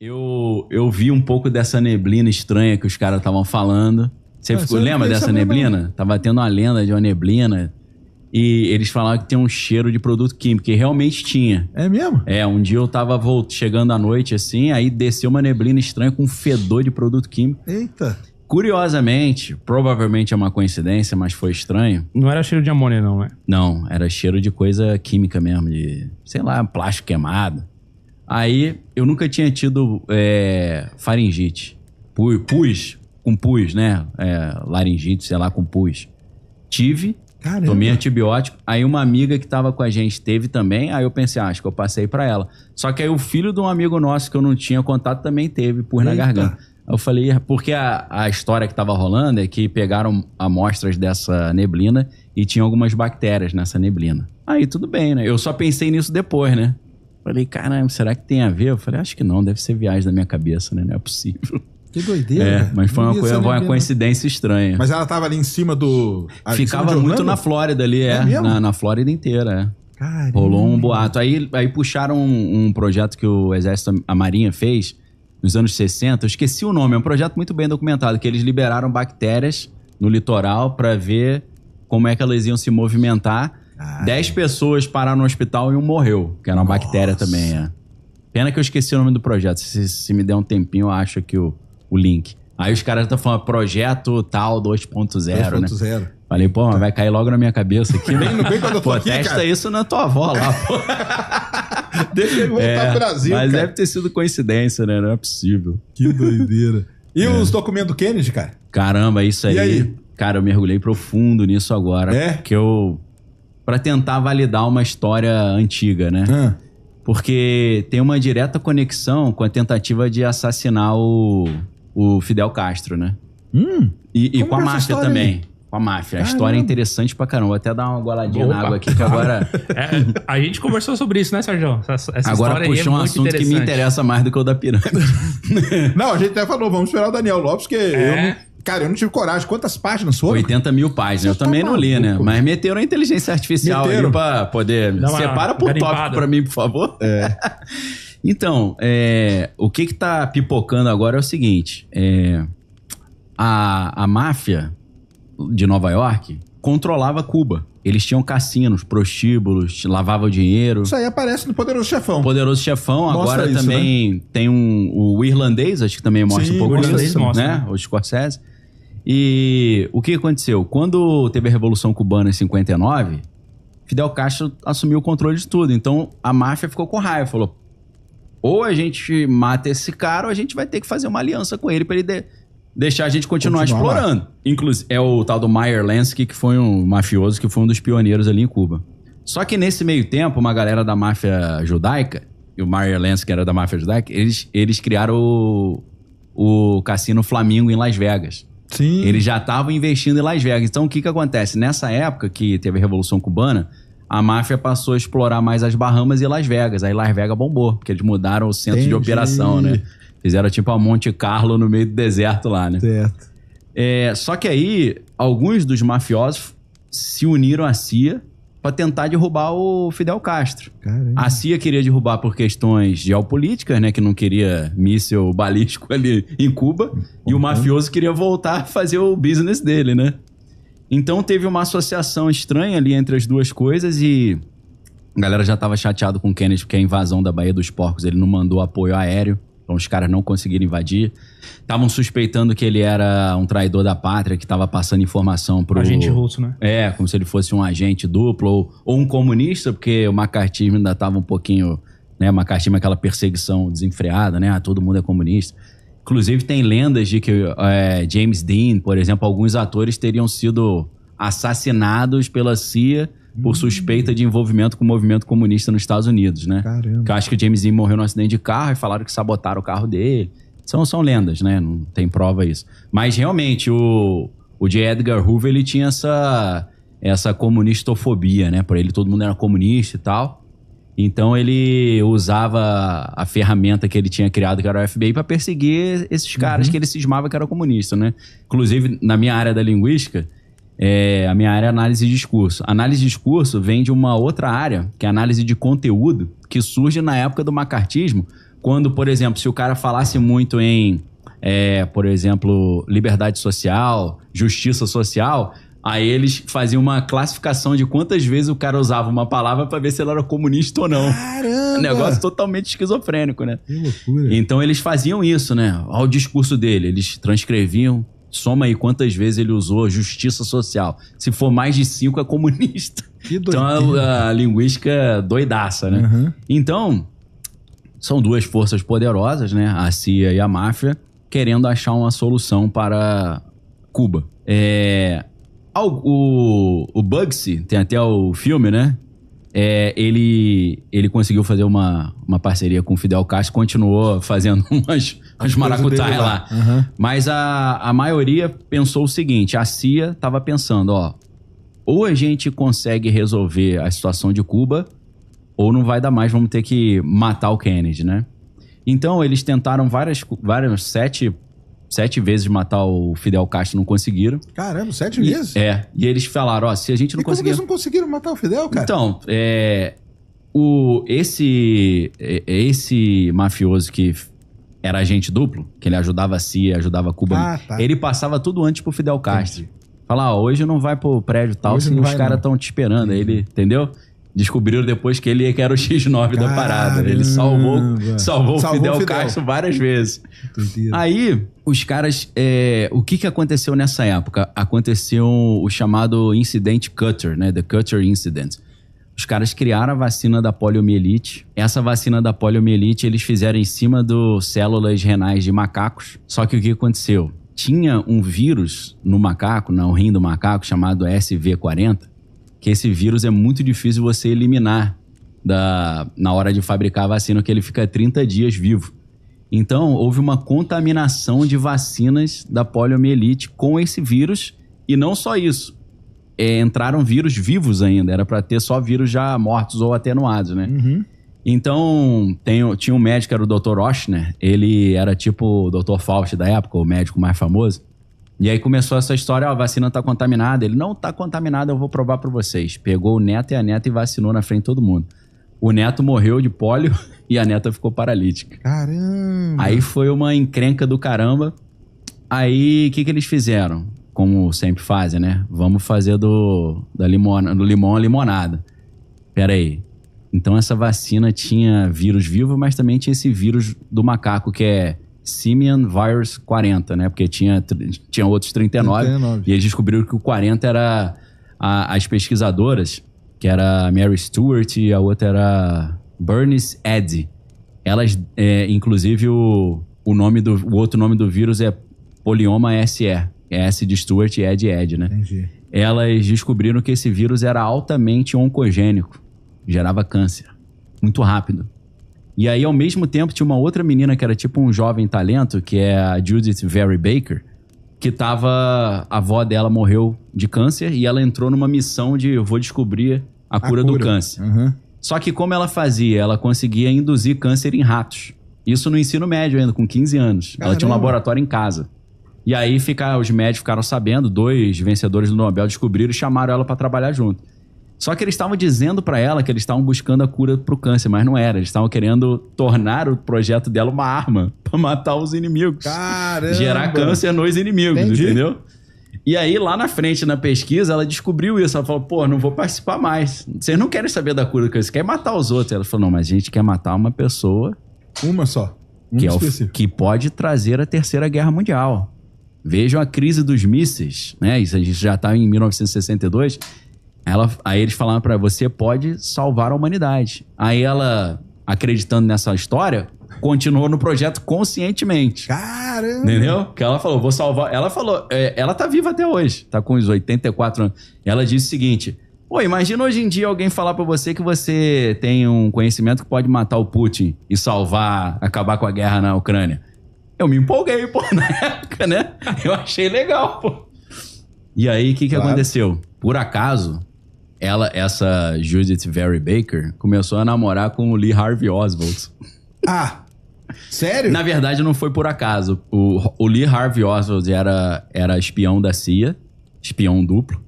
Eu vi um pouco dessa neblina estranha que os caras estavam falando. Você lembra dessa neblina? Tava tendo uma lenda de uma neblina. E eles falavam que tem um cheiro de produto químico. E realmente tinha. É mesmo? Um dia eu tava chegando à noite assim, aí desceu uma neblina estranha com fedor de produto químico. Eita. Curiosamente, provavelmente é uma coincidência, mas foi estranho. Não era cheiro de amônia, não, né? Não, era cheiro de coisa química mesmo, de, sei lá, plástico queimado. Aí, eu nunca tinha tido faringite. Com pus, né? Laringite, sei lá, com pus. Tive, Caramba. tomei antibiótico. Aí uma amiga que tava com a gente teve também. Aí eu pensei, acho que eu passei pra ela. Só que aí o filho de um amigo nosso que eu não tinha contato também teve pus na garganta. Aí eu falei, porque a história que tava rolando é que pegaram amostras dessa neblina e tinha algumas bactérias nessa neblina. Aí tudo bem, né? Eu só pensei nisso depois, né? Falei, caramba, será que tem a ver? Eu falei, acho que não, deve ser viagem da minha cabeça, né? Não é possível. Que doideira. Mas foi uma coincidência estranha. Mas ela tava ali em cima do... Ficava muito na Flórida ali, na Flórida inteira, Caramba. Rolou um boato. Aí puxaram um projeto que o Exército, a Marinha fez nos anos 60. Eu esqueci o nome, é um projeto muito bem documentado, que eles liberaram bactérias no litoral pra ver como é que elas iam se movimentar. 10 pessoas pararam no hospital e um morreu, que era uma bactéria também, Pena que eu esqueci o nome do projeto. Se me der um tempinho, eu acho aqui o link. Aí os caras estão falando projeto tal 2.0, né? Falei, pô, mas vai cair logo na minha cabeça aqui. Não vem quando eu tô aqui, testa cara. isso na tua avó lá, pô. Deixa ele voltar pro Brasil, mas cara. deve ter sido coincidência, né? Não é possível. Que doideira. E os documentos do Kennedy, cara? Caramba, isso aí. E aí? Cara, eu mergulhei profundo nisso agora. Que pra tentar validar uma história antiga, né? Porque tem uma direta conexão com a tentativa de assassinar o Fidel Castro, né? E com a máfia também. Aí? Com a máfia. Caramba. A história é interessante pra caramba. Vou até dar uma goladinha na água aqui, que agora... a gente conversou sobre isso, né, Sérgio? Essa agora puxou um assunto que me interessa mais do que o da pirâmide. Não, a gente até falou, vamos esperar o Daniel Lopes, que eu não tive coragem. Quantas páginas foram? 80 mil páginas. Eu também não li, né? Mas meteram a inteligência artificial ali pra poder... Separa por tópico pra mim, por favor. Então, o que tá pipocando agora é o seguinte. A máfia de Nova York controlava Cuba. Eles tinham cassinos, prostíbulos, lavavam dinheiro. Isso aí aparece no Poderoso Chefão. Poderoso Chefão. Mostra agora isso, também, né? Tem o irlandês, acho que também mostra um pouco isso, né? O Scorsese. E o que aconteceu? Quando teve a Revolução Cubana em 59, Fidel Castro assumiu o controle de tudo. Então, a máfia ficou com raiva. Falou, ou a gente mata esse cara, ou a gente vai ter que fazer uma aliança com ele pra ele deixar a gente continuar explorando. Inclusive, é o tal do Meyer Lansky, que foi um mafioso, que foi um dos pioneiros ali em Cuba. Só que nesse meio tempo, uma galera da máfia judaica, e o Meyer Lansky era da máfia judaica, eles criaram o Cassino Flamingo em Las Vegas. Sim. Eles já estavam investindo em Las Vegas. Então, o que acontece? Nessa época que teve a Revolução Cubana, a máfia passou a explorar mais as Bahamas e Las Vegas. Aí Las Vegas bombou, porque eles mudaram o centro de operação, né? Fizeram tipo a Monte Carlo no meio do deserto lá, né? Certo. Só que aí, alguns dos mafiosos se uniram à CIA para tentar derrubar o Fidel Castro. Caramba. A CIA queria derrubar por questões geopolíticas, né? Que não queria míssil balístico ali em Cuba. E o mafioso queria voltar a fazer o business dele, né? Então teve uma associação estranha ali entre as duas coisas e a galera já estava chateado com o Kennedy porque a invasão da Baía dos Porcos, ele não mandou apoio aéreo. Então os caras não conseguiram invadir. Estavam suspeitando que ele era um traidor da pátria, que estava passando informação pro... Agente russo, né? Como se ele fosse um agente duplo ou um comunista, porque o macartismo ainda estava um pouquinho... Né? O macartismo é aquela perseguição desenfreada, né? Todo mundo é comunista. Inclusive tem lendas de que James Dean, por exemplo, alguns atores teriam sido assassinados pela CIA por suspeita de envolvimento com o movimento comunista nos Estados Unidos, né? Caramba. Que eu acho que o James Dean morreu num acidente de carro e falaram que sabotaram o carro dele. São lendas, né? Não tem prova isso. Mas realmente, o J. Edgar Hoover, ele tinha essa comunistofobia, né? Por ele todo mundo era comunista e tal. Então ele usava a ferramenta que ele tinha criado, que era o FBI, para perseguir esses caras que ele cismava que eram comunistas, né? Inclusive, na minha área da linguística, a minha área é análise de discurso. Análise de discurso vem de uma outra área, que é a análise de conteúdo, que surge na época do macartismo, quando, por exemplo, se o cara falasse muito em, por exemplo, liberdade social, justiça social, aí eles faziam uma classificação de quantas vezes o cara usava uma palavra pra ver se ele era comunista ou não. Caramba! Negócio totalmente esquizofrênico, né? Que loucura. Então eles faziam isso, né? Olha o discurso dele, eles transcreviam, soma aí quantas vezes ele usou justiça social. Se for mais de 5 é comunista. Que doideira. Então a linguística é doidaça, né? Uhum. Então, são duas forças poderosas, né? A CIA e a máfia, querendo achar uma solução para Cuba. O Bugsy, tem até o filme, né? Ele conseguiu fazer uma parceria com o Fidel Castro, continuou fazendo umas maracutaias lá. Uhum. Mas a maioria pensou o seguinte, a CIA estava pensando, ou a gente consegue resolver a situação de Cuba, ou não vai dar mais, vamos ter que matar o Kennedy, né? Então eles tentaram várias 7 vezes matar o Fidel Castro, não conseguiram. Caramba, 7 vezes? E eles falaram, se a gente não conseguir... Como eles não conseguiram matar o Fidel, cara? Então, esse mafioso que era agente duplo, que ele ajudava a CIA, ajudava a Cuba, ele passava tudo antes pro Fidel Castro. Falar, hoje não vai pro prédio tal, hoje senão os caras estão te esperando. Aí ele, entendeu? Descobriram depois que ele era o X9 da parada. Ele salvou o Fidel Castro várias vezes. Entendi. Aí, os caras... o que aconteceu nessa época? Aconteceu o chamado incidente Cutter, né? The Cutter Incident. Os caras criaram a vacina da poliomielite. Essa vacina da poliomielite eles fizeram em cima das células renais de macacos. Só que o que aconteceu? Tinha um vírus no macaco, no rim do macaco, chamado SV40, que esse vírus é muito difícil você eliminar na hora de fabricar a vacina, que ele fica 30 dias vivo. Então, houve uma contaminação de vacinas da poliomielite com esse vírus, e não só isso. Entraram vírus vivos ainda, era para ter só vírus já mortos ou atenuados, né? Uhum. Então, tinha um médico, era o Dr. Oshner, ele era tipo o Dr. Fauci da época, o médico mais famoso. E aí começou essa história, a vacina tá contaminada. Ele, não tá contaminada, eu vou provar pra vocês. Pegou o neto e a neta e vacinou na frente de todo mundo. O neto morreu de pólio e a neta ficou paralítica. Caramba! Aí foi uma encrenca do caramba. Aí, o que eles fizeram? Como sempre fazem, né? Vamos fazer do limão a limonada. Pera aí. Então essa vacina tinha vírus vivo, mas também tinha esse vírus do macaco, que é Simian Virus 40, né? Porque tinha outros 39. E eles descobriram que o 40 era as pesquisadoras, que era a Mary Stewart e a outra era Bernice Eddy. Elas, inclusive, o outro nome do vírus é polioma SE. S de Stewart e Eddy, né? Entendi. Elas descobriram que esse vírus era altamente oncogênico. Gerava câncer. Muito rápido. E aí, ao mesmo tempo, tinha uma outra menina que era tipo um jovem talento, que é a Judith Vary Baker, que a avó dela morreu de câncer e ela entrou numa missão de eu vou descobrir a cura do câncer. Uhum. Só que como ela fazia? Ela conseguia induzir câncer em ratos. Isso no ensino médio ainda, com 15 anos. Caramba. Ela tinha um laboratório em casa. E aí os médicos ficaram sabendo, 2 vencedores do Nobel descobriram e chamaram ela para trabalhar junto. Só que eles estavam dizendo para ela que eles estavam buscando a cura pro câncer, mas não era. Eles estavam querendo tornar o projeto dela uma arma para matar os inimigos. Caramba! Gerar câncer nos inimigos, entendeu? E aí, lá na frente, na pesquisa, ela descobriu isso. Ela falou, não vou participar mais. Vocês não querem saber da cura do câncer, querem matar os outros. Ela falou, não, mas a gente quer matar uma pessoa... Uma só. Que pode trazer a Terceira Guerra Mundial. Vejam a crise dos mísseis, né? Isso a gente já está em 1962... Aí eles falaram pra ela, você pode salvar a humanidade. Aí ela, acreditando nessa história, continuou no projeto conscientemente. Caramba! Entendeu? Que ela falou, vou salvar... Ela falou, ela tá viva até hoje, tá com uns 84 anos. Ela disse o seguinte, imagina hoje em dia alguém falar pra você que você tem um conhecimento que pode matar o Putin e acabar com a guerra na Ucrânia. Eu me empolguei, na época, né? Eu achei legal, E aí, o que aconteceu? Por acaso... essa Judith Vary Baker começou a namorar com o Lee Harvey Oswald. Ah, sério? Na verdade, não foi por acaso. O Lee Harvey Oswald era espião da CIA, espião duplo.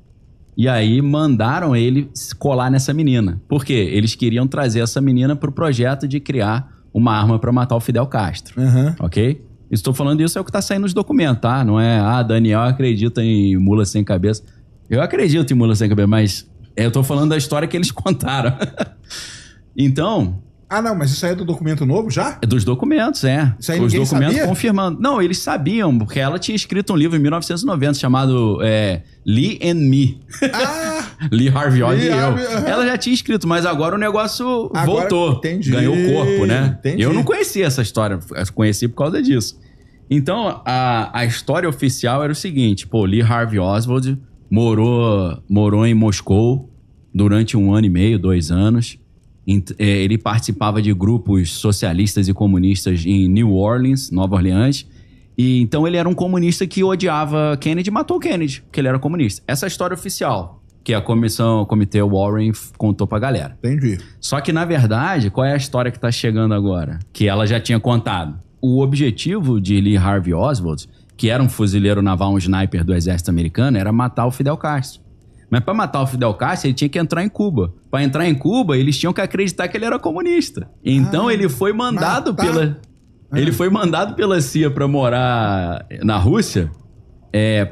E aí mandaram ele colar nessa menina. Por quê? Eles queriam trazer essa menina pro projeto de criar uma arma para matar o Fidel Castro. Ok? Estou falando isso é o que está saindo nos documentos, tá? Não é, Daniel acredita em mula sem cabeça. Eu acredito em mula sem cabeça, mas eu tô falando da história que eles contaram. Então... não, mas isso aí é do documento novo já? É dos documentos, é. Isso aí os ninguém documentos sabia? confirmando. Não, eles sabiam, porque ela tinha escrito um livro em 1990 chamado Lee and Me. Lee Harvey Oswald e eu. Ela já tinha escrito, mas agora o negócio voltou. Entendi. Ganhou corpo, né? Entendi. Eu não conhecia essa história, conheci por causa disso. Então, a história oficial era o seguinte, Lee Harvey Oswald morou em Moscou durante 1 ano e meio, 2 anos. Ele participava de grupos socialistas e comunistas em New Orleans, Nova Orleans. E então ele era um comunista que odiava Kennedy e matou Kennedy, porque ele era comunista. Essa é a história oficial, que o comitê Warren contou pra galera. Entendi. Só que, na verdade, qual é a história que tá chegando agora? Que ela já tinha contado. O objetivo de Lee Harvey Oswald, que era um fuzileiro naval, um sniper do exército americano, era matar o Fidel Castro. Mas para matar o Fidel Castro, ele tinha que entrar em Cuba. Para entrar em Cuba, eles tinham que acreditar que ele era comunista. Então ele foi mandado ele foi mandado pela CIA para morar na Rússia,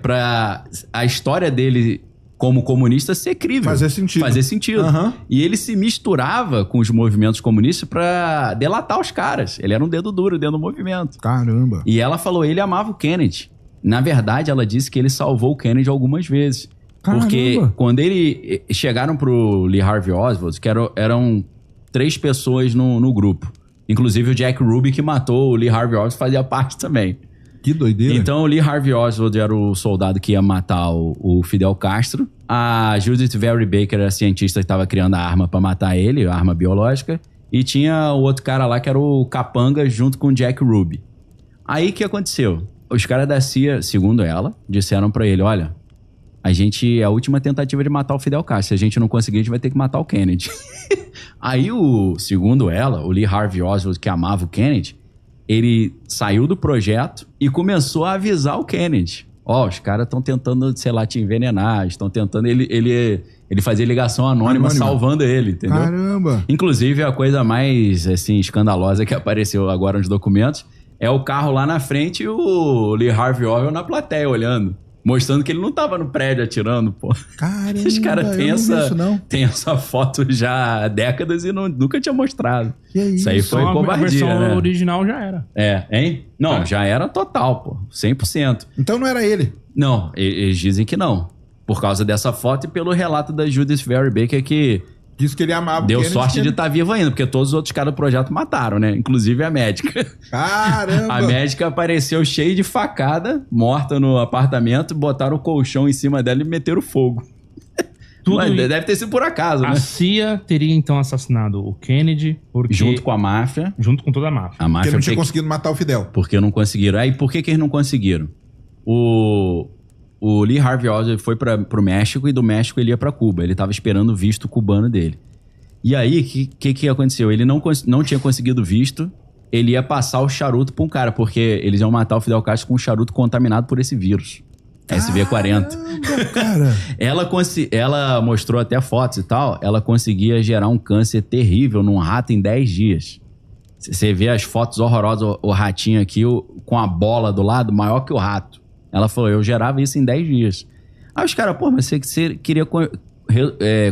para a história dele como comunista ser crível. Fazer sentido. E ele se misturava com os movimentos comunistas para delatar os caras. Ele era um dedo duro dentro do movimento. Caramba. E ela falou, ele amava o Kennedy. Na verdade, ela disse que ele salvou o Kennedy algumas vezes. Caramba. Porque quando chegaram pro Lee Harvey Oswald, que eram 3 pessoas no grupo. Inclusive o Jack Ruby, que matou o Lee Harvey Oswald, fazia parte também. Que doideira. Então o Lee Harvey Oswald era o soldado que ia matar o Fidel Castro. A Judith Vary Baker era a cientista que estava criando a arma para matar ele, a arma biológica. E tinha o outro cara lá que era o Capanga junto com o Jack Ruby. Aí o que aconteceu? Os caras da CIA, segundo ela, disseram para ele, olha... é a última tentativa de matar o Fidel Castro. Se a gente não conseguir, a gente vai ter que matar o Kennedy. Aí, segundo ela, o Lee Harvey Oswald, que amava o Kennedy, ele saiu do projeto e começou a avisar o Kennedy. Os caras estão tentando, sei lá, te envenenar, estão tentando... Ele fazia ligação anônima salvando ele, entendeu? Caramba! Inclusive, a coisa mais, assim, escandalosa que apareceu agora nos documentos é o carro lá na frente e o Lee Harvey Oswald na plateia olhando. Mostrando que ele não tava no prédio atirando, pô. Caramba, os caras têm essa foto já há décadas e nunca tinha mostrado. Que isso? Isso aí foi covardia, a versão né? original já era. Hein? Não, já era total, pô. 100%. Então não era ele? Não, eles dizem que não. Por causa dessa foto e pelo relato da Judith Vary Baker que... Disse que ele amava Deu sorte de estar vivo ainda, porque todos os outros caras do projeto mataram, né? Inclusive a médica. Caramba! A médica apareceu cheia de facada, morta no apartamento, botaram o colchão em cima dela e meteram fogo. Mas deve ter sido por acaso, né? A CIA teria então assassinado o Kennedy junto com a máfia. Junto com toda a máfia. Porque não tinha conseguido matar o Fidel. Porque não conseguiram. Aí por que eles não conseguiram? O Lee Harvey Oswald foi pro México e do México ele ia pra Cuba. Ele tava esperando o visto cubano dele. E aí, o que aconteceu? Ele não tinha conseguido visto, ele ia passar o charuto pra um cara, porque eles iam matar o Fidel Castro com um charuto contaminado por esse vírus. SV40. Cara. Ela mostrou até fotos e tal, ela conseguia gerar um câncer terrível num rato em 10 dias. Você vê as fotos horrorosas, o ratinho aqui com a bola do lado, maior que o rato. Ela falou, eu gerava isso em 10 dias. Aí os caras, mas você queria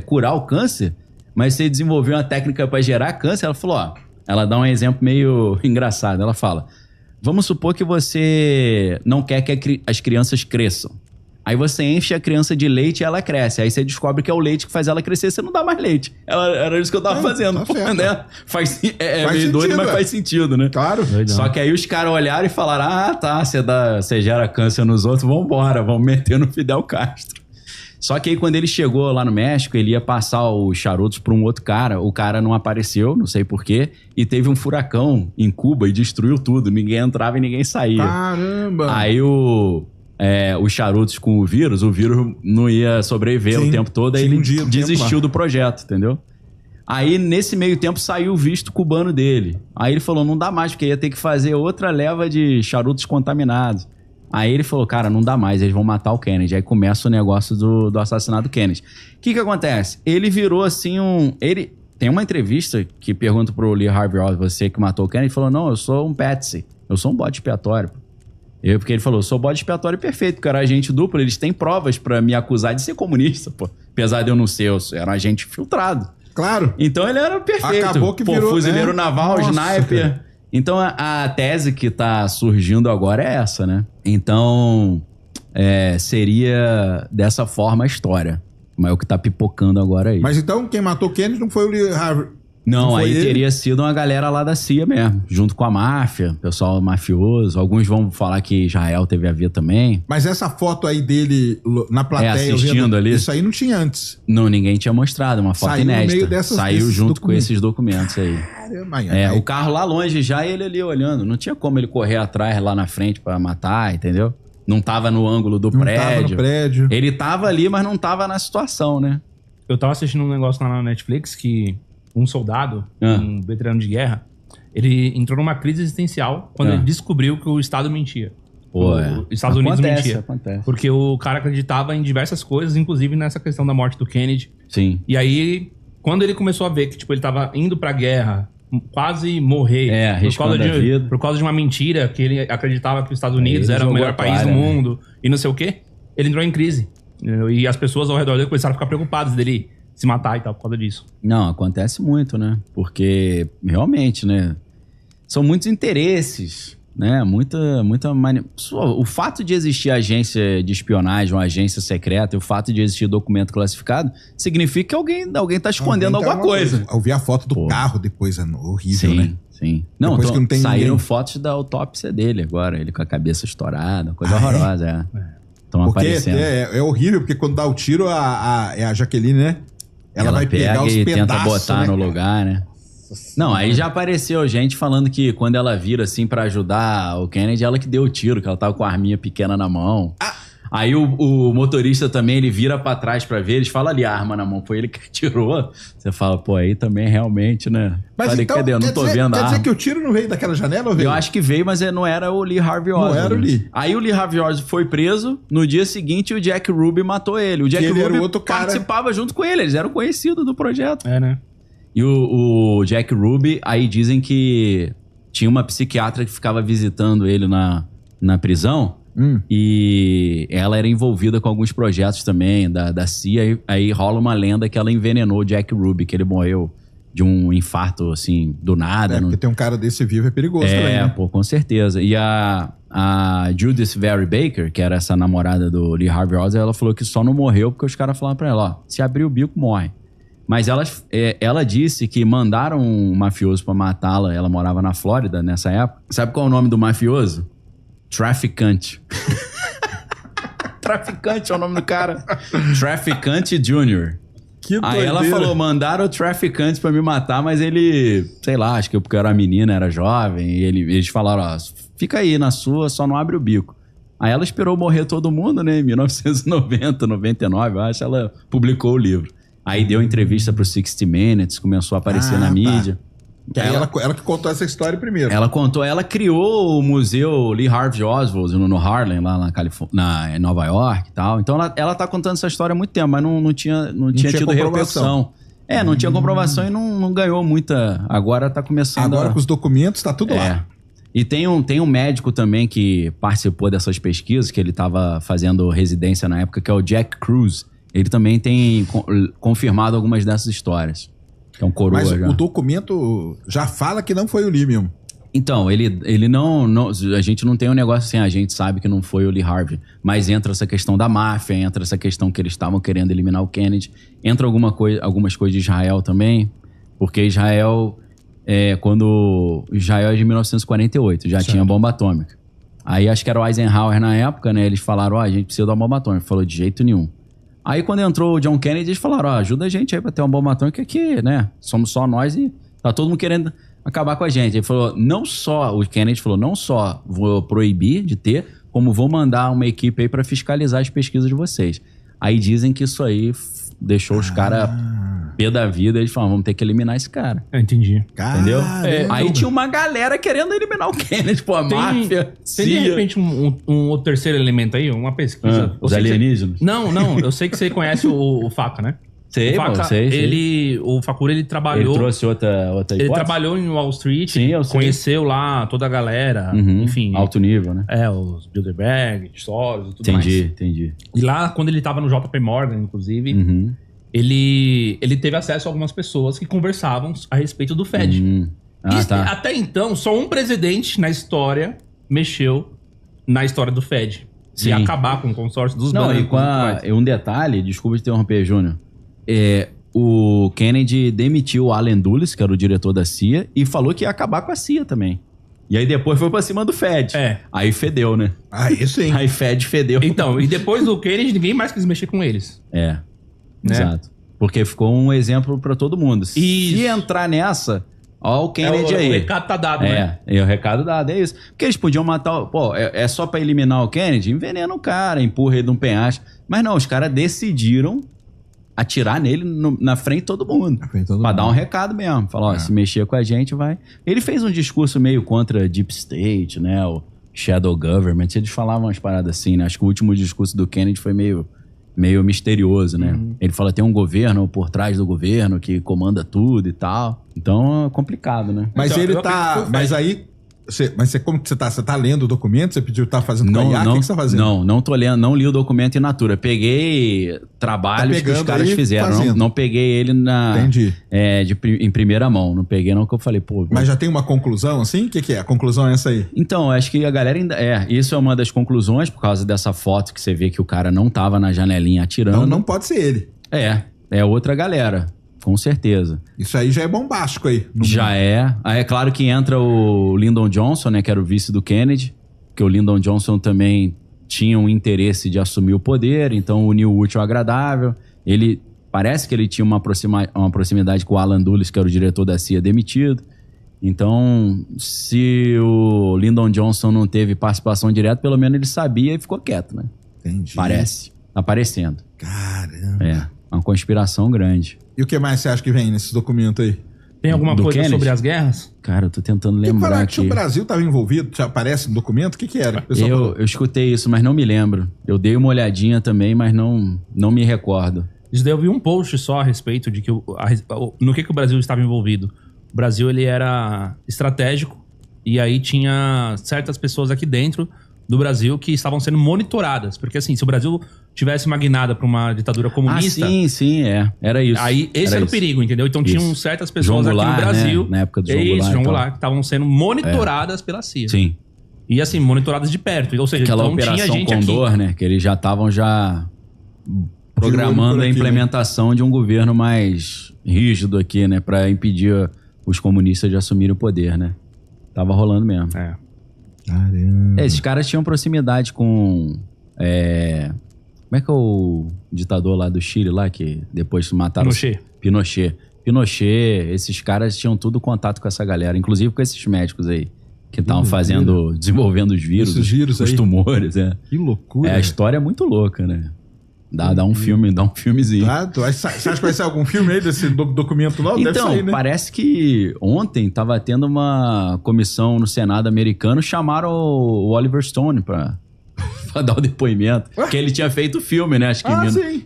curar o câncer, mas você desenvolveu uma técnica para gerar câncer? Ela falou, ela dá um exemplo meio engraçado. Ela fala, vamos supor que você não quer que as crianças cresçam. Aí você enche a criança de leite e ela cresce. Aí você descobre que é o leite que faz ela crescer, você não dá mais leite. Era isso que eu tava fazendo. Tá né? Faz meio doido, mas faz sentido, né? Claro. Só que aí os caras olharam e falaram, você gera câncer nos outros, vambora, vamos meter no Fidel Castro. Só que aí quando ele chegou lá no México, ele ia passar os charutos para um outro cara. O cara não apareceu, não sei porquê. E teve um furacão em Cuba e destruiu tudo. Ninguém entrava e ninguém saía. Caramba! Aí os charutos com o vírus não ia sobreviver o tempo todo, aí ele desistiu do projeto, entendeu? Aí, nesse meio tempo, saiu o visto cubano dele. Aí ele falou, não dá mais, porque ia ter que fazer outra leva de charutos contaminados. Aí ele falou, cara, não dá mais, eles vão matar o Kennedy. Aí começa o negócio do assassinato do Kennedy. O que acontece? Ele virou assim Tem uma entrevista que pergunta pro Lee Harvey Oswald, você que matou o Kennedy, ele falou, não, eu sou um patsy, eu sou um bode expiatório. Porque ele falou, sou bode expiatório perfeito, porque eu era agente duplo, eles têm provas pra me acusar de ser comunista, pô. Apesar de eu não ser, eu era um agente filtrado. Claro. Então ele era perfeito. Acabou que virou, fuzileiro naval, Nossa, sniper. cara. Então a tese que tá surgindo agora é essa, né? Então seria dessa forma a história. Mas o que tá pipocando agora aí. Mas então quem matou Kennedy não foi o Lee Harvey. Não, aí teria sido uma galera lá da CIA mesmo, junto com a máfia, pessoal mafioso. Alguns vão falar que Israel teve a ver também. Mas essa foto aí dele na plateia... assistindo ali. Isso aí não tinha antes. Não, ninguém tinha mostrado, uma foto inédita. No meio dessas, Saiu junto com esses documentos aí. Caramba, o carro lá longe já e ele ali olhando. Não tinha como ele correr atrás lá na frente pra matar, entendeu? Não tava no ângulo do prédio. Tava no prédio. Ele tava ali, mas não tava na situação, né? Eu tava assistindo um negócio lá na Netflix que um soldado, um veterano de guerra, ele entrou numa crise existencial quando ele descobriu que o Estado mentia. Os Estados Unidos mentia. Acontece. Porque o cara acreditava em diversas coisas, inclusive nessa questão da morte do Kennedy. Sim. E aí, quando ele começou a ver que tipo, ele tava indo pra guerra, quase morrer, por causa de uma mentira, que ele acreditava que os Estados Unidos era o melhor país do mundo, e não sei o quê, ele entrou em crise. E as pessoas ao redor dele começaram a ficar preocupadas dele se matar e tal, por causa disso. Não, acontece muito, né? Porque, realmente, né? São muitos interesses, né? O fato de existir agência de espionagem, uma agência secreta, e o fato de existir documento classificado, significa que alguém tá escondendo alguma coisa. Eu vi a foto do carro depois, é horrível, né? Sim. Não, saíram fotos da autópsia dele agora, ele com a cabeça estourada, coisa horrorosa, Estão aparecendo. É horrível, porque quando dá o tiro, a Jaqueline, né? Ela vai pegar os pedaços, tenta botar no lugar, né? Não, aí já apareceu gente falando que quando ela vira assim pra ajudar o Kennedy, ela que deu o tiro, que ela tava com a arminha pequena na mão. Aí o motorista também, ele vira pra trás pra ver, eles falam ali, a arma na mão, foi ele que tirou. Você fala, pô, aí também realmente, né? Mas falei, então, cadê? Eu não tô vendo a arma. Quer dizer que o tiro não veio daquela janela ou veio? Eu acho que veio, mas não era o Lee Harvey Oswald. Não era o Lee. Aí o Lee Harvey Oswald foi preso, no dia seguinte o Jack Ruby matou ele. O Jack Ruby era o outro cara... participava junto com ele, eles eram conhecidos do projeto. Né? E o Jack Ruby, aí dizem que tinha uma psiquiatra que ficava visitando ele na prisão, e ela era envolvida com alguns projetos também da CIA, aí rola uma lenda que ela envenenou o Jack Ruby, que ele morreu de um infarto, assim, do nada. Porque tem um cara desse vivo é perigoso também, né? Pô, com certeza. E a Judith Vary Baker, que era essa namorada do Lee Harvey Oswald, ela falou que só não morreu porque os caras falaram pra ela, ó, se abrir o bico, morre. Mas ela disse que mandaram um mafioso pra matá-la, ela morava na Flórida nessa época. Sabe qual é o nome do mafioso? Traficante. Traficante é o nome do cara. Traficante Jr. Aí ela falou, mandaram o Traficante pra me matar, mas ele, sei lá, acho que porque eu era menina, era jovem, e eles falaram, ó, fica aí na sua, só não abre o bico. Aí ela esperou morrer todo mundo, né, em 1990, 99, eu acho, ela publicou o livro. Aí deu entrevista pro 60 Minutes, começou a aparecer na mídia. Ela que contou essa história primeiro. Ela criou o museu Lee Harvey Oswald no Harlem, lá em Nova York e tal. Então ela tá contando essa história há muito tempo, mas não tinha tido repercussão. Não tinha comprovação e não ganhou muita. Agora tá começando. Agora com os documentos tá tudo lá. E tem um médico também que participou dessas pesquisas, que ele tava fazendo residência na época, que é o Jack Cruz. Ele também tem confirmado algumas dessas histórias. Que é um coroa. Mas o documento já fala que não foi o Lee mesmo. Então, ele não... A gente não tem um negócio assim, a gente sabe que não foi o Lee Harvey. Mas entra essa questão da máfia, entra essa questão que eles estavam querendo eliminar o Kennedy. Entra algumas coisas de Israel também. Porque Israel... Israel é de 1948, já tinha bomba atômica. Aí acho que era o Eisenhower na época, né? Eles falaram, a gente precisa da bomba atômica. Falou, de jeito nenhum. Aí quando entrou o John Kennedy, eles falaram, ajuda a gente aí pra ter uma bomba atômica aqui, né? Somos só nós e tá todo mundo querendo acabar com a gente. Ele falou, o Kennedy falou, não só vou proibir de ter, como vou mandar uma equipe aí pra fiscalizar as pesquisas de vocês. Aí dizem que isso aí deixou os caras pé da vida. Eles falaram, vamos ter que eliminar esse cara. Eu entendi. Entendeu? Aí tinha uma galera querendo eliminar o Kennedy, pô, a máfia, Tem de repente um outro terceiro elemento aí, uma pesquisa. Os alienígenas? Não, eu sei que você conhece o Faca, né? Sei, o Facura, ele trabalhou... Ele trouxe outra Ele hipótese? Trabalhou em Wall Street, sim, eu sei. Conheceu lá toda a galera, enfim. Alto nível, né? Os Bilderberg, Soros e tudo mais. Entendi. E lá, quando ele tava no JP Morgan, inclusive, ele teve acesso a algumas pessoas que conversavam a respeito do Fed. Até então, só um presidente na história mexeu na história do Fed. E acabar com o consórcio dos bancos. E um detalhe, desculpa te interromper, Júnior. O Kennedy demitiu o Allen Dulles, que era o diretor da CIA, e falou que ia acabar com a CIA também. E aí depois foi pra cima do Fed. Aí fedeu, né? Aí sim. Aí Fed fedeu. Então, e depois do Kennedy, ninguém mais quis mexer com eles. Né? Exato. Porque ficou um exemplo pra todo mundo. Se entrar nessa... Ó o Kennedy aí. O recado tá dado, né? O recado dado, é isso. Porque eles podiam matar... Pô, é só pra eliminar o Kennedy? Envenena o cara, empurra ele de um penhasco. Mas não, os caras decidiram atirar nele na frente de todo mundo. Pra dar um recado mesmo. Falar, ó, se mexer com a gente, vai... Ele fez um discurso meio contra Deep State, né? O Shadow Government. Eles falavam umas paradas assim, né? Acho que o último discurso do Kennedy foi meio misterioso, né? Ele fala, tem um governo por trás do governo que comanda tudo e tal. Então é complicado, né? Mas então, ele tá... Mas aí... como que você tá? Você tá lendo o documento? Você pediu que tá fazendo com a IA? O que você tá fazendo? Não tô lendo, não li o documento in natura. Peguei trabalhos que os caras fizeram. Não peguei ele em primeira mão. Não peguei não, que eu falei, pô... Mas já tem uma conclusão, assim? O que é? A conclusão é essa aí? Então, acho que a galera ainda... isso é uma das conclusões, por causa dessa foto que você vê que o cara não tava na janelinha atirando. Então não pode ser ele. É outra galera. Com certeza. Isso aí já é bombástico aí. Já é. Aí é claro que entra o Lyndon Johnson, né? Que era o vice do Kennedy. Que o Lyndon Johnson também tinha um interesse de assumir o poder. Então uniu o útil ao agradável. Parece que ele tinha uma proximidade com o Allen Dulles, que era o diretor da CIA, demitido. Então, se o Lyndon Johnson não teve participação direta, pelo menos ele sabia e ficou quieto, né? Entendi. Parece. Aparecendo. Caramba. Uma conspiração grande. E o que mais você acha que vem nesses documentos aí? Tem alguma coisa Kennedy? Sobre as guerras? Cara, eu tô tentando lembrar aqui. Se o Brasil estava envolvido, já aparece no documento? O que era? Eu escutei isso, mas não me lembro. Eu dei uma olhadinha também, mas não me recordo. Isso daí eu vi um post só a respeito de que no que o Brasil estava envolvido. O Brasil, ele era estratégico e aí tinha certas pessoas aqui dentro do Brasil que estavam sendo monitoradas. Porque assim, se o Brasil tivesse uma guinada para uma ditadura comunista... Sim, era isso. Aí esse era o perigo, entendeu? Então tinham certas pessoas aqui no Brasil... Né? Na época do João Goulart, que estavam sendo monitoradas pela CIA. Sim. E assim, monitoradas de perto. Ou seja, aquela então Operação tinha gente Condor, aqui. né? Que eles já estavam programando a implementação de um governo mais rígido aqui, né? Para impedir os comunistas de assumirem o poder, né? Tava rolando mesmo. Caramba. Esses caras tinham proximidade com... como é que é o ditador lá do Chile, lá, que depois mataram... Pinochet. Esses caras tinham tudo contato com essa galera, inclusive com esses médicos aí, que estavam desenvolvendo os vírus, os tumores. Que loucura. A história é muito louca, né? Dá um filmezinho. Você acha que vai ser algum filme aí desse documento novo? Então, deve sair, né? Parece que ontem tava tendo uma comissão no Senado americano, chamaram o Oliver Stone pra dar o depoimento. Porque ele tinha feito o filme, né? Acho que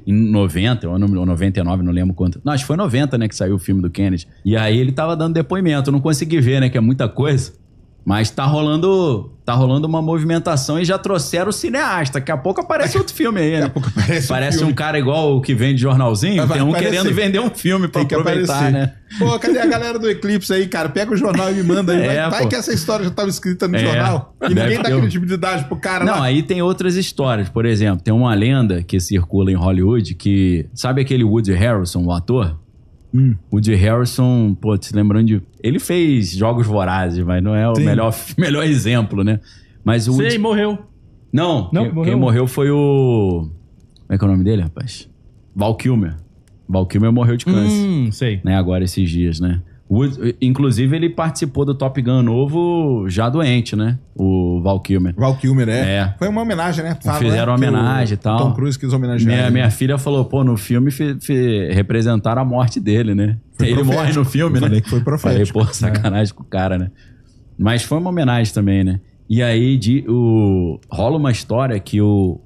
em 90 ou 99, não lembro quanto. Não, acho que foi 90, né, que saiu o filme do Kennedy. E aí ele tava dando depoimento. Eu não consegui ver, né, que é muita coisa. Mas tá rolando uma movimentação e já trouxeram o cineasta. Daqui a pouco aparece outro filme aí, né? Daqui a pouco aparece um cara igual o que vende jornalzinho. Tem um querendo vender um filme pra aproveitar, né? Pô, cadê a galera do Eclipse aí, cara? Pega o jornal e me manda aí. Vai que essa história já tava escrita no jornal. E ninguém dá credibilidade pro cara lá. Não, aí tem outras histórias. Por exemplo, tem uma lenda que circula em Hollywood que... Sabe aquele Woody Harrelson, o ator? Woody Harrelson, se lembrando de... Ele fez Jogos Vorazes, mas não é o melhor exemplo, né? Mas o Woody... morreu. Não, quem morreu foi o... Como é que é o nome dele, rapaz? Val Kilmer. Val Kilmer morreu de câncer. Sei. Né, agora esses dias, né? Inclusive, ele participou do Top Gun novo já doente, né? O Val Kilmer. Val Kilmer, Foi uma homenagem, né? Fizeram homenagem e tal. Tom Cruise quis homenagear. Minha filha falou, no filme representaram a morte dele, né? Ele morre no filme, né? Falei que foi profético. Falei, sacanagem com o cara, né? Mas foi uma homenagem também, né? E aí rola uma história que o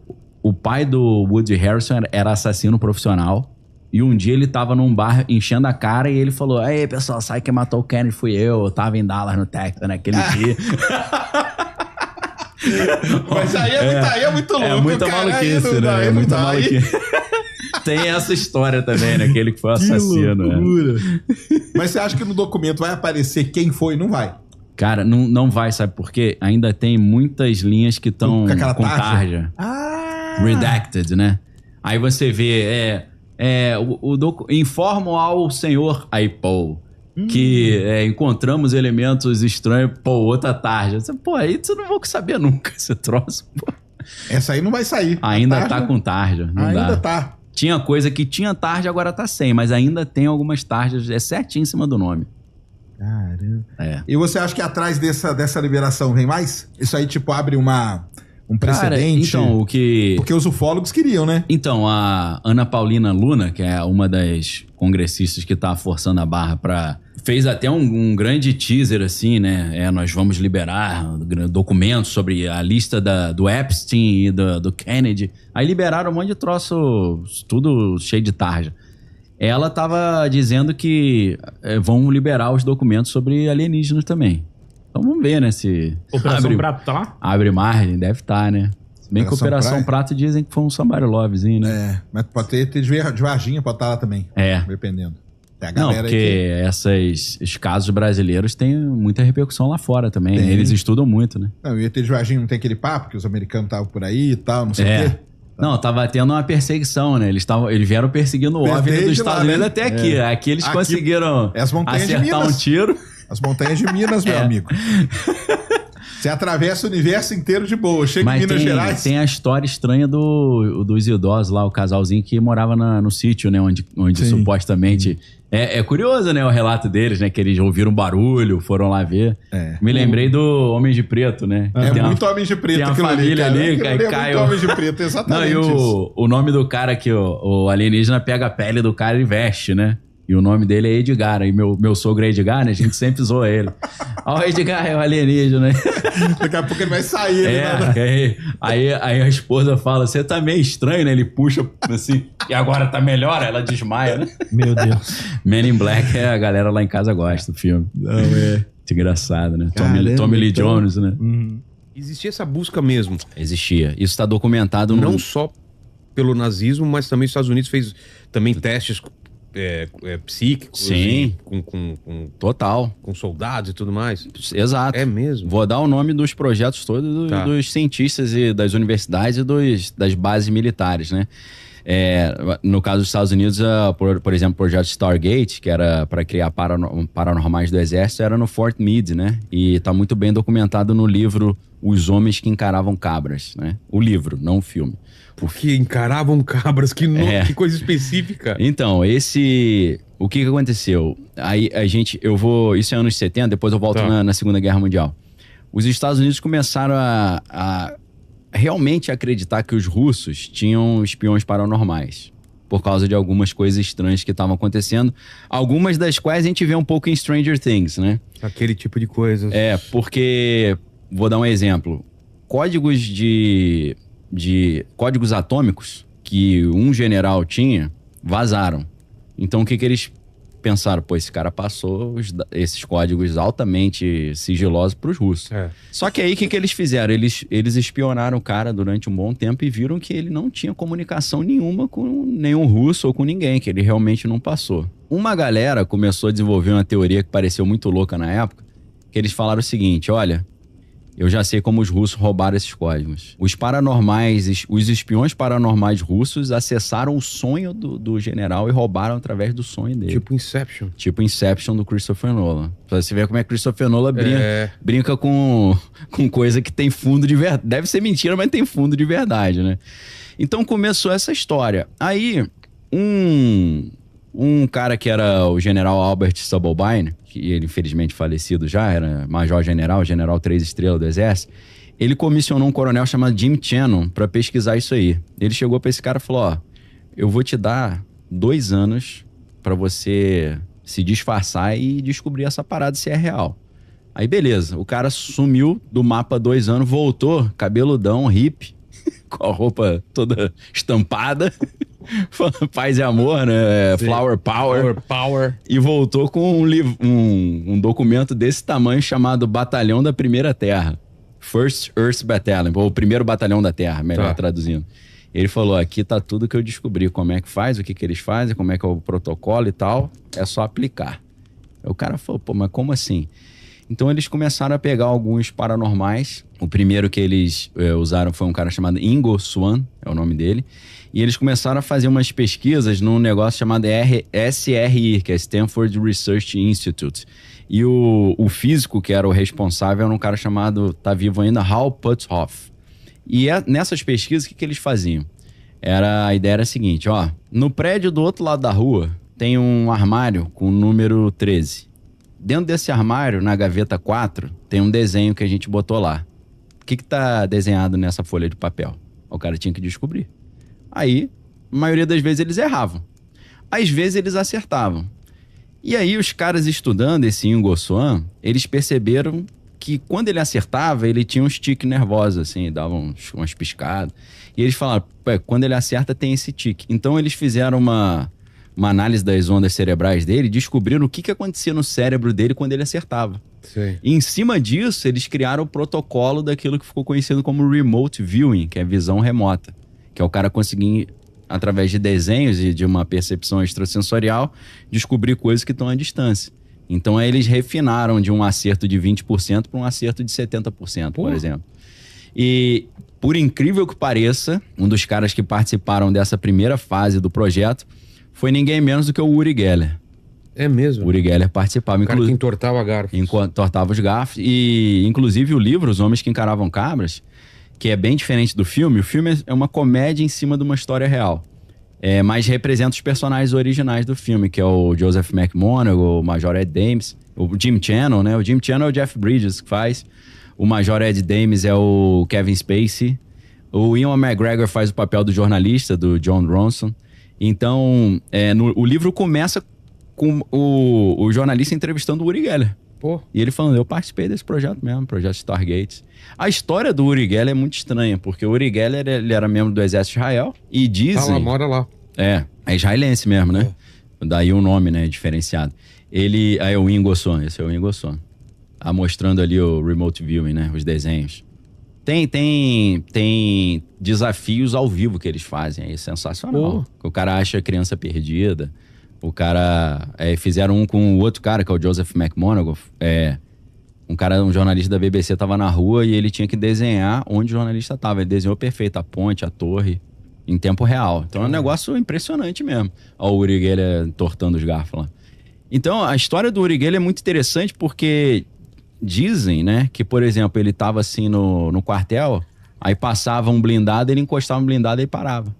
pai do Woody Harrelson era assassino profissional. E um dia ele tava num bar enchendo a cara e ele falou: "Aí, pessoal, sabe quem matou o Kennedy? Fui eu tava em Dallas, no Texas, naquele dia." Mas aí é muito louco. É muita maluquice, né? É muita maluquice. Tem essa história também, né? Aquele que foi o assassino. Mas você acha que no documento vai aparecer quem foi? Não vai. Cara, não vai, sabe por quê? Ainda tem muitas linhas que estão com tarja. Redacted, né? Aí você vê, informo ao senhor Paul que encontramos elementos estranhos, outra tarja. Pô, aí você não vou saber nunca esse troço, pô. Essa aí não vai sair. Ainda tá com tarja. Ainda tá. Tinha coisa que tinha tarja, agora tá sem, mas ainda tem algumas tarjas, certinho em cima do nome. Caramba. E você acha que atrás dessa liberação vem mais? Isso aí, tipo, abre um precedente? Cara, então, porque os ufólogos queriam, né? Então, a Ana Paulina Luna, que é uma das congressistas que tá forçando a barra fez até um grande teaser, assim, né? Nós vamos liberar documentos sobre a lista do Epstein e do Kennedy. Aí liberaram um monte de troço, tudo cheio de tarja. Ela tava dizendo que vão liberar os documentos sobre alienígenas também. Então vamos ver, né? Se Operação Prato tá? Abre margem, deve estar, né? Se bem que Operação Prato dizem que foi um Somebody Lovezinho, né? Mas pode ter de Varginha, pode estar lá também. Dependendo. Não, porque esses casos brasileiros têm muita repercussão lá fora também. Eles estudam muito, né? Não, o ET de Varginha não tem aquele papo que os americanos estavam por aí e tal, não sei o quê. Não, tava tendo uma perseguição, né? Eles vieram perseguindo o OVNI dos Estados Unidos até aqui. Aqui eles conseguiram acertar um tiro. As montanhas de Minas, meu amigo. Você atravessa o universo inteiro de boa. Chega em Minas Gerais. Tem a história estranha dos idosos lá, o casalzinho que morava no sítio, né? Onde supostamente... É curioso, né? O relato deles, né? Que eles ouviram barulho, foram lá ver. Me lembrei do Homem de Preto, né? Muito Homem de Preto. Tem a família ali, cai muito Homem de Preto, exatamente. Não, e o nome do cara que o alienígena pega a pele do cara e veste, né? E o nome dele é Edgar. E meu sogro é Edgar, né? A gente sempre zoa ele. Ó, o Edgar é o alienígena, né? Daqui a pouco ele vai sair. Aí a esposa fala, você tá meio estranho, né? Ele puxa assim, e agora tá melhor? Ela desmaia, né? Meu Deus. Men in Black, a galera lá em casa gosta do filme. Muito engraçado, né? Tommy Lee Jones, né? Existia essa busca mesmo. Existia. Isso tá documentado não só pelo nazismo, mas também os Estados Unidos fez também testes psíquicos. Sim. Total. Com soldados e tudo mais. Exato. É mesmo. Vou dar o nome dos projetos todos dos cientistas e das universidades e das bases militares, né? No caso dos Estados Unidos, por exemplo, o projeto Stargate, que era para criar paranormais do exército, era no Fort Meade, né? E tá muito bem documentado no livro Os Homens que Encaravam Cabras, né? O livro, não o filme. Porque encaravam cabras, que coisa específica. Então, o que aconteceu? Aí isso é anos 70, depois eu volto na Segunda Guerra Mundial. Os Estados Unidos começaram a realmente acreditar que os russos tinham espiões paranormais, por causa de algumas coisas estranhas que estavam acontecendo, algumas das quais a gente vê um pouco em Stranger Things, né? Aquele tipo de coisas. Porque, vou dar um exemplo, códigos códigos atômicos que um general tinha, vazaram. Então o que eles pensaram? Pô, esse cara passou esses códigos altamente sigilosos para os russos. Só que aí o que eles fizeram? Eles espionaram o cara durante um bom tempo e viram que ele não tinha comunicação nenhuma com nenhum russo ou com ninguém, que ele realmente não passou. Uma galera começou a desenvolver uma teoria que pareceu muito louca na época, que eles falaram o seguinte: olha, eu já sei como os russos roubaram esses códigos. Os espiões paranormais russos acessaram o sonho do general e roubaram através do sonho dele. Tipo Inception. Tipo Inception do Christopher Nolan. Pra você ver como é que Christopher Nolan brinca com coisa que tem fundo de verdade. Deve ser mentira, mas tem fundo de verdade, né? Então começou essa história. Aí, um cara que era o general Albert Stubblebine, que ele infelizmente falecido já, era general 3 estrelas do exército, ele comissionou um coronel chamado Jim Channon para pesquisar isso aí. Ele chegou para esse cara e falou: ó, eu vou te dar 2 anos para você se disfarçar e descobrir essa parada se é real. Aí beleza, o cara sumiu do mapa 2 anos, voltou, cabeludão, hippie, com a roupa toda estampada. Paz e Amor, né? Flower Power. E voltou com um documento desse tamanho chamado Batalhão da Primeira Terra. First Earth Battalion, ou Primeiro Batalhão da Terra, melhor traduzindo. Ele falou, aqui tá tudo que eu descobri, como é que faz, o que eles fazem, como é que é o protocolo e tal, é só aplicar. Aí o cara falou, pô, mas como assim? Então eles começaram a pegar alguns paranormais. O primeiro que eles usaram foi um cara chamado Ingo Swann, é o nome dele. E eles começaram a fazer umas pesquisas num negócio chamado SRI, que é Stanford Research Institute. E o físico que era o responsável era um cara chamado, tá vivo ainda, Hal Puthoff. E nessas pesquisas, o que eles faziam? A ideia era a seguinte, ó, no prédio do outro lado da rua tem um armário com o número 13. Dentro desse armário, na gaveta 4, tem um desenho que a gente botou lá. O que tá desenhado nessa folha de papel? O cara tinha que descobrir. Aí, a maioria das vezes eles erravam. Às vezes eles acertavam. E aí os caras estudando esse Ingo Swann, eles perceberam que quando ele acertava, ele tinha uns tiques nervosos, assim, dava umas piscadas. E eles falaram, quando ele acerta tem esse tique. Então eles fizeram uma análise das ondas cerebrais dele, descobriram o que acontecia no cérebro dele quando ele acertava. Sim. E em cima disso, eles criaram o protocolo daquilo que ficou conhecido como Remote Viewing, que é visão remota. Que é o cara conseguir, através de desenhos e de uma percepção extrasensorial, descobrir coisas que estão à distância. Então, aí eles refinaram de um acerto de 20% para um acerto de 70%, por exemplo. E, por incrível que pareça, um dos caras que participaram dessa primeira fase do projeto foi ninguém menos do que o Uri Geller. É mesmo? O Uri Geller participava. O cara que entortava garfos. Entortava os garfos. E, inclusive, o livro, Os Homens que Encaravam Cabras, que é bem diferente do filme. O filme é uma comédia em cima de uma história real. Mas representa os personagens originais do filme, que é o Joseph McMonagall, o Major Ed Dames, o Jim Channel, né? O Jim Channel é o Jeff Bridges que faz. O Major Ed Dames é o Kevin Spacey. O Ian McGregor faz o papel do jornalista, do John Ronson. Então, o livro começa com o jornalista entrevistando o Uri Geller. Pô. E ele falando, eu participei desse projeto mesmo, projeto Stargate. A história do Uri Geller é muito estranha, porque o Uri Geller, ele era membro do exército de Israel e dizem... Ela mora lá. É israelense mesmo, né? Daí o nome, né, diferenciado. Aí é o Ingo Swann, esse é o Ingo Swann. Mostrando ali o Remote Viewing, né, os desenhos. Tem desafios ao vivo que eles fazem, é sensacional. O cara acha a criança perdida. O cara... fizeram um com o outro cara, que é o Joseph McMonagall. Um jornalista da BBC tava na rua e ele tinha que desenhar onde o jornalista tava. Ele desenhou perfeito a ponte, a torre, em tempo real. Então é um negócio impressionante mesmo. Ó, o Uri Geller entortando os garfos lá. Então a história do Uri Geller é muito interessante porque dizem, né, que, por exemplo, ele tava assim no quartel, aí passava um blindado, ele encostava um blindado e parava.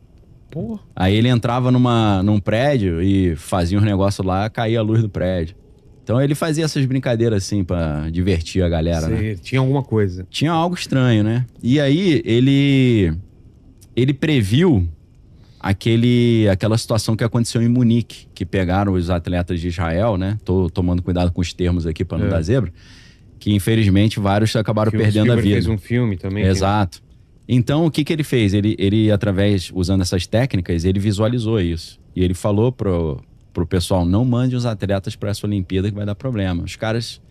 Pô. Aí ele entrava num prédio e fazia uns negócios lá, caía a luz do prédio. Então ele fazia essas brincadeiras assim pra divertir a galera, né? Tinha alguma coisa. Tinha algo estranho, né? E aí ele previu aquela situação que aconteceu em Munique, que pegaram os atletas de Israel, né? Tô tomando cuidado com os termos aqui pra não dar zebra. Que infelizmente vários acabaram perdendo a vida. Fez um filme também. Exato. Então, o que ele fez? Ele, através, usando essas técnicas, ele visualizou isso. E ele falou pro pessoal, não mande os atletas para essa Olimpíada que vai dar problema. Os caras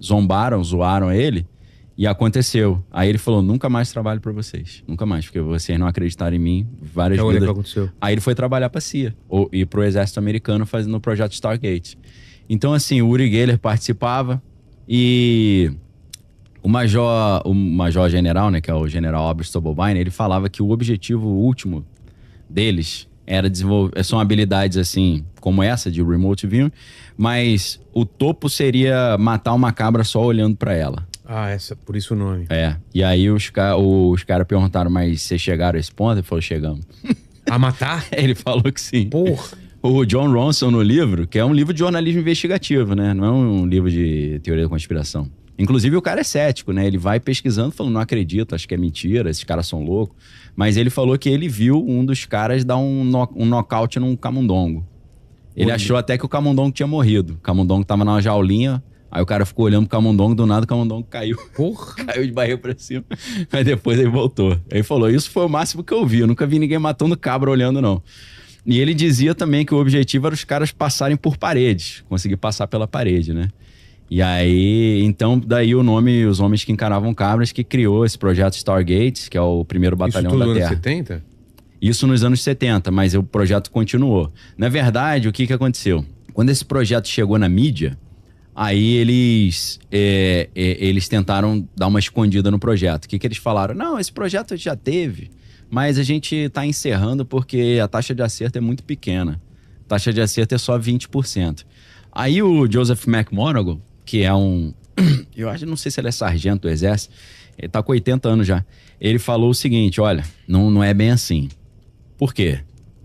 zoaram ele e aconteceu. Aí ele falou, nunca mais trabalho para vocês. Nunca mais, porque vocês não acreditaram em mim. Várias vezes. O que aconteceu? Aí ele foi trabalhar pra CIA e pro exército americano fazendo o projeto Stargate. Então, assim, o Uri Geller participava e... O major general, né, que é o general Albert Stolbein, ele falava que o objetivo último deles era desenvolver... São habilidades, assim, como essa de Remote Viewing, mas o topo seria matar uma cabra só olhando pra ela. Por isso o nome. E aí os caras perguntaram, mas vocês chegaram a esse ponto? Ele falou, chegamos. A matar? Ele falou que sim. Porra! O John Ronson no livro, que é um livro de jornalismo investigativo, né? Não é um livro de teoria da conspiração. Inclusive o cara é cético, né? Ele vai pesquisando, falando, não acredito, acho que é mentira, esses caras são loucos. Mas ele falou que ele viu um dos caras dar um nocaute num camundongo. Ele achou até que o camundongo tinha morrido. O camundongo tava numa jaulinha, aí o cara ficou olhando pro camundongo, do nada o camundongo caiu. Porra! Caiu de barriga pra cima. Aí depois ele voltou. Aí falou, isso foi o máximo que eu vi. Eu nunca vi ninguém matando cabra olhando, não. E ele dizia também que o objetivo era os caras passarem por paredes, conseguir passar pela parede, né? E aí, então, daí o nome Os Homens que Encaravam Cabras, que criou esse projeto Stargate, que é o primeiro batalhão da Terra. Isso tudo nos anos 70? Isso nos anos 70, mas o projeto continuou. Na verdade, o que aconteceu? Quando esse projeto chegou na mídia, aí eles tentaram dar uma escondida no projeto. O que eles falaram? Não, esse projeto já teve, mas a gente está encerrando porque a taxa de acerto é muito pequena. A taxa de acerto é só 20%. Aí o Joseph McMoneagle, que é eu acho, não sei se ele é sargento do exército, ele tá com 80 anos já. Ele falou o seguinte, olha, não é bem assim. Por quê?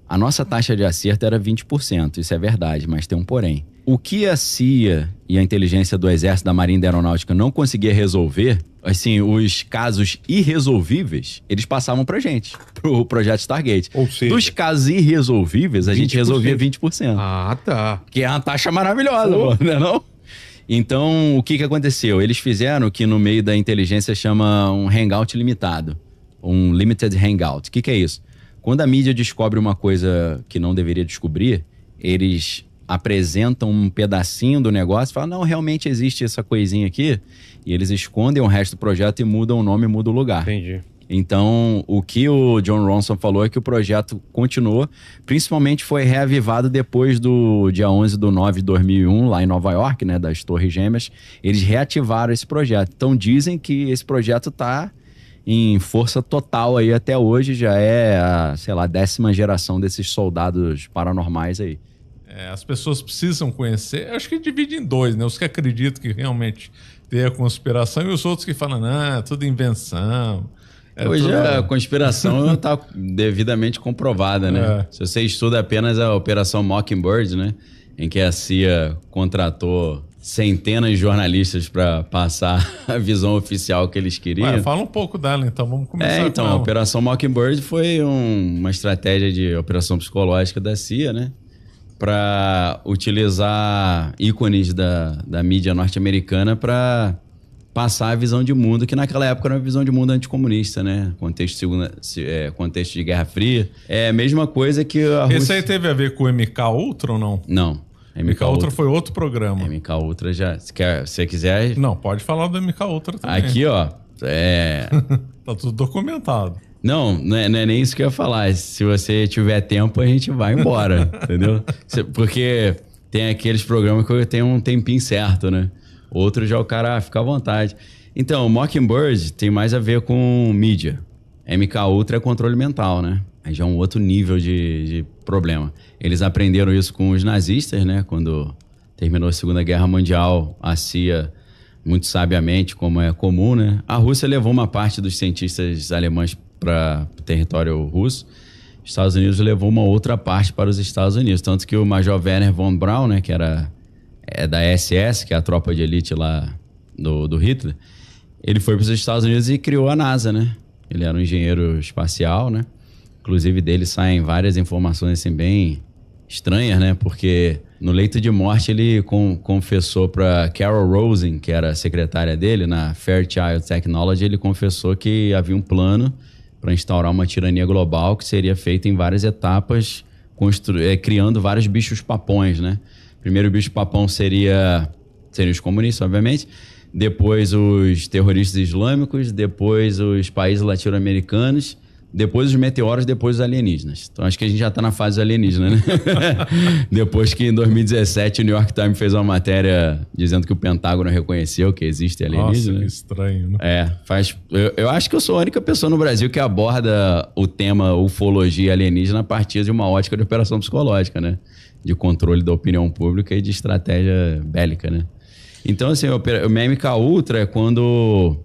A nossa taxa de acerto era 20%, isso é verdade, mas tem um porém. O que a CIA e a inteligência do Exército, da Marinha e da Aeronáutica não conseguia resolver, assim, os casos irresolvíveis, eles passavam pra gente, pro projeto Stargate. Ou seja, dos casos irresolvíveis, a gente resolvia 20%. Ah, tá. Que é uma taxa maravilhosa, não é não? Então, o que aconteceu? Eles fizeram o que no meio da inteligência chama um hangout limitado. Um limited hangout. O que é isso? Quando a mídia descobre uma coisa que não deveria descobrir, eles apresentam um pedacinho do negócio e falam, não, realmente existe essa coisinha aqui. E eles escondem o resto do projeto e mudam o nome e mudam o lugar. Entendi. Então, o que o Jon Ronson falou é que o projeto continuou, principalmente foi reavivado depois do dia 11/9/2001, lá em Nova York, né, das Torres Gêmeas. Eles reativaram esse projeto. Então, dizem que esse projeto está em força total aí até hoje, já é a, sei lá, 10ª geração desses soldados paranormais aí. As pessoas precisam conhecer, acho que divide em dois, né? Os que acreditam que realmente tem a conspiração e os outros que falam, não, tudo invenção. Hoje a conspiração está devidamente comprovada, né? Se você estuda apenas a Operação Mockingbird, né? Em que a CIA contratou centenas de jornalistas para passar a visão oficial que eles queriam. Fala um pouco dela, então. Vamos começar então, com ela. A Operação Mockingbird foi uma estratégia de operação psicológica da CIA, né? Para utilizar ícones da mídia norte-americana para passar a visão de mundo, que naquela época era uma visão de mundo anticomunista, né? Contexto de Guerra Fria. É a mesma coisa que a Rússia... Esse aí teve a ver com o MK Ultra ou não? Não. MK Ultra foi outro programa. MK Ultra já... Se você quiser... Não, pode falar do MK Ultra também. Aqui, ó... Tá tudo documentado. Não é nem isso que eu ia falar. Se você tiver tempo, a gente vai embora, entendeu? Porque tem aqueles programas que tem um tempinho certo, né? Outro já o cara fica à vontade. Então, o Mockingbird tem mais a ver com mídia. MK Ultra é controle mental, né? Aí já é um outro nível de problema. Eles aprenderam isso com os nazistas, né? Quando terminou a Segunda Guerra Mundial, a CIA, muito sabiamente, como é comum, né? A Rússia levou uma parte dos cientistas alemães para o território russo. Os Estados Unidos levou uma outra parte para os Estados Unidos. Tanto que o Major Werner von Braun, né? Que era da SS, que é a tropa de elite lá do Hitler, ele foi para os Estados Unidos e criou a NASA, né? Ele era um engenheiro espacial, né? Inclusive dele saem várias informações assim bem estranhas, né? Porque no leito de morte ele confessou para Carol Rosin, que era a secretária dele na Fairchild Technology, ele confessou que havia um plano para instaurar uma tirania global que seria feita em várias etapas, criando vários bichos papões, né? Primeiro bicho papão seriam os comunistas, obviamente. Depois os terroristas islâmicos. Depois os países latino-americanos. Depois os meteoros, depois os alienígenas. Então acho que a gente já está na fase alienígena, né? Depois que em 2017 o New York Times fez uma matéria dizendo que o Pentágono reconheceu que existe alienígena. Nossa, que estranho, né? Eu acho que eu sou a única pessoa no Brasil que aborda o tema ufologia alienígena a partir de uma ótica de operação psicológica, né? De controle da opinião pública e de estratégia bélica, né? Então, assim, o MK Ultra é quando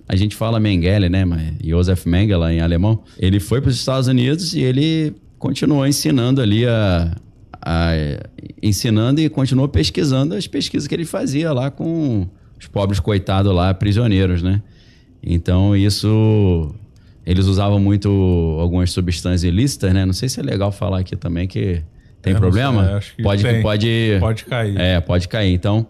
a gente fala Mengele, né? Mas Josef Mengele em alemão. Ele foi para os Estados Unidos e ele continuou ensinando ali ensinando e continuou pesquisando as pesquisas que ele fazia lá com os pobres coitados lá, prisioneiros, né? Então, isso... Eles usavam muito algumas substâncias ilícitas, né? Não sei se é legal falar aqui também que tem problema. Sei, acho que pode cair. Pode cair. Então,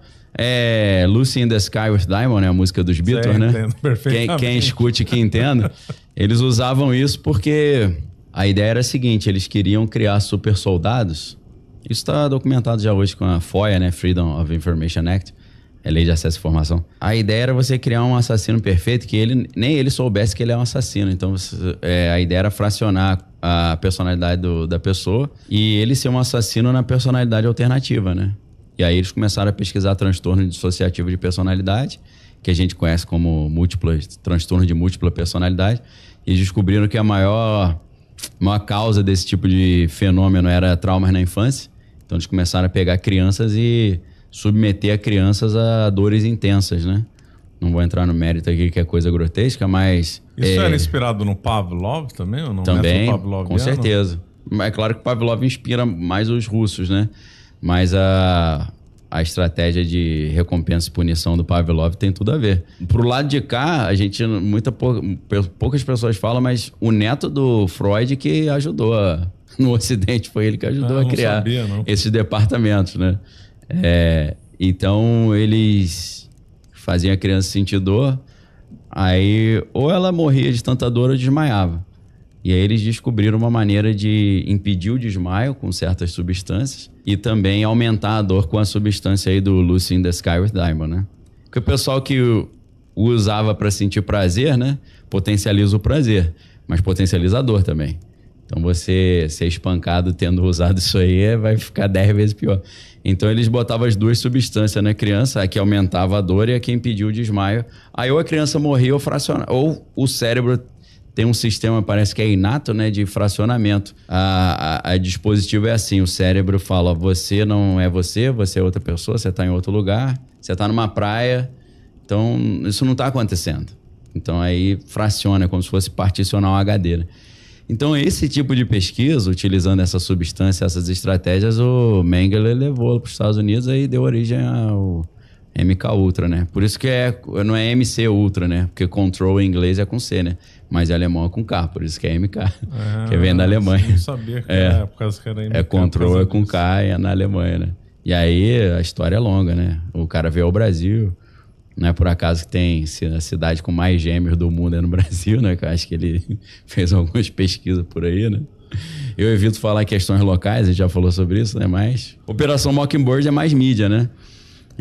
Lucy in the Sky with Diamond, né? A música dos Beatles, né? Entendo perfeitamente. Quem escute, que entenda. Eles usavam isso porque A ideia era a seguinte, eles queriam criar super soldados. Isso está documentado já hoje com a FOIA, né? Freedom of Information Act, Lei de Acesso à Informação. A ideia era você criar um assassino perfeito que nem ele soubesse que ele é um assassino. Então, a ideia era fracionar a personalidade da pessoa e ele ser um assassino na personalidade alternativa, né? E aí eles começaram a pesquisar transtorno dissociativo de personalidade, que a gente conhece como transtorno de múltipla personalidade, e descobriram que a maior causa desse tipo de fenômeno era traumas na infância. Então eles começaram a pegar crianças e submeter a crianças a dores intensas, né? Não vou entrar no mérito aqui, que é coisa grotesca, mas... Isso era inspirado no Pavlov também? Ou não? Também, com certeza. Mas é claro que Pavlov inspira mais os russos, né? Mas a estratégia de recompensa e punição do Pavlov tem tudo a ver. Pro lado de cá, a gente... poucas pessoas falam, mas o neto do Freud que ajudou no Ocidente, foi ele que ajudou a criar esses departamentos, né? Então, eles faziam a criança sentir dor, aí ou ela morria de tanta dor ou desmaiava. E aí eles descobriram uma maneira de impedir o desmaio com certas substâncias e também aumentar a dor com a substância aí do Lucy in the Sky with Diamond, né? Porque o pessoal que o usava para sentir prazer, né? Potencializa o prazer, mas potencializa a dor também. Então você ser espancado tendo usado isso aí vai ficar 10 vezes pior. Então eles botavam as duas substâncias na criança, a que aumentava a dor e a que impedia o desmaio. Aí ou a criança morria ou fracionava, ou o cérebro tem um sistema, parece que é inato, né, de fracionamento. A dispositivo é assim, o cérebro fala, você não é você é outra pessoa, você está em outro lugar, você está numa praia, então isso não está acontecendo. Então aí fraciona, como se fosse particionar um HD, né? Então esse tipo de pesquisa, utilizando essa substância, essas estratégias, o Mengele levou para os Estados Unidos e deu origem ao MK Ultra, né? Por isso que não é MC Ultra, né? Porque control em inglês é com C, né? Mas em alemão é com K, por isso que é MK, que vem da Alemanha. Eu não sabia que era por causa que era MK. Control é com K e é na Alemanha, né? E aí a história é longa, né? O cara veio ao Brasil, não é por acaso que tem a cidade com mais gêmeos do mundo é no Brasil, né? Que eu acho que ele fez algumas pesquisas por aí, né? Eu evito falar questões locais, a gente já falou sobre isso, né? Mas Operação Mockingbird é mais mídia, né?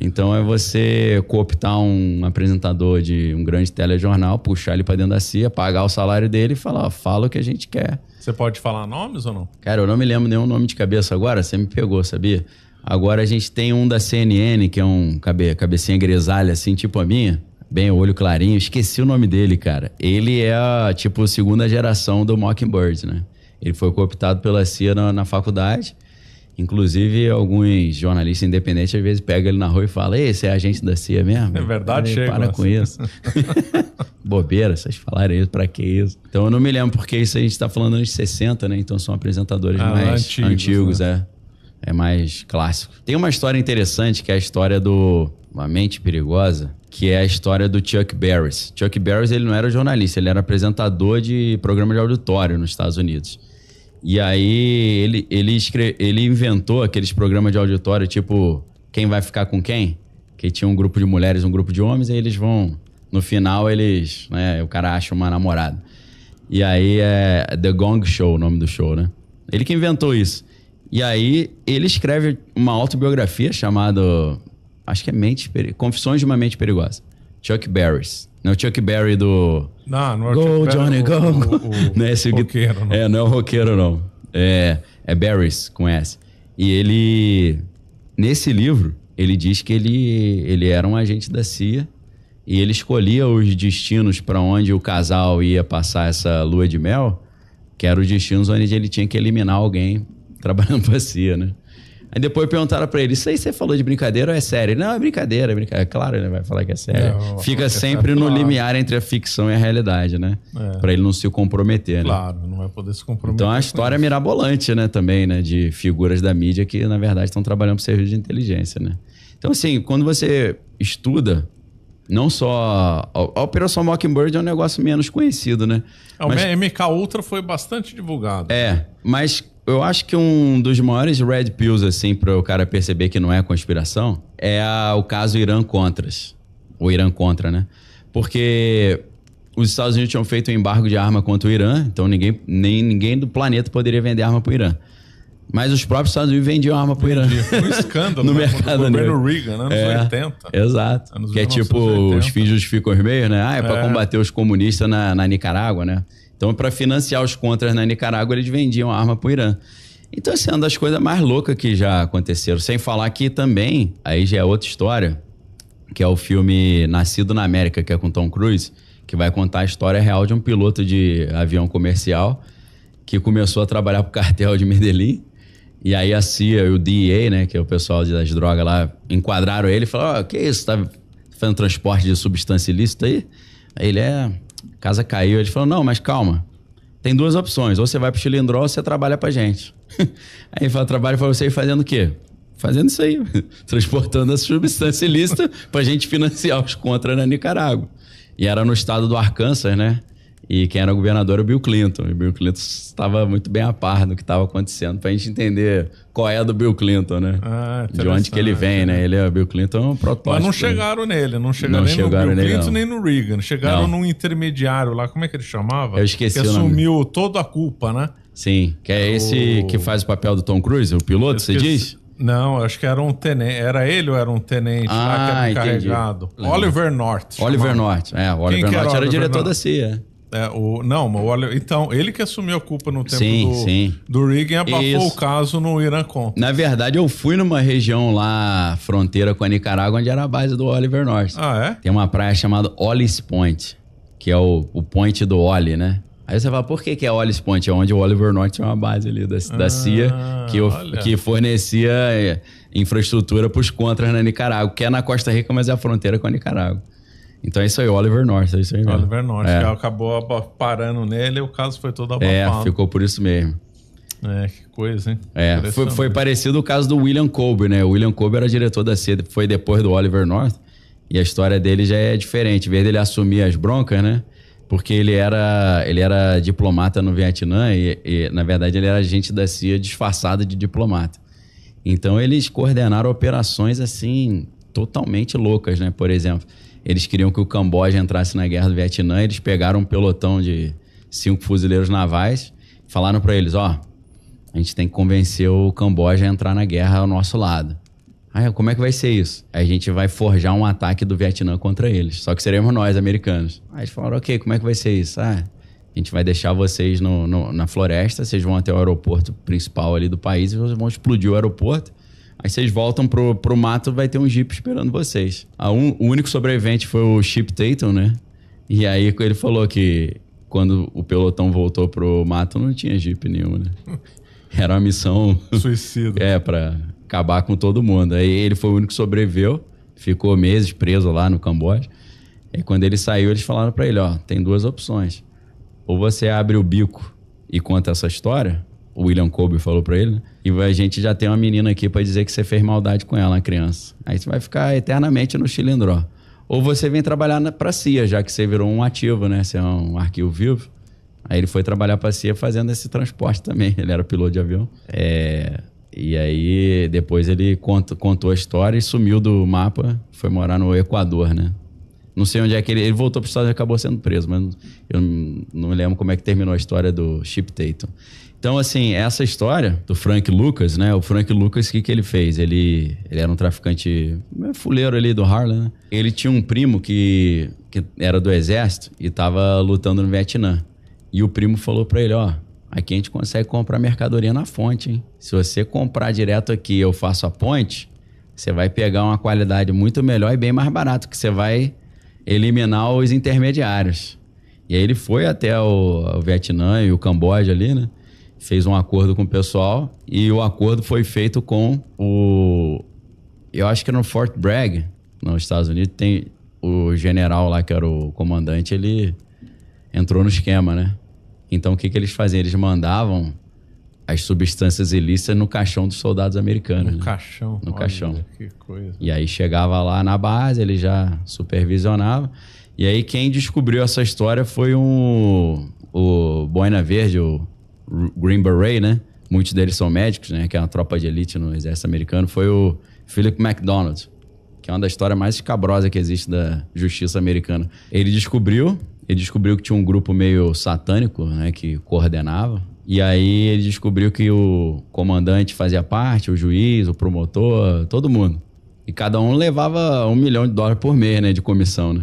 Então é você cooptar um apresentador de um grande telejornal, puxar ele pra dentro da CIA, pagar o salário dele e falar, ó, fala o que a gente quer. Você pode falar nomes ou não? Cara, eu não me lembro nenhum nome de cabeça agora, você me pegou, sabia? Agora a gente tem um da CNN, que é um cabecinha grisalha, assim, tipo a minha, bem olho clarinho, esqueci o nome dele, cara. Ele é a, tipo, segunda geração do Mockingbird, né? Ele foi cooptado pela CIA na faculdade. Inclusive, alguns jornalistas independentes às vezes pegam ele na rua e falam, ei, você é agente da CIA mesmo? É verdade, chega. Para com isso. Bobeira, vocês falarem isso, pra que isso? Então eu não me lembro, porque isso a gente tá falando anos 60, né? Então são apresentadores mais antigos, né? É mais clássico. Tem uma história interessante, que é a história do Uma Mente Perigosa, que é a história do Chuck Barris. Chuck Barris, ele não era jornalista, ele era apresentador de programa de auditório nos Estados Unidos. E aí ele inventou aqueles programas de auditório, tipo, Quem Vai Ficar Com Quem? Que tinha um grupo de mulheres, um grupo de homens, e eles vão, no final o cara acha uma namorada. E aí é The Gong Show, o nome do show, né? Ele que inventou isso. E aí ele escreve uma autobiografia chamada, acho que é Confissões de uma Mente Perigosa. Chuck Barris. Não é o Chuck Berry do... Não é o Go, Chuck Johnny, Berry, go. Não é esse roqueiro, não. Não é o roqueiro, não. É Barris, com S. E ele... Nesse livro, ele diz que ele era um agente da CIA e ele escolhia os destinos para onde o casal ia passar essa lua de mel, que eram os destinos onde ele tinha que eliminar alguém trabalhando para a CIA, né? Aí depois perguntaram pra ele, isso aí você falou de brincadeira ou é sério? Não, é brincadeira, é brincadeira. Claro, ele vai falar que é sério. Fica sempre no limiar entre a ficção e a realidade, né? Pra ele não se comprometer, né? Claro, não vai poder se comprometer. Então a história é mirabolante, né? Também, né? De figuras da mídia que, na verdade, estão trabalhando pro serviço de inteligência, né? Então, assim, quando você estuda, não só... A Operação Mockingbird é um negócio menos conhecido, né? O MK Ultra foi bastante divulgado. Mas... Eu acho que um dos maiores red pills, assim, para o cara perceber que não é conspiração, é o caso Irã-Contras. O Irã-Contra, né? Porque os Estados Unidos tinham feito um embargo de arma contra o Irã, então ninguém do planeta poderia vender arma para o Irã. Mas os próprios Estados Unidos vendiam arma para o Irã. Foi um escândalo no mercado negro. No governo Reagan, anos 80. Exato. Anos que é tipo, os fins justificam os meios, né? É para combater os comunistas na Nicarágua, né? Então, para financiar os contras na Nicarágua, eles vendiam arma para o Irã. Então, essa é uma das coisas mais loucas que já aconteceram. Sem falar que também, aí já é outra história, que é o filme Nascido na América, que é com Tom Cruise, que vai contar a história real de um piloto de avião comercial que começou a trabalhar pro cartel de Medellín. E aí a CIA e o DEA, né, que é o pessoal das drogas lá, enquadraram ele e falaram, que isso, tá fazendo transporte de substância ilícita aí? Aí ele, casa caiu. Ele falou, não, mas calma, tem 2 opções, ou você vai pro Chilindró ou você trabalha pra gente. Aí ele falou, trabalho pra você fazendo o quê? Fazendo isso aí, transportando a substância ilícita pra gente financiar os contras na Nicarágua. E era no estado do Arkansas, né? E quem era o governador era o Bill Clinton. E o Bill Clinton estava muito bem a par do que estava acontecendo, pra gente entender qual é a do Bill Clinton, né? De onde que ele vem, né? Ele o Bill Clinton é um protótipo. Mas não chegaram nele, não chegaram nem no Bill Clinton nem no Reagan. Chegaram num intermediário lá, como é que ele chamava? Eu esqueci o nome. Que assumiu toda a culpa, né? Sim, que é esse que faz o papel do Tom Cruise, o piloto, você diz? Não, acho que era um tenente. Era ele ou era um tenente lá que era encarregado? Oliver North. Oliver North, o Oliver North era diretor da CIA. Então, ele que assumiu a culpa no tempo do Reagan e abafou o caso no Irã contra. Na verdade, eu fui numa região lá, fronteira com a Nicarágua, onde era a base do Oliver North. Ah, é? Tem uma praia chamada Ollis Point, que é o point do Oli, né? Aí você fala, por que é Ollis Point? É onde o Oliver North tinha uma base ali da CIA, que fornecia infraestrutura para os contras na Nicarágua, que é na Costa Rica, mas é a fronteira com a Nicarágua. Então é isso aí, Oliver North. É isso aí mesmo. Oliver North, que acabou parando nele e o caso foi todo abafado. Ficou por isso mesmo. Que coisa, hein? Foi parecido o caso do William Colby, né? O William Colby era diretor da CIA, foi depois do Oliver North, e a história dele já é diferente. Em vez dele assumir as broncas, né? Porque ele era diplomata no Vietnã e, na verdade, ele era agente da CIA disfarçado de diplomata. Então, eles coordenaram operações, assim, totalmente loucas, né? Por exemplo, eles queriam que o Camboja entrasse na guerra do Vietnã, eles pegaram um pelotão de 5 fuzileiros navais e falaram para eles, a gente tem que convencer o Camboja a entrar na guerra ao nosso lado. Aí, como é que vai ser isso? Aí a gente vai forjar um ataque do Vietnã contra eles, só que seremos nós, americanos. Aí eles falaram, ok, como é que vai ser isso? A gente vai deixar vocês na floresta, vocês vão até o aeroporto principal ali do país e vão explodir o aeroporto. Aí vocês voltam pro mato, vai ter um Jeep esperando vocês. O único sobrevivente foi o Chip Tatum, né? E aí ele falou que quando o pelotão voltou pro mato, não tinha Jeep nenhum, né? Era uma missão... Suicida. Pra acabar com todo mundo. Aí ele foi o único que sobreviveu, ficou meses preso lá no Camboja. E quando ele saiu, eles falaram pra ele, tem 2 opções. Ou você abre o bico e conta essa história... O William Colby falou pra ele, né? E a gente já tem uma menina aqui pra dizer que você fez maldade com ela, uma criança. Aí você vai ficar eternamente no Chilindró. Ou você vem trabalhar pra CIA, já que você virou um ativo, né? Você é um arquivo vivo. Aí ele foi trabalhar pra CIA fazendo esse transporte também. Ele era piloto de avião. E aí depois ele contou a história e sumiu do mapa. Foi morar no Equador, né? Não sei onde é que ele voltou para os Estados Unidos e acabou sendo preso, mas eu não me lembro como é que terminou a história do Chip Tatum. Então, assim, essa história do Frank Lucas, né? O Frank Lucas, o que ele fez? Ele era um traficante fuleiro ali do Harlem, né? Ele tinha um primo que era do exército e estava lutando no Vietnã. E o primo falou para ele, aqui a gente consegue comprar mercadoria na fonte, hein? Se você comprar direto aqui e eu faço a ponte, você vai pegar uma qualidade muito melhor e bem mais barato, que você vai eliminar os intermediários. E aí ele foi até o Vietnã e o Camboja ali, né? Fez um acordo com o pessoal e o acordo foi feito com eu acho que no Fort Bragg, nos Estados Unidos, tem o general lá que era o comandante, ele entrou no esquema, né? Então o que eles faziam? Eles mandavam as substâncias ilícitas no caixão dos soldados americanos. No caixão. Que coisa. E aí chegava lá na base, ele já supervisionava. E aí quem descobriu essa história foi o Boina Verde, o Green Beret, né? Muitos deles são médicos, né? Que é uma tropa de elite no exército americano. Foi o Philip McDonald, que é uma das histórias mais escabrosas que existe da justiça americana. Ele descobriu ele descobriu que tinha um grupo meio satânico, né, que coordenava. E aí ele descobriu que o comandante fazia parte, o juiz, o promotor, todo mundo. E cada um levava $1 milhão por mês, né, de comissão, né?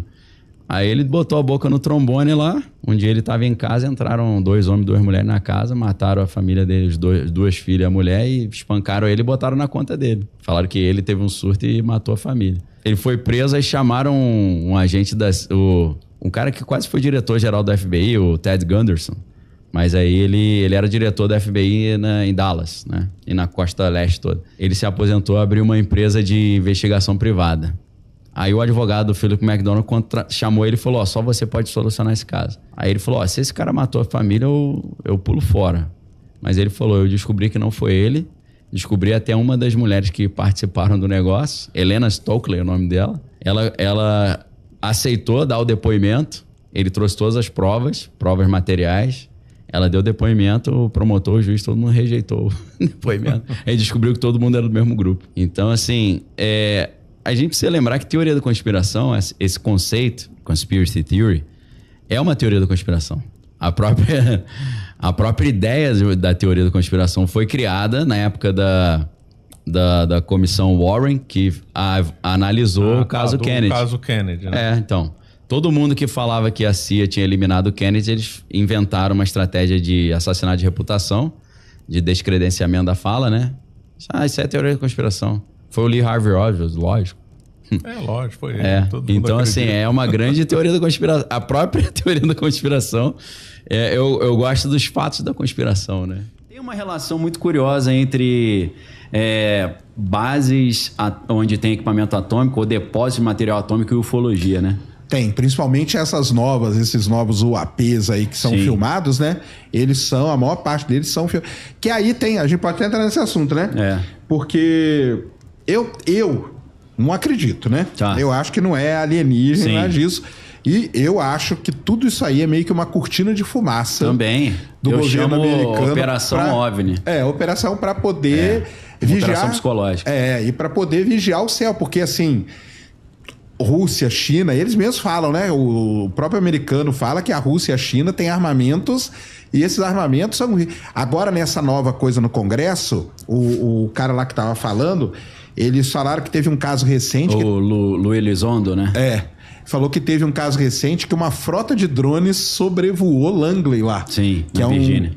Aí ele botou a boca no trombone lá. Um dia ele estava em casa, entraram 2 homens e 2 mulheres na casa, mataram a família dele, 2 filhas e a mulher, e espancaram ele e botaram na conta dele. Falaram que ele teve um surto e matou a família. Ele foi preso, aí chamaram um agente um cara que quase foi diretor-geral da FBI, o Ted Gunderson. Mas aí ele era diretor da FBI em Dallas, né? E na costa leste toda. Ele se aposentou, abriu uma empresa de investigação privada. Aí o advogado, o Philip McDonald, chamou ele e falou, só você pode solucionar esse caso. Aí ele falou, se esse cara matou a família, eu pulo fora. Mas ele falou, eu descobri que não foi ele. Descobri até uma das mulheres que participaram do negócio, Helena Stokely é o nome dela. Ela aceitou dar o depoimento. Ele trouxe todas as provas materiais. Ela deu depoimento, o promotor, o juiz, todo mundo rejeitou o depoimento. Aí descobriu que todo mundo era do mesmo grupo. Então, assim, a gente precisa lembrar que teoria da conspiração, esse conceito, conspiracy theory, é uma teoria da conspiração. A própria ideia da teoria da conspiração foi criada na época da comissão Warren, que analisou o caso Kennedy. O caso Kennedy, né? Então... Todo mundo que falava que a CIA tinha eliminado o Kennedy, eles inventaram uma estratégia de assassinato de reputação, de descredenciamento da fala, né? Isso é teoria da conspiração. Foi o Lee Harvey Oswald, lógico. Lógico, foi ele. Então, assim, é uma grande teoria da conspiração. A própria teoria da conspiração, eu gosto dos fatos da conspiração, né? Tem uma relação muito curiosa entre bases onde tem equipamento atômico ou depósito de material atômico e ufologia, né? Tem, principalmente esses novos UAPs aí que são filmados, né? A maior parte deles são filmados. Que aí a gente pode até entrar nesse assunto, né? Porque eu não acredito, né? Eu acho que não é alienígena, nada disso. E eu acho que tudo isso aí é meio que uma cortina de fumaça. Também. Do governo americano. Operação OVNI. Operação para poder vigiar. Operação psicológica. E para poder vigiar o céu, porque assim... Rússia, China, eles mesmos falam, né? O próprio americano fala que a Rússia e a China têm armamentos e esses armamentos são... Agora, nessa nova coisa no Congresso, o cara lá que estava falando, eles falaram que teve um caso recente... Luiz Elizondo, né? Falou que teve um caso recente que uma frota de drones sobrevoou Langley lá. Sim, na Virgínia.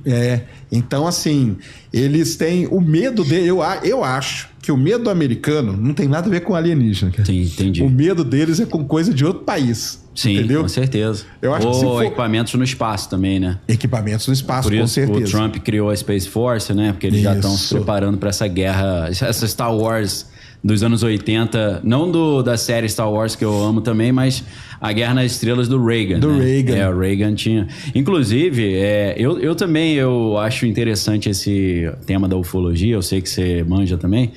Então, assim, eles têm o medo dele... Eu acho que o medo americano não tem nada a ver com alienígena. Cara. Sim, entendi. O medo deles é com coisa de outro país. Sim, entendeu? Com certeza. Eu acho que equipamentos no espaço também, né? Equipamentos no espaço, com certeza. O Trump criou a Space Force, né? Porque eles já estão se preparando para essa guerra, essa Star Wars dos anos 80, não da série Star Wars, que eu amo também, mas a Guerra nas Estrelas do Reagan. O Reagan tinha... Inclusive, eu também acho interessante esse tema da ufologia, eu sei que você manja também,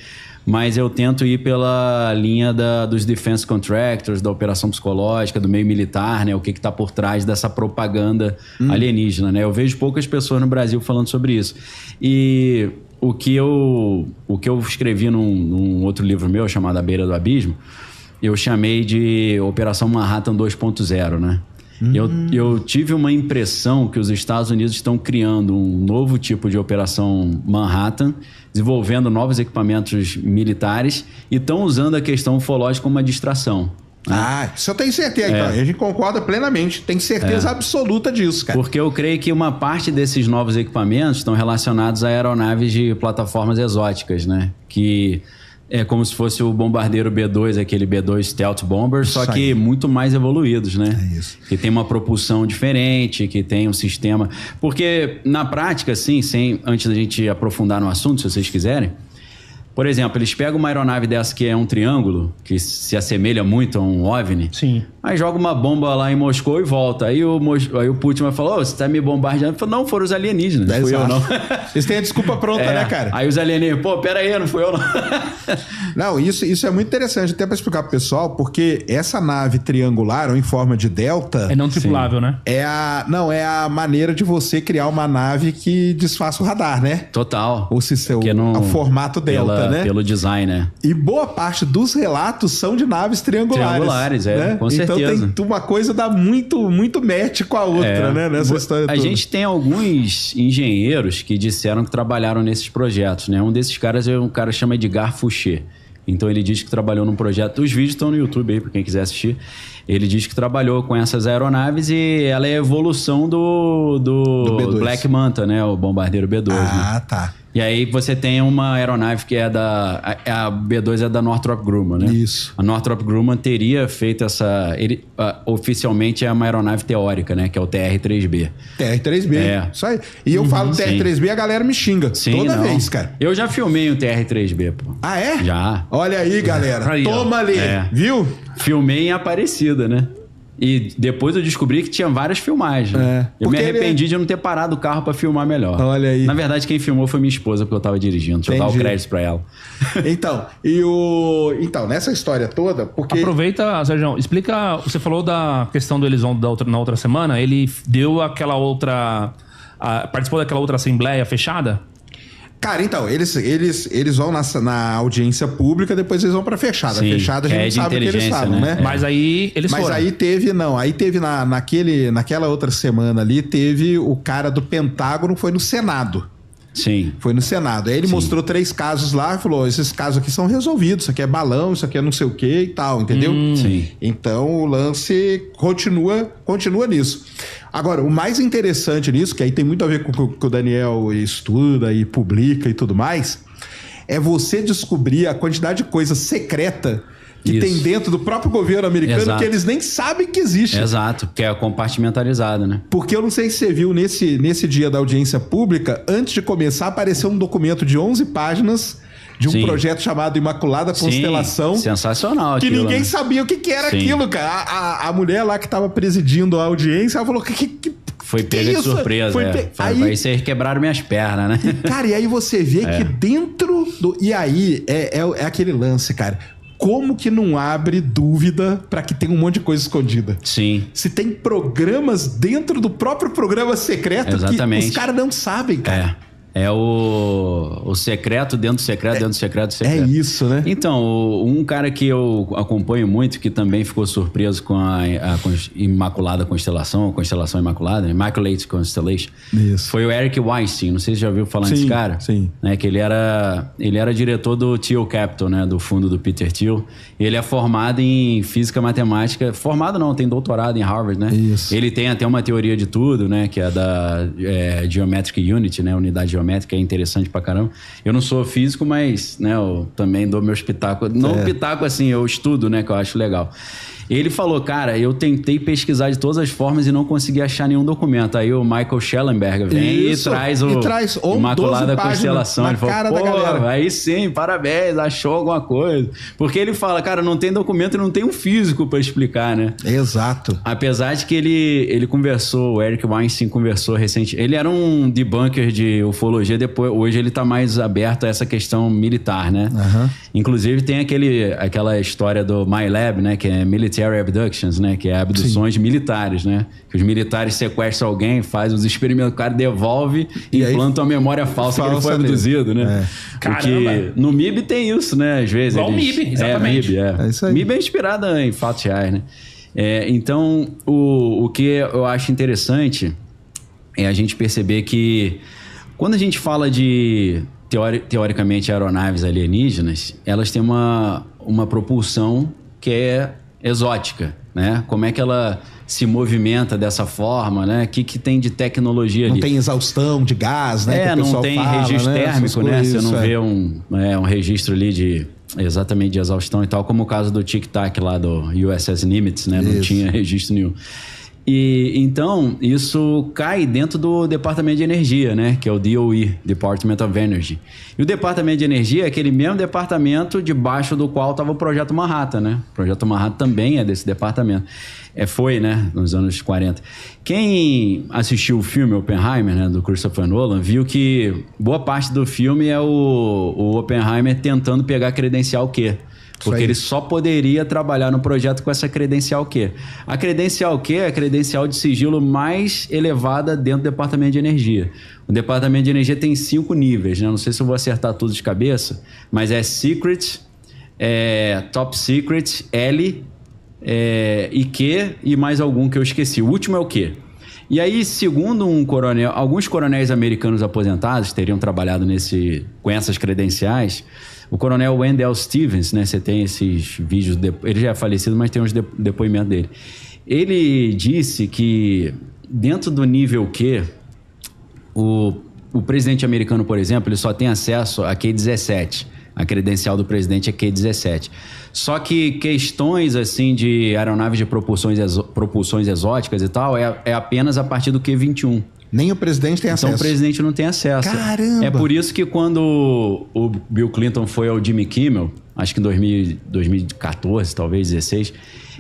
mas eu tento ir pela linha dos defense contractors, da operação psicológica, do meio militar, né? O que está por trás dessa propaganda alienígena, né? Eu vejo poucas pessoas no Brasil falando sobre isso. E o que eu escrevi num outro livro meu, chamado A Beira do Abismo, eu chamei de Operação Manhattan 2.0, né? Eu tive uma impressão que os Estados Unidos estão criando um novo tipo de Operação Manhattan, desenvolvendo novos equipamentos militares e estão usando a questão ufológica como uma distração. Isso eu tenho certeza. Então, a gente concorda plenamente. Tem certeza absoluta disso, cara. Porque eu creio que uma parte desses novos equipamentos estão relacionados a aeronaves de plataformas exóticas, né? Que é como se fosse o bombardeiro B-2, aquele B-2 Stealth Bomber, só que muito mais evoluídos, né? Que tem uma propulsão diferente, que tem um sistema... Porque, na prática, assim, antes da gente aprofundar no assunto, se vocês quiserem... Por exemplo, eles pegam uma aeronave dessa que é um triângulo, que se assemelha muito a um OVNI. Sim. Aí joga uma bomba lá em Moscou e volta. Aí o Putin vai falar, você tá me bombardeando? Ele falou, não, foram os alienígenas, não fui eu não. Eles têm a desculpa pronta, né, cara? Aí os alienígenas, pera aí, não fui eu não. Não, isso é muito interessante, até para explicar pro pessoal, porque essa nave triangular, ou em forma de delta... É não tripulável, né? É a maneira de você criar uma nave que desfaça o radar, né? Total. O formato delta, né? Pelo design, né? E boa parte dos relatos são de naves triangulares. Né? Com certeza. Então tem uma coisa dá muito match com a outra, né? Nessa história toda. A gente tem alguns engenheiros que disseram que trabalharam nesses projetos, né? Um desses caras é um cara que chama Edgar Fouché. Então ele diz que trabalhou num projeto... Os vídeos estão no YouTube aí, pra quem quiser assistir. Ele diz que trabalhou com essas aeronaves e ela é a evolução do Black Manta, né? O bombardeiro B-2. Ah, né? tá. E aí você tem uma aeronave que é a B-2 é da Northrop Grumman, né? Isso. A Northrop Grumman teria feito essa... oficialmente é uma aeronave teórica, né? Que é o TR-3B. TR-3B. É. Isso aí. E eu falo TR-3B, a galera me xinga. Sim, toda vez, cara. Eu já filmei um TR-3B, pô. Ah, é? Já. Olha aí, galera. Aí, toma ali. Viu? Filmei em Aparecida, né? E depois eu descobri que tinha várias filmagens. Eu me arrependi de não ter parado o carro pra filmar melhor. Olha aí. Na verdade, quem filmou foi minha esposa, porque eu tava dirigindo. Deixa eu dar o crédito pra ela. Então, nessa história toda, porque... Aproveita, Sérgio, explica... Você falou da questão do Elizondo na outra semana. Ele deu aquela outra... participou daquela outra assembleia fechada? Cara, então, eles vão na audiência pública, depois eles vão pra fechada. Sim, Fechada a gente não sabe o que eles falam, né? Mas aí eles foram. Mas aí teve naquela outra semana ali, teve o cara do Pentágono, foi no Senado. Sim. Foi no Senado. Aí ele mostrou 3 casos lá e falou, esses casos aqui são resolvidos, isso aqui é balão, isso aqui é não sei o que e tal, entendeu? Sim. Então o lance continua nisso. Agora, o mais interessante nisso, que aí tem muito a ver com o que o Daniel estuda e publica e tudo mais, é você descobrir a quantidade de coisa secreta que tem dentro do próprio governo americano que eles nem sabem que existe. Exato, que é compartimentalizado, né? Porque eu não sei se você viu nesse dia da audiência pública, antes de começar, apareceu um documento de 11 páginas de um projeto chamado Imaculada Constelação. Sensacional que aquilo, ninguém né? sabia o que era aquilo, cara. A mulher lá que estava presidindo a audiência, ela falou foi pega de surpresa, Aí vocês quebraram minhas pernas, né? Cara, e aí você vê que dentro do... E aí, é aquele lance, cara. Como que não abre dúvida para que tem um monte de coisa escondida? Sim. Se tem programas dentro do próprio programa secreto que os caras não sabem, cara. É o secreto dentro do secreto, dentro do secreto do secreto. É isso, né? Então, um cara que eu acompanho muito, que também ficou surpreso com a Imaculada Constelação, a Constelação Imaculada, Immaculate Constellation, foi o Eric Weinstein. Não sei se você já ouviu falar desse cara. Sim. Né, que ele era diretor do Thiel Capital, né? Do fundo do Peter Thiel. Ele é formado em física matemática. Formado não, tem doutorado em Harvard, né? Isso. Ele tem até uma teoria de tudo, né? Que é da Geometric Unity, né? Unidade geométrica, é interessante pra caramba. Eu não sou físico, mas, né, eu também dou meus pitacos. Não pitaco assim, eu estudo, né, que eu acho legal. Ele falou, cara, eu tentei pesquisar de todas as formas e não consegui achar nenhum documento. Aí o Michael Schellenberger vem e traz Imaculada Constelação. Ele falou, pô, aí sim, parabéns, achou alguma coisa. Porque ele fala, cara, não tem documento e não tem um físico pra explicar, né? Exato. Apesar de que ele conversou, o Eric Weinstein conversou recentemente. Ele era um debunker de ufologia, hoje ele tá mais aberto a essa questão militar, né? Inclusive tem aquela história do MyLab, né? Que é Military Abductions, né? Que é abduções militares, né? Que os militares sequestram alguém, fazem os experimentos, o cara devolve e implanta uma memória falsa que ele foi abduzido, né? Porque no MIB tem isso, né? Às vezes. Igual o MIB, exatamente. É isso aí. MIB é inspirada em fatos reais, né? Então, o que eu acho interessante é a gente perceber que quando a gente fala de, teoricamente, aeronaves alienígenas, elas têm uma propulsão que é exótica, né? Como é que ela se movimenta dessa forma, né? O que tem de tecnologia ali? Não tem exaustão de gás, né? Não tem registro térmico, né? Você não vê um registro ali de exaustão e tal, como o caso do Tic Tac lá do USS Nimitz, né? Não tinha registro nenhum. E então isso cai dentro do Departamento de Energia, né? Que é o DOE, Department of Energy. E o Departamento de Energia é aquele mesmo departamento debaixo do qual estava o Projeto Manhattan, né? O Projeto Manhattan também é desse departamento. Foi, né? Nos anos 40. Quem assistiu o filme Oppenheimer, né? Do Christopher Nolan, viu que boa parte do filme é o Oppenheimer tentando pegar credencial Q. Porque ele só poderia trabalhar no projeto com essa credencial Q. A credencial Q é a credencial de sigilo mais elevada dentro do Departamento de Energia. O Departamento de Energia tem 5 níveis, né? Não sei se eu vou acertar tudo de cabeça, mas é Secret, Top Secret, L, e Q e mais algum que eu esqueci. O último é o Q. E aí, segundo alguns coronéis americanos aposentados teriam trabalhado com essas credenciais. O coronel Wendell Stevens, né? Você tem esses vídeos, ele já é falecido, mas tem uns depoimentos dele. Ele disse que dentro do nível Q, o presidente americano, por exemplo, ele só tem acesso a Q17. A credencial do presidente é Q17. Só que questões assim de aeronaves de propulsões exóticas e tal é apenas a partir do Q21. Nem o presidente tem acesso. Então o presidente não tem acesso. Caramba! É por isso que quando o Bill Clinton foi ao Jimmy Kimmel, acho que em 2014, talvez 16,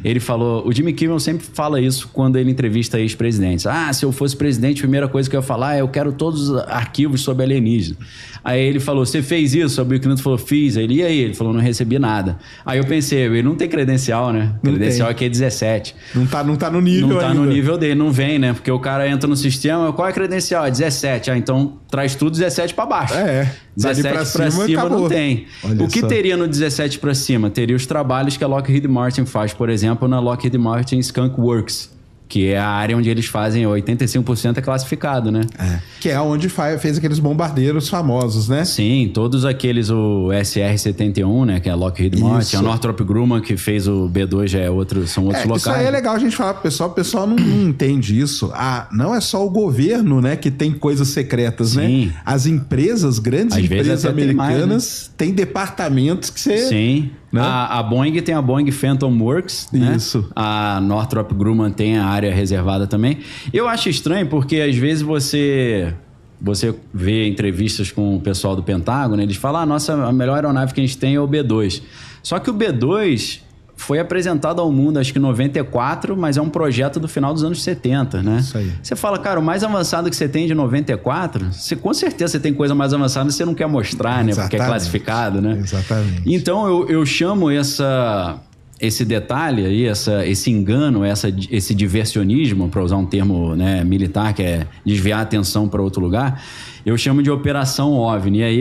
ele falou... O Jimmy Kimmel sempre fala isso quando ele entrevista ex-presidentes. Se eu fosse presidente, a primeira coisa que eu ia falar é eu quero todos os arquivos sobre alienígena. Aí ele falou, você fez isso? O Bill Clinton falou, fiz. Aí ele, e aí? Ele falou, não recebi nada. Aí eu pensei, ele não tem credencial, né? Credencial aqui é 17. Não tá no nível Não tá ainda no nível dele, não vem, né? Porque o cara entra no sistema, qual é a credencial? É 17. Então traz tudo 17 para baixo. 17 para cima não tem. Olha o que só teria no 17 para cima? Teria os trabalhos que a Lockheed Martin faz, por exemplo, na Lockheed Martin Skunk Works, que é a área onde eles fazem 85% é classificado, né? Que é onde fez aqueles bombardeiros famosos, né? Sim, todos aqueles, o SR-71, né? Que é a Lockheed Martin, a Northrop Grumman, que fez o B-2, são outros locais. Isso aí é legal a gente falar pro pessoal, o pessoal não entende isso. Não é só o governo, né, que tem coisas secretas, né? As empresas, grandes empresas americanas, têm departamentos que você... Sim. Né? A Boeing tem a Boeing Phantom Works, né? Isso. A Northrop Grumman tem a área reservada também. Eu acho estranho porque às vezes você vê entrevistas com o pessoal do Pentágono, eles falam, a melhor aeronave que a gente tem é o B-2. Só que o B-2 foi apresentado ao mundo, acho que em 94, mas é um projeto do final dos anos 70, né? Isso aí. Você fala, cara, o mais avançado que você tem de 94, com certeza você tem coisa mais avançada, você não quer mostrar, né? Porque é classificado, né? Exatamente. Então, eu chamo esse detalhe aí, esse engano, esse diversionismo, para usar um termo, né, militar, que é desviar a atenção para outro lugar, eu chamo de Operação OVNI. E aí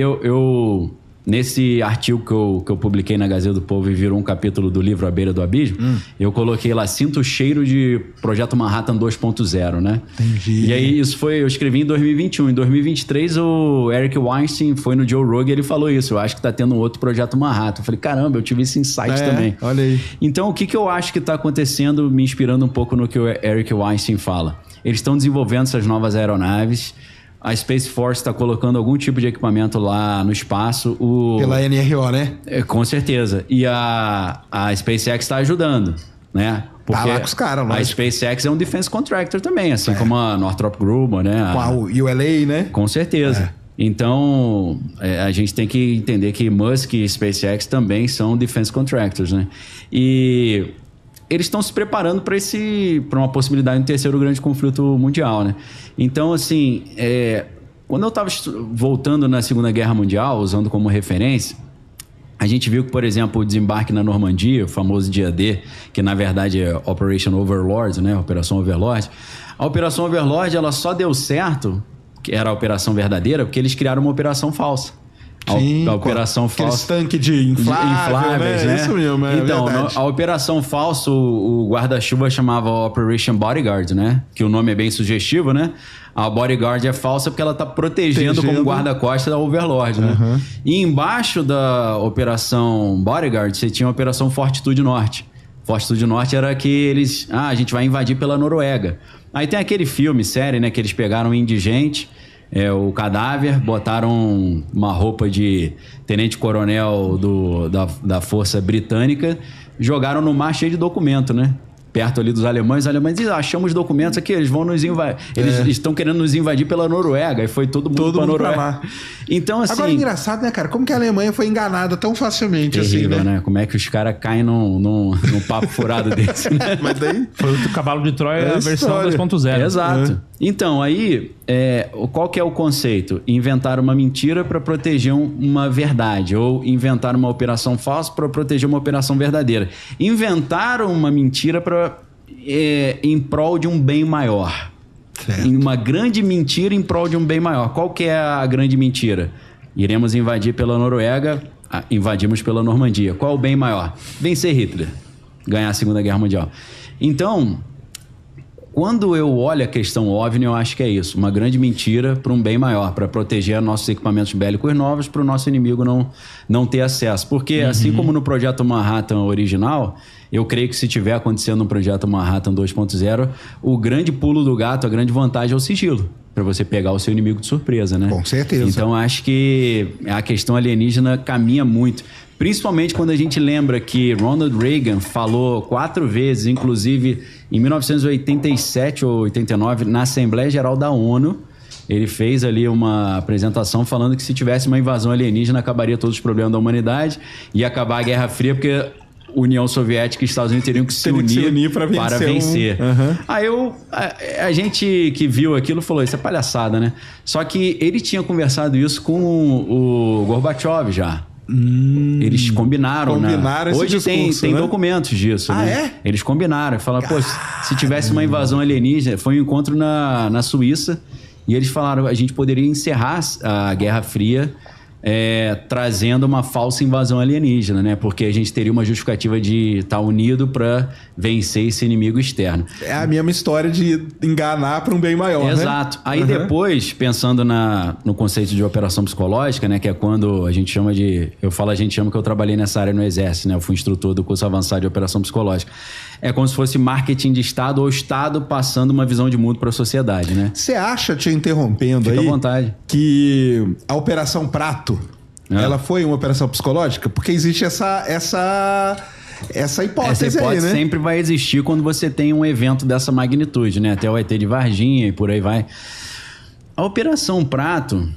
nesse artigo que eu publiquei na Gazeta do Povo e virou um capítulo do livro A Beira do Abismo, eu coloquei lá, sinto o cheiro de Projeto Manhattan 2.0, né? Entendi. E aí eu escrevi em 2021. Em 2023, o Eric Weinstein foi no Joe Rogan e ele falou isso. Eu acho que tá tendo um outro Projeto Manhattan. Eu falei, caramba, eu tive esse insight também. Olha aí. Então, o que eu acho que tá acontecendo, me inspirando um pouco no que o Eric Weinstein fala? Eles estão desenvolvendo essas novas aeronaves. A Space Force está colocando algum tipo de equipamento lá no espaço. Pela NRO, né? Com certeza. E a SpaceX está ajudando, né? Porque tá lá com os caras, a SpaceX é um defense contractor também, assim como a Northrop Grumman, né? Com a ULA, né? Com certeza. Então, a gente tem que entender que Musk e SpaceX também são defense contractors, né? E eles estão se preparando para uma possibilidade de um terceiro grande conflito mundial, né? Então, assim, quando eu estava voltando na Segunda Guerra Mundial, usando como referência, a gente viu que, por exemplo, o desembarque na Normandia, o famoso dia D, que na verdade é Operation Overlord, né? Operação Overlord. A Operação Overlord, ela só deu certo, que era a operação verdadeira, porque eles criaram uma operação falsa. Sim, a operação falsa. Aqueles tanques de infláveis, né? Isso mesmo, então, a operação falsa, o guarda-chuva chamava Operation Bodyguard, né? Que o nome é bem sugestivo, né? A Bodyguard é falsa porque ela tá protegendo como guarda-costas da Overlord, né? E embaixo da Operação Bodyguard, você tinha a Operação Fortitude Norte. Fortitude Norte era que eles... a gente vai invadir pela Noruega. Aí tem aquele filme, série, né? Que eles pegaram um indigente... o cadáver, botaram uma roupa de tenente-coronel da Força Britânica, jogaram no mar cheio de documento, né? perto ali dos alemães. Os alemães dizem, achamos documentos aqui, eles vão nos invadir. Eles estão querendo nos invadir pela Noruega. E foi todo mundo pra Noruega. Pra lá. Então, assim... Agora, engraçado, né, cara? Como que a Alemanha foi enganada tão facilmente terrível, assim, né? Como é que os caras caem num papo furado desse, né? Mas daí... Foi o cavalo de Troia, a versão 2.0. Exato. Então, aí, qual que é o conceito? Inventar uma mentira para proteger uma verdade. Ou inventar uma operação falsa para proteger uma operação verdadeira. Inventaram uma mentira em prol de um bem maior. Certo. Uma grande mentira em prol de um bem maior. Qual que é a grande mentira? Iremos invadir pela Noruega, invadimos pela Normandia. Qual o bem maior? Vencer Hitler. Ganhar a Segunda Guerra Mundial. Então, quando eu olho a questão OVNI, eu acho que é isso. Uma grande mentira para um bem maior, para proteger nossos equipamentos bélicos novos, para o nosso inimigo não ter acesso. Porque, assim como no Projeto Manhattan original, eu creio que se tiver acontecendo no Projeto Manhattan 2.0, o grande pulo do gato, a grande vantagem é o sigilo. Para você pegar o seu inimigo de surpresa, né? Com certeza. Então, acho que a questão alienígena caminha muito. Principalmente quando a gente lembra que Ronald Reagan falou 4 vezes, inclusive em 1987 ou 89, na Assembleia Geral da ONU, ele fez ali uma apresentação falando que se tivesse uma invasão alienígena, acabaria todos os problemas da humanidade, ia acabar a Guerra Fria, porque União Soviética e Estados Unidos teriam que se unir para vencer. Aí a gente que viu aquilo falou, isso é palhaçada, né? Só que ele tinha conversado isso com o Gorbachev já. Eles combinaram hoje discurso, tem documentos disso, né? Eles combinaram, falaram, pô, se tivesse uma invasão alienígena, foi um encontro na Suíça, e eles falaram, a gente poderia encerrar a Guerra Fria trazendo uma falsa invasão alienígena, né? Porque a gente teria uma justificativa de estar unido para vencer esse inimigo externo. É a mesma história de enganar para um bem maior, Exato. Aí depois, pensando no conceito de operação psicológica, né? Que é quando a gente chama de... a gente chama que eu trabalhei nessa área no Exército, né? Eu fui instrutor do curso avançado de operação psicológica. É como se fosse marketing de Estado ou Estado passando uma visão de mundo para a sociedade, né? Você acha, te interrompendo aí... Fica à vontade. Que a Operação Prato, ela foi uma operação psicológica? Porque existe essa hipótese, essa hipótese aí, né? sempre vai existir quando você tem um evento dessa magnitude, né? Até o ET de Varginha e por aí vai. A Operação Prato,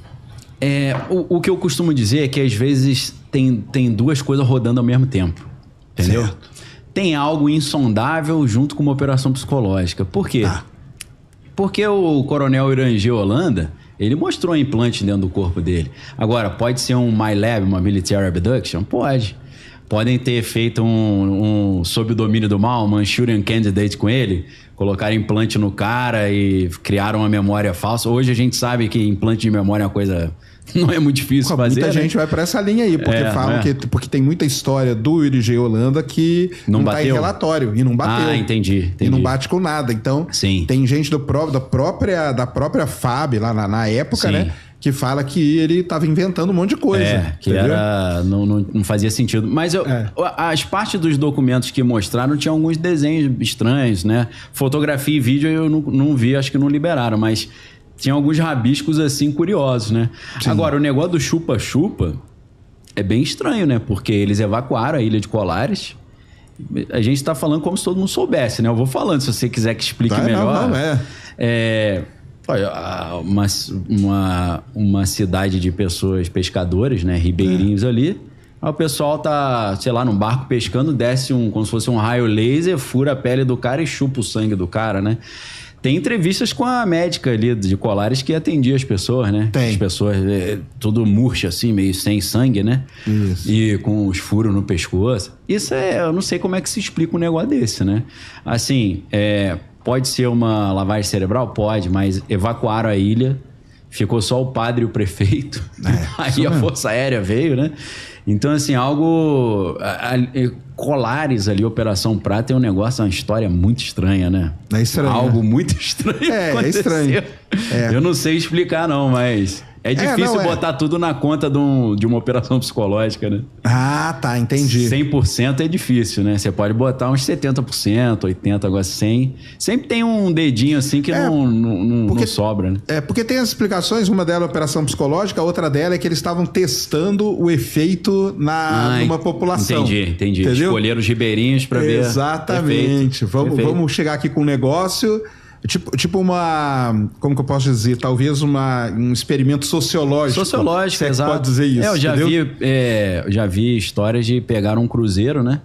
o que eu costumo dizer é que às vezes tem duas coisas rodando ao mesmo tempo. Entendeu? Certo. Tem algo insondável junto com uma operação psicológica. Por quê? Porque o coronel Irangê Holanda, ele mostrou um implante dentro do corpo dele. Agora, pode ser um MyLab, uma Military Abduction? Pode. Podem ter feito sob o domínio do mal, um Manchurian Candidate com ele, colocaram implante no cara e criaram uma memória falsa. Hoje a gente sabe que implante de memória é uma coisa... Não é muito difícil fazer, muita gente vai para essa linha aí, porque falam porque tem muita história do Irangê Holanda que não tá em relatório e não bateu. Entendi. E não bate com nada. Então, tem gente da própria FAB lá na época, né? Que fala que ele estava inventando um monte de coisa. Que não fazia sentido. Mas as partes dos documentos que mostraram tinham alguns desenhos estranhos, né? Fotografia e vídeo eu não vi, acho que não liberaram, mas... Tinha alguns rabiscos, assim, curiosos, né? Sim. Agora, o negócio do chupa-chupa é bem estranho, né? Porque eles evacuaram a ilha de Colares. A gente tá falando como se todo mundo soubesse, né? Eu vou falando, se você quiser que explique melhor. Uma cidade de pessoas pescadores, né? Ribeirinhos ali. Aí o pessoal tá, sei lá, num barco pescando, desce como se fosse um raio laser, fura a pele do cara e chupa o sangue do cara, né? Tem entrevistas com a médica ali de Colares que atendia as pessoas, né? Tem. As pessoas tudo murcho assim, meio sem sangue, né? Isso. E com os furos no pescoço. Isso eu não sei como é que se explica um negócio desse, né? Assim, pode ser uma lavagem cerebral? Pode, mas evacuaram a ilha, ficou só o padre e o prefeito. Aí a Força Aérea veio, né? Então, assim, Colares ali, Operação Prata, é um negócio, uma história muito estranha, né? É estranho. Algo muito estranho. É estranho. Eu não sei explicar, não, mas É difícil botar tudo na conta de uma operação psicológica, né? Ah, tá, entendi. 100% é difícil, né? Você pode botar uns 70%, 80%, agora 100%. Sempre tem um dedinho assim que não sobra, né? Porque tem as explicações, uma delas é operação psicológica, a outra dela é que eles estavam testando o efeito numa população. Entendi. Entendeu? Escolheram os ribeirinhos para ver. Exatamente. Vamos chegar aqui com um negócio... Tipo uma... Como que eu posso dizer? Talvez um experimento sociológico. Sociológico, exato. Pode dizer isso, eu já vi histórias de pegar um cruzeiro, né?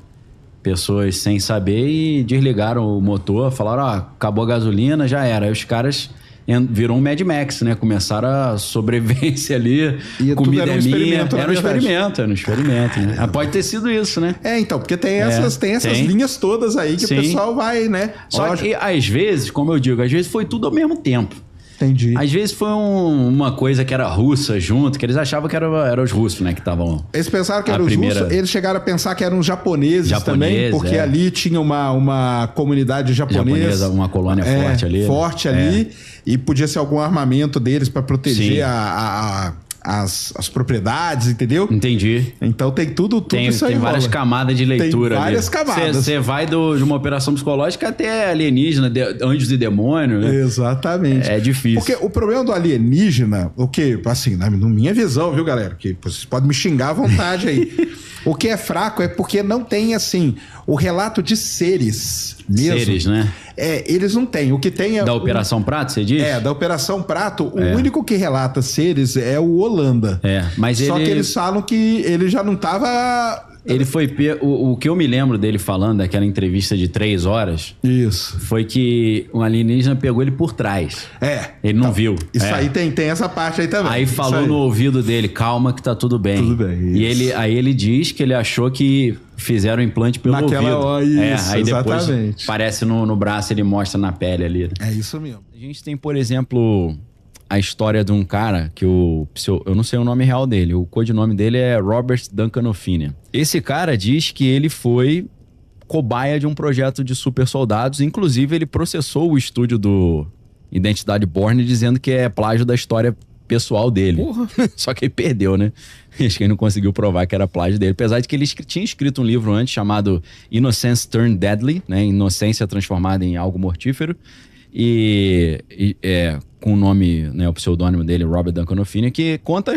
Pessoas sem saber e desligaram o motor. Falaram, acabou a gasolina, já era. Aí os caras... Virou um Mad Max, né? Começaram a sobrevivência ali, comida era minha. Era um experimento, né? Pode ter sido isso, né? Então, porque tem essas linhas todas aí que o pessoal vai, né? Só que, às vezes, como eu digo, às vezes foi tudo ao mesmo tempo. Entendi. Às vezes foi uma coisa que era russa junto, que eles achavam que eram os russos, né? Que estavam... Eles pensaram que eram os russos, eles chegaram a pensar que eram os japoneses também, porque ali tinha uma comunidade japonesa. Uma colônia forte ali. E podia ser algum armamento deles para proteger as propriedades, entendeu? Entendi. Então tem tudo isso aí. Tem várias camadas de leitura. Tem várias camadas. Você vai de uma operação psicológica até alienígena, anjos e demônios, né? Exatamente. É difícil. Porque o problema do alienígena, o que, assim, na minha visão, viu, galera? Que vocês podem me xingar à vontade aí. O que é fraco é porque não tem, assim, o relato de seres mesmo. Seres, né? Eles não têm. O que tem é... Da Operação Prato, você diz? Da Operação Prato, o único que relata seres é o Holanda. Mas Só que eles falam que ele já não estava... Ele foi... O que eu me lembro dele falando, daquela entrevista de 3 horas... Isso. Foi que um alienígena pegou ele por trás. Ele não viu. Isso aí tem essa parte aí também. Aí falou no ouvido dele, calma que tá tudo bem. Tudo bem, isso. E aí ele diz que ele achou que fizeram o implante pelo ouvido. Aí depois parece no braço, ele mostra na pele ali. É isso mesmo. A gente tem, por exemplo... a história de um cara que eu não sei o nome real dele, o codinome dele é Robert Duncan O'Finnan. Esse cara diz que ele foi cobaia de um projeto de super soldados, inclusive ele processou o estúdio do Identidade Bourne dizendo que é plágio da história pessoal dele. Só que ele perdeu, né? Acho que ele não conseguiu provar que era plágio dele, apesar de que ele tinha escrito um livro antes chamado Innocence Turned Deadly, né? Inocência transformada em algo mortífero. Com o nome, né, o pseudônimo dele, Robert Duncan O'Finnan, que conta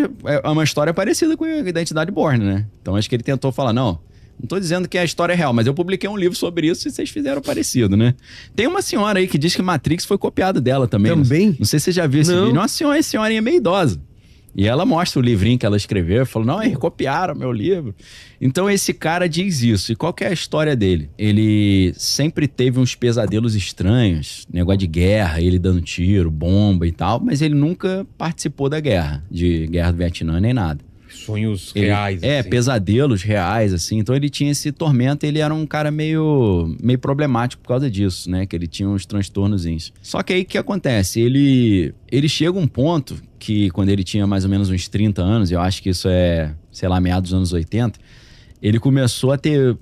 uma história parecida com a Identidade Bourne, né? Então acho que ele tentou falar, não tô dizendo que a história é real, mas eu publiquei um livro sobre isso e vocês fizeram parecido, né? Tem uma senhora aí que diz que Matrix foi copiado dela também. Também? Não sei se você já viu esse vídeo. Uma senhorinha meio idosa. E ela mostra o livrinho que ela escreveu, falou, não, eles copiaram meu livro. Então esse cara diz isso. E qual que é a história dele? Ele sempre teve uns pesadelos estranhos, negócio de guerra, ele dando tiro, bomba e tal, mas ele nunca participou da guerra do Vietnã, nem nada. Sonhos reais. Assim. Pesadelos reais, assim. Então ele tinha esse tormento, ele era um cara meio problemático por causa disso, né? Que ele tinha uns transtornozinhos. Só que aí o que acontece? Ele chega a um ponto que quando ele tinha mais ou menos uns 30 anos, eu acho que isso é, sei lá, meados dos anos 80, ele começou a ter...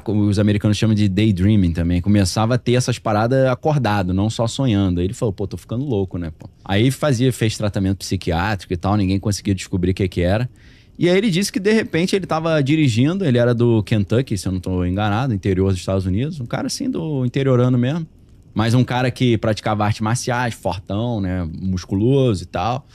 os americanos chamam de daydreaming também, começava a ter essas paradas acordado, não só sonhando. Aí ele falou, tô ficando louco, né, pô? Aí fez tratamento psiquiátrico e tal, ninguém conseguia descobrir o que era. E aí ele disse que de repente ele tava dirigindo, ele era do Kentucky, se eu não tô enganado, interior dos Estados Unidos, um cara assim do interiorano mesmo, mas um cara que praticava artes marciais, fortão, né, musculoso e tal.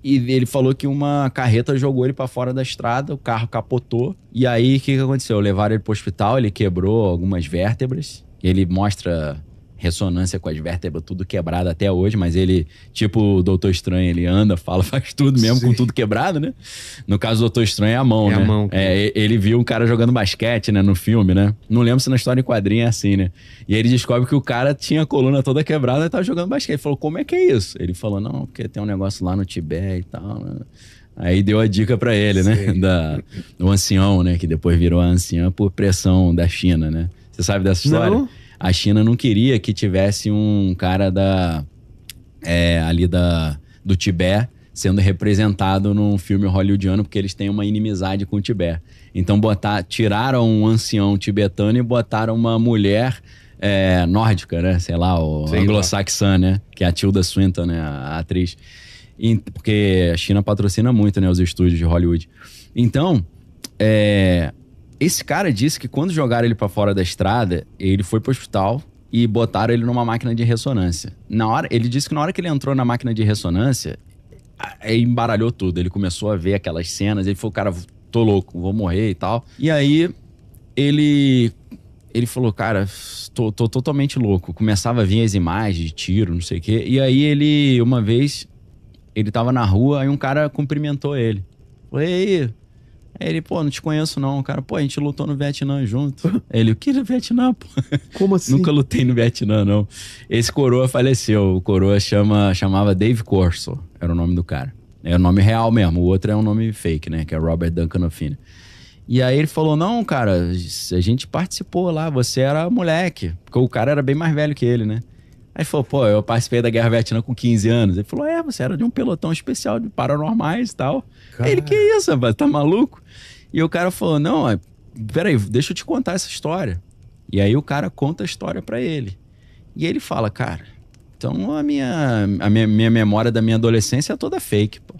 E ele falou que uma carreta jogou ele pra fora da estrada, o carro capotou. E aí, o que aconteceu? Levaram ele pro hospital, ele quebrou algumas vértebras. Ele mostra ressonância com as vértebras, tudo quebrado até hoje, mas ele, tipo o Doutor Estranho, ele anda, fala, faz tudo mesmo, com tudo quebrado, né? No caso do Doutor Estranho é a mão, né? A mão. Ele viu um cara jogando basquete, né, no filme, né? Não lembro se na história em quadrinho é assim, né? E aí ele descobre que o cara tinha a coluna toda quebrada e tava jogando basquete. Ele falou, como é que é isso? Ele falou, não, porque tem um negócio lá no Tibete e tal, né? Aí deu a dica pra ele, né? Do ancião, né? Que depois virou a anciã por pressão da China, né? Você sabe dessa história? Não. A China não queria que tivesse um cara do Tibete sendo representado num filme hollywoodiano, porque eles têm uma inimizade com o Tibete. Então tiraram um ancião tibetano e botaram uma mulher nórdica, né? Sei lá, o anglo-saxã, né? Que é a Tilda Swinton, né? A atriz. Porque a China patrocina muito, né? Os estúdios de Hollywood. Então, esse cara disse que quando jogaram ele pra fora da estrada, ele foi pro hospital e botaram ele numa máquina de ressonância. Ele disse que na hora que ele entrou na máquina de ressonância, embaralhou tudo. Ele começou a ver aquelas cenas, ele falou, cara, tô louco, vou morrer e tal. E aí, ele falou, cara, tô totalmente louco. Começava a vir as imagens de tiro, não sei o quê. E aí uma vez, ele tava na rua, aí um cara cumprimentou ele. Falei, e aí? Aí ele, pô, não te conheço não. O cara, pô, a gente lutou no Vietnã junto. Ele, o que no Vietnã, pô? Como assim? Nunca lutei no Vietnã, não. Esse coroa faleceu. O coroa chamava Dave Corso, era o nome do cara. É o nome real mesmo. O outro é um nome fake, né? Que é Robert Duncan O'Finn. E aí ele falou, não, cara, a gente participou lá, você era moleque. Porque o cara era bem mais velho que ele, né? Aí ele falou, pô, eu participei da Guerra Vietnã com 15 anos. Ele falou, você era de um pelotão especial de paranormais e tal. Aí ele, que isso, rapaz, tá maluco? E o cara falou, não, peraí, deixa eu te contar essa história. E aí o cara conta a história pra ele. E ele fala, cara, então a minha memória da minha adolescência é toda fake, pô.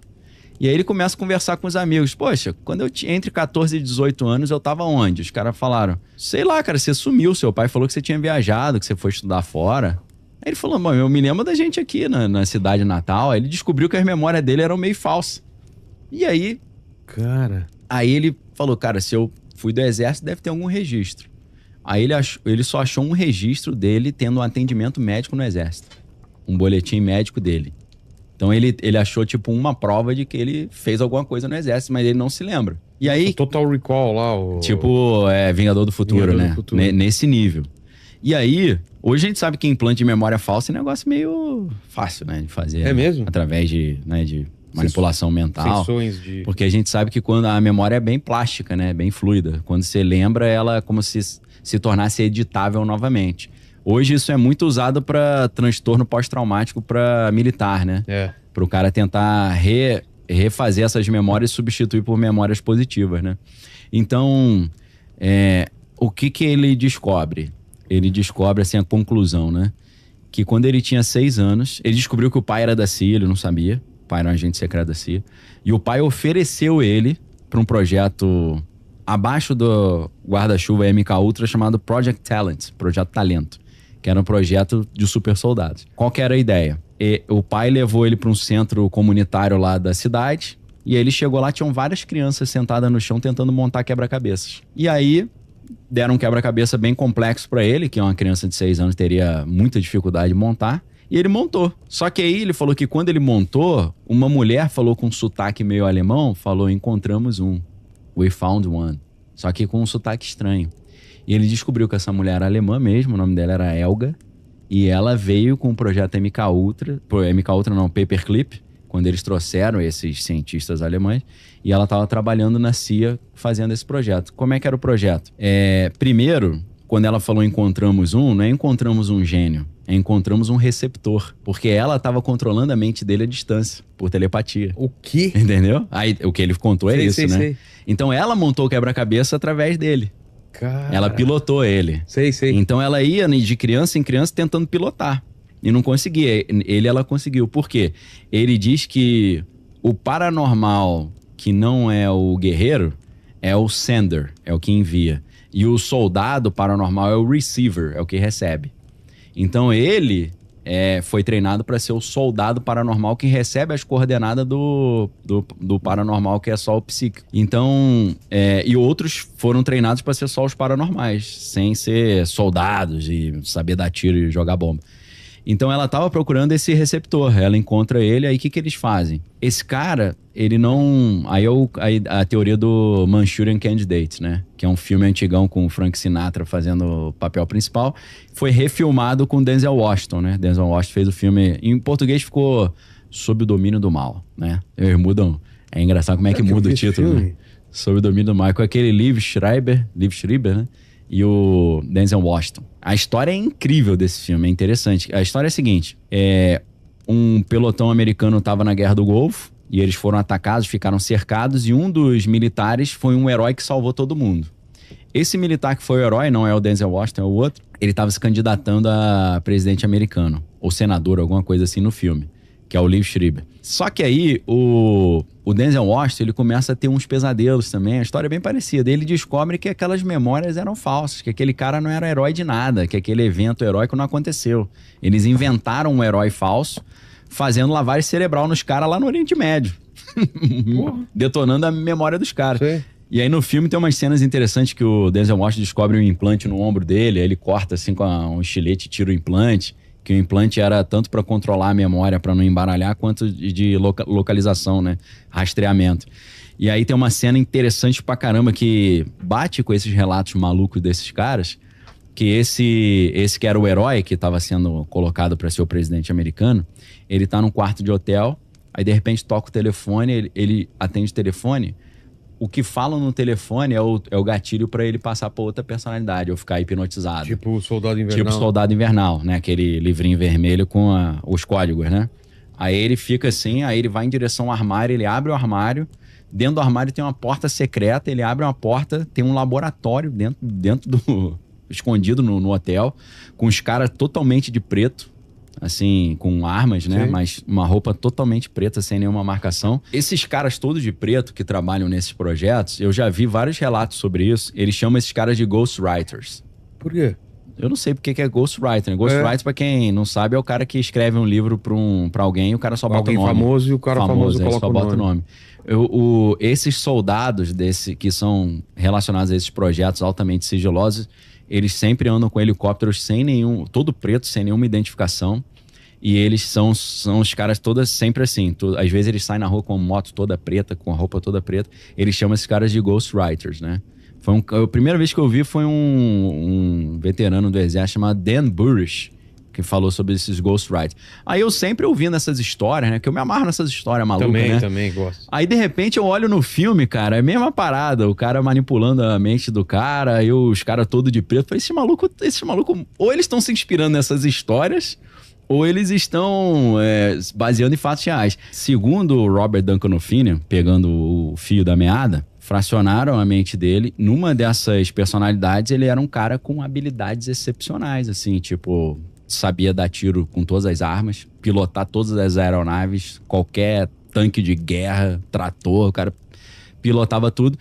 E aí ele começa a conversar com os amigos. Poxa, quando eu tinha entre 14 e 18 anos, eu tava onde? Os caras falaram, sei lá, cara, você sumiu. Seu pai falou que você tinha viajado, que você foi estudar fora. Aí ele falou, bom, eu me lembro da gente aqui na cidade natal. Aí ele descobriu que as memórias dele eram meio falsas. E aí... Cara... Aí ele falou, cara, se eu fui do exército, deve ter algum registro. Aí ele só achou um registro dele tendo um atendimento médico no exército. Um boletim médico dele. Então ele achou, tipo, uma prova de que ele fez alguma coisa no exército, mas ele não se lembra. E aí... O Total Recall lá, Tipo, Vingador do Futuro, né? Nesse nível. E aí, hoje a gente sabe que implante de memória falsa é um negócio meio fácil, né? De fazer. É mesmo? Através de manipulação mental. Sessões de... Porque a gente sabe que quando a memória é bem plástica, né? Bem fluida. Quando você lembra, ela é como se tornasse editável novamente. Hoje isso é muito usado para transtorno pós-traumático para militar, né? Para o cara tentar refazer essas memórias e substituir por memórias positivas, né? Então, o que ele descobre? Ele descobre, assim, a conclusão, né? Que quando ele tinha 6 anos, ele descobriu que o pai era da CIA, ele não sabia. O pai era um agente secreto da CIA. E o pai ofereceu ele para um projeto abaixo do guarda-chuva MK Ultra chamado Project Talent, Projeto Talento, que era um projeto de super soldados. Qual que era a ideia? O pai levou ele para um centro comunitário lá da cidade e ele chegou lá, tinham várias crianças sentadas no chão tentando montar quebra-cabeças. E aí deram um quebra-cabeça bem complexo para ele, que uma criança de 6 anos teria muita dificuldade de montar. E ele montou. Só que aí ele falou que quando ele montou, uma mulher falou com um sotaque meio alemão, falou, encontramos um. We found one. Só que com um sotaque estranho. E ele descobriu que essa mulher era alemã mesmo, o nome dela era Helga. E ela veio com o projeto MK Ultra, Paperclip, quando eles trouxeram esses cientistas alemães. E ela estava trabalhando na CIA fazendo esse projeto. Como é que era o projeto? Primeiro, quando ela falou encontramos um, não é encontramos um gênio. Encontramos um receptor. Porque ela estava controlando a mente dele à distância, por telepatia. O quê? Entendeu? Aí o que ele contou é isso, né? Sei. Então ela montou o quebra-cabeça através dele. Cara. Ela pilotou ele. Sei. Então ela ia de criança em criança tentando pilotar. E não conseguia. Ela conseguiu. Por quê? Ele diz que o paranormal, que não é o guerreiro, é o sender, é o que envia. E o soldado paranormal é o receiver, é o que recebe. Então ele foi treinado para ser o soldado paranormal que recebe as coordenadas do paranormal, que é só o psíquico. Então, e outros foram treinados para ser só os paranormais, sem ser soldados e saber dar tiro e jogar bomba. Então ela estava procurando esse receptor, ela encontra ele, aí o que eles fazem? Esse cara, ele não... Aí a teoria do Manchurian Candidate, né? Que é um filme antigão com o Frank Sinatra fazendo o papel principal. Foi refilmado com Denzel Washington, né? Denzel Washington fez o filme... Em português ficou Sob o Domínio do Mal, né? Eles mudam... É engraçado como é que muda o título, né? Sob o Domínio do Mal. Com aquele Liv Schreiber, né? E o Denzel Washington. A história é incrível desse filme, é interessante. A história é a seguinte, um pelotão americano estava na Guerra do Golfo e eles foram atacados, ficaram cercados e um dos militares foi um herói que salvou todo mundo. Esse militar que foi o herói, não é o Denzel Washington, é o outro, ele estava se candidatando a presidente americano, ou senador, alguma coisa assim no filme, que é o Liev Schreiber. Só que aí, o Denzel Washington, ele começa a ter uns pesadelos também, a história é bem parecida. Ele descobre que aquelas memórias eram falsas, que aquele cara não era herói de nada, que aquele evento heróico não aconteceu. Eles inventaram um herói falso, fazendo lavagem cerebral nos caras lá no Oriente Médio. Detonando a memória dos caras. Sim. E aí no filme tem umas cenas interessantes que o Denzel Washington descobre um implante no ombro dele, aí ele corta assim com um estilete e tira o implante, que o implante era tanto para controlar a memória, para não embaralhar, quanto de localização, né? Rastreamento. E aí tem uma cena interessante pra caramba que bate com esses relatos malucos desses caras, que esse que era o herói que estava sendo colocado para ser o presidente americano, ele tá num quarto de hotel, aí de repente toca o telefone, ele atende o telefone. O que falam no telefone é o gatilho pra ele passar pra outra personalidade, ou ficar hipnotizado. Tipo o Soldado Invernal. Tipo o Soldado Invernal, né? Aquele livrinho vermelho com os códigos, né? Aí ele fica assim, aí ele vai em direção ao armário, ele abre o armário, dentro do armário tem uma porta secreta, ele abre uma porta, tem um laboratório dentro do... escondido no hotel, com os caras totalmente de preto, assim, com armas, né? Sim. Mas uma roupa totalmente preta, sem nenhuma marcação. Esses caras todos de preto que trabalham nesses projetos, eu já vi vários relatos sobre isso. Eles chamam esses caras de ghostwriters. Por quê? Eu não sei porque que é ghostwriter. Ghostwriter, pra quem não sabe, é o cara que escreve um livro pra alguém e o cara só bota o nome. Alguém famoso e o cara famoso coloca só bota o nome. Esses soldados que são relacionados a esses projetos altamente sigilosos, eles sempre andam com helicópteros todo preto, sem nenhuma identificação. E eles são os caras todas sempre assim. Às vezes eles saem na rua com a moto toda preta, com a roupa toda preta. Eles chamam esses caras de ghostwriters, né? A primeira vez que eu vi foi um veterano do exército chamado Dan Burrish, que falou sobre esses ghostwriters. Aí eu sempre ouvindo essas histórias, né? Que eu me amarro nessas histórias malucas, né? Também gosto. Aí, de repente, eu olho no filme, cara, é a mesma parada. O cara manipulando a mente do cara, aí os caras todos de preto. Eu falei, esse maluco... Ou eles estão se inspirando nessas histórias, ou eles estão baseando em fatos reais. Segundo o Robert Duncan O'Finnan, pegando o fio da meada, fracionaram a mente dele. Numa dessas personalidades, ele era um cara com habilidades excepcionais, assim, tipo... sabia dar tiro com todas as armas, pilotar todas as aeronaves, qualquer tanque de guerra, trator, o cara pilotava tudo.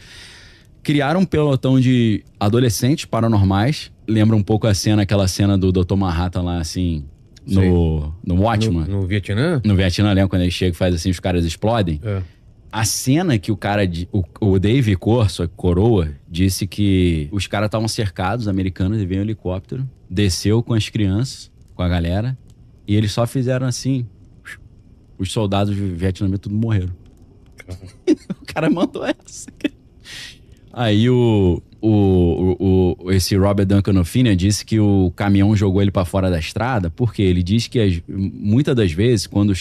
Criaram um pelotão de adolescentes paranormais. Lembra um pouco aquela cena do Dr. Manhattan lá, assim, no Watchmen. No Vietnã? No Vietnã, lembra quando ele chega e faz assim, os caras explodem? É. A cena que o Dave Coroa disse que os caras estavam cercados, os americanos, e veio um helicóptero, desceu com as crianças, com a galera, e eles só fizeram assim, os soldados vietnamitas tudo morreram. O cara mandou essa. Aí esse Robert Duncan O'Finnan disse que o caminhão jogou ele pra fora da estrada, porque ele diz que muitas das vezes, quando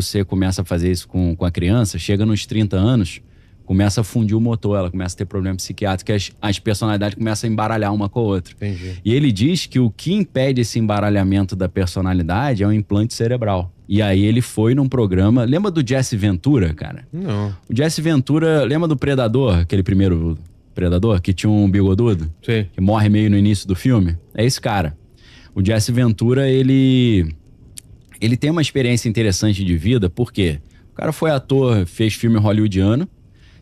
você começa a fazer isso com a criança, chega nos 30 anos, começa a fundir o motor, ela começa a ter problema psiquiátrico, as personalidades começam a embaralhar uma com a outra. Entendi. E ele diz que o que impede esse embaralhamento da personalidade é um implante cerebral. E aí ele foi num programa... Lembra do Jesse Ventura, cara? Não. O Jesse Ventura... Lembra do Predador? Aquele primeiro Predador? Que tinha um bigodudo? Sim. Que morre meio no início do filme? É esse cara. O Jesse Ventura, ele tem uma experiência interessante de vida, porque o cara foi ator, fez filme hollywoodiano.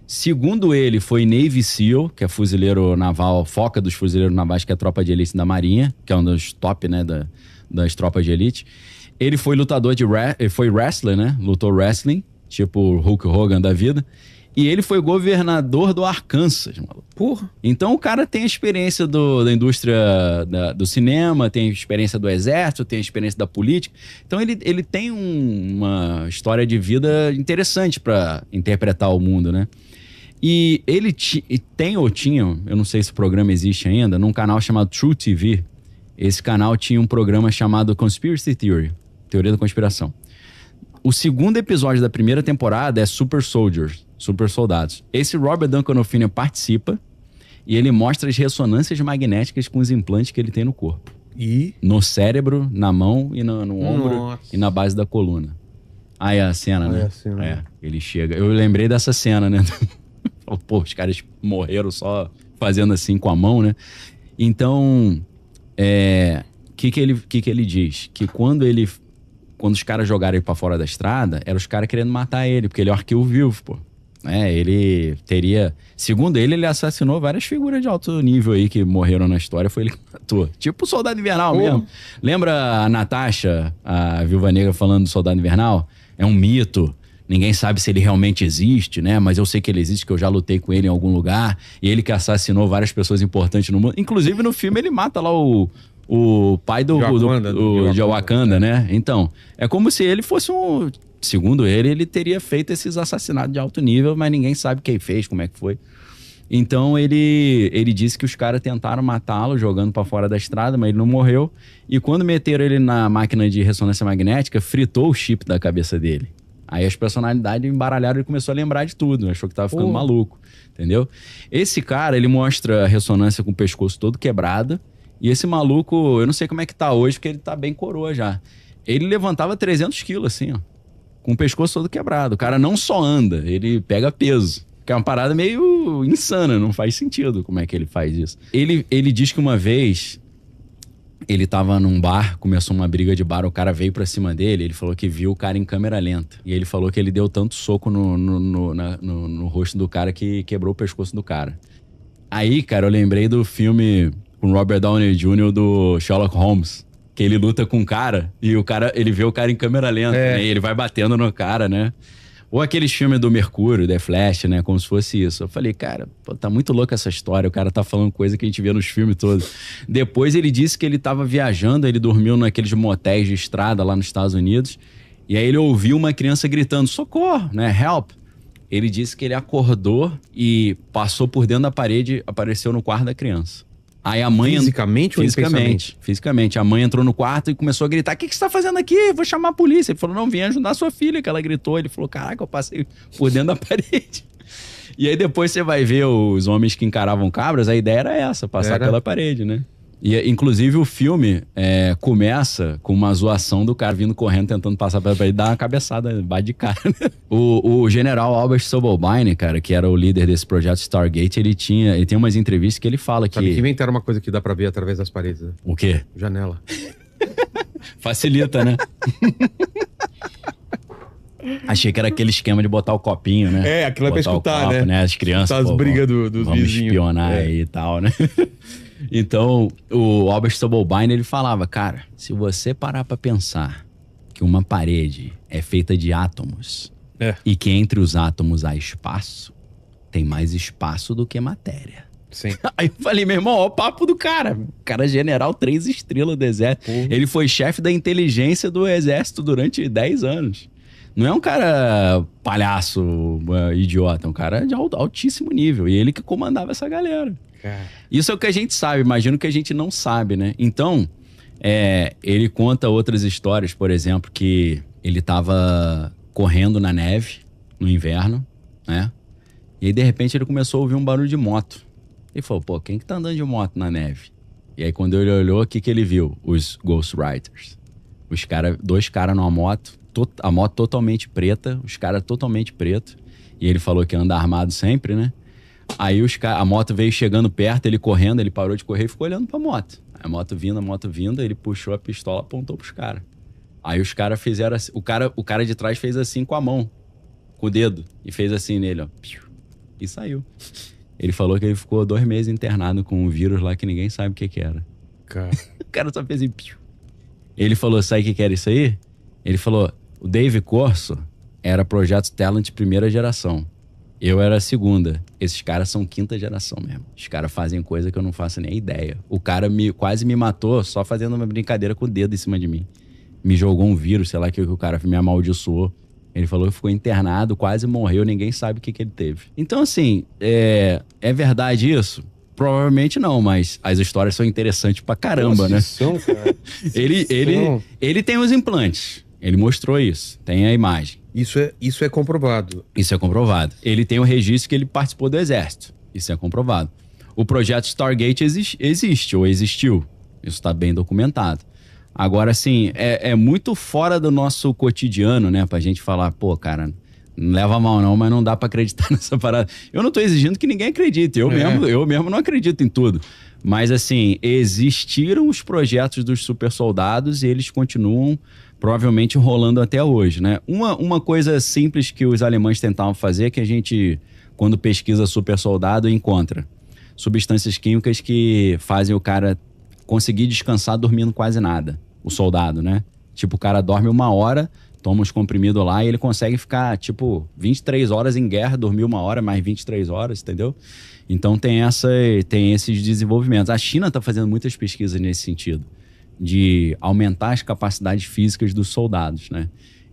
Segundo ele, foi Navy SEAL, que é fuzileiro naval, foca dos fuzileiros navais, que é a tropa de elite da Marinha, que é um dos top, né, das tropas de elite. Ele foi lutador ele foi wrestler, né? Lutou wrestling, tipo o Hulk Hogan da vida. E ele foi governador do Arkansas, maluco. Porra. Então o cara tem a experiência da indústria do cinema, tem a experiência do exército, tem a experiência da política. Então ele tem uma história de vida interessante para interpretar o mundo, né? E ele tinha, eu não sei se o programa existe ainda, num canal chamado True TV. Esse canal tinha um programa chamado Conspiracy Theory, Teoria da Conspiração. O segundo episódio da primeira temporada é Super Soldiers, Super Soldados. Esse Robert Duncan O'Finnan participa e ele mostra as ressonâncias magnéticas com os implantes que ele tem no corpo. E? No cérebro, na mão e no ombro e na base da coluna. Aí a cena, né? Ele chega. Eu lembrei dessa cena, né? Pô, os caras morreram só fazendo assim com a mão, né? Então, que ele diz? Que quando os caras jogaram ele pra fora da estrada, eram os caras querendo matar ele, porque ele é um arquivo vivo, pô. Ele teria... Segundo ele assassinou várias figuras de alto nível aí que morreram na história, foi ele que matou. Tipo o Soldado Invernal mesmo. Lembra a Natasha, a Viúva Negra, falando do Soldado Invernal? É um mito. Ninguém sabe se ele realmente existe, né? Mas eu sei que ele existe, que eu já lutei com ele em algum lugar. E ele que assassinou várias pessoas importantes no mundo. Inclusive, no filme, ele mata lá o pai do Wakanda, né? Então, é como se ele fosse um... Segundo ele teria feito esses assassinatos de alto nível, mas ninguém sabe quem fez, como é que foi. Então, ele disse que os caras tentaram matá-lo jogando pra fora da estrada, mas ele não morreu. E quando meteram ele na máquina de ressonância magnética, fritou o chip da cabeça dele. Aí as personalidades embaralharam e ele começou a lembrar de tudo. Achou que tava ficando maluco, entendeu? Esse cara, ele mostra a ressonância com o pescoço todo quebrado. E esse maluco, eu não sei como é que tá hoje, porque ele tá bem coroa já. Ele levantava 300 quilos, assim, ó. Com o pescoço todo quebrado. O cara não só anda, ele pega peso. Que é uma parada meio insana, não faz sentido como é que ele faz isso. Ele diz que uma vez ele tava num bar, começou uma briga de bar, o cara veio pra cima dele, ele falou que viu o cara em câmera lenta. E ele falou que ele deu tanto soco no rosto do cara que quebrou o pescoço do cara. Aí, cara, eu lembrei do filme com Robert Downey Jr. do Sherlock Holmes. Que ele luta com o cara e ele vê o cara em câmera lenta, né? E ele vai batendo no cara, né? Ou aqueles filmes do Mercúrio, The Flash, né? Como se fosse isso. Eu falei, cara, pô, tá muito louca essa história. O cara tá falando coisa que a gente vê nos filmes todos. Depois ele disse que ele tava viajando, ele dormiu naqueles motéis de estrada lá nos Estados Unidos. E aí ele ouviu uma criança gritando, socorro, né? Help. Ele disse que ele acordou e passou por dentro da parede, apareceu no quarto da criança. Aí a mãe... Fisicamente ou impensamente? Fisicamente. A mãe entrou no quarto e começou a gritar, o que você tá fazendo aqui? Vou chamar a polícia. Ele falou, não, vim ajudar sua filha, que ela gritou. Ele falou, caraca, eu passei por dentro da parede. E aí depois você vai ver os homens que encaravam cabras, a ideia era essa, passar pela parede, né? E inclusive o filme começa com uma zoação do cara vindo correndo, tentando passar pela parede, dar uma cabeçada, bate de cara. O general Albert Sobelbein, cara, que era o líder desse projeto Stargate, ele tem umas entrevistas que ele fala que... Sabe que inventaram uma coisa que dá pra ver através das paredes, né? O quê? Janela. Facilita, né? Achei que era aquele esquema de botar o copinho, né? Aquilo é pra escutar, copo, né? As crianças, as brigas dos vamos vizinhos. Espionar aí e tal, né? Então, o Albert Sobelbein, ele falava, cara, se você parar pra pensar que uma parede é feita de átomos e que entre os átomos há espaço, tem mais espaço do que matéria. Sim. Aí eu falei, meu irmão, ó o papo do cara. O cara é general 3 estrelas do exército. Ele foi chefe da inteligência do exército durante 10 anos. Não é um cara palhaço, idiota. É um cara de altíssimo nível. E ele que comandava essa galera. Isso é o que a gente sabe. Imagino que a gente não sabe, né? Então, ele conta outras histórias. Por exemplo, que ele tava correndo na neve no inverno, né? E aí, de repente, ele começou a ouvir um barulho de moto. Ele falou, pô, quem que tá andando de moto na neve? E aí, quando ele olhou, o que ele viu? Os Ghostwriters. Dois caras numa moto, a moto totalmente preta, os caras totalmente pretos. E ele falou que anda armado sempre, né? Aí a moto veio chegando perto, ele correndo, ele parou de correr e ficou olhando pra moto. A moto vindo, ele puxou a pistola, apontou pros caras. Aí os caras fizeram assim, o cara de trás fez assim com a mão, com o dedo, e fez assim nele, ó. E saiu. Ele falou que ele ficou 2 meses internado com um vírus lá que ninguém sabe o que era. Cara. O cara só fez assim, Ele falou, sabe o que era isso aí? Ele falou, o Dave Corso era Projeto Talent primeira geração. Eu era a segunda. Esses caras são 5ª geração mesmo. Os caras fazem coisa que eu não faço nem ideia. O cara quase me matou só fazendo uma brincadeira com o dedo em cima de mim. Me jogou um vírus, sei lá, que o cara me amaldiçoou. Ele falou que ficou internado, quase morreu, ninguém sabe o que ele teve. Então, assim, é verdade isso? Provavelmente não, mas as histórias são interessantes pra caramba, né? Cara. Ele tem os implantes. Ele mostrou isso. Tem a imagem. Isso é comprovado. Isso é comprovado. Ele tem o registro que ele participou do exército. Isso é comprovado. O projeto Stargate existe ou existiu. Isso está bem documentado. Agora, assim, é muito fora do nosso cotidiano, né? Pra gente falar, pô, cara, Não leva mal não, mas não dá pra acreditar nessa parada. Eu não tô exigindo que ninguém acredite. Eu mesmo não acredito em tudo. Mas, assim, existiram os projetos dos super soldados e eles continuam provavelmente rolando até hoje, né? Uma coisa simples que os alemães tentavam fazer é que a gente, quando pesquisa super soldado, encontra substâncias químicas que fazem o cara conseguir descansar dormindo quase nada. O soldado, né? Tipo, o cara dorme 1 hora, toma uns comprimidos lá e ele consegue ficar, tipo, 23 horas em guerra, dormir 1 hora, mais 23 horas, entendeu? Então tem esses desenvolvimentos. A China está fazendo muitas pesquisas nesse sentido, de aumentar as capacidades físicas dos soldados, né?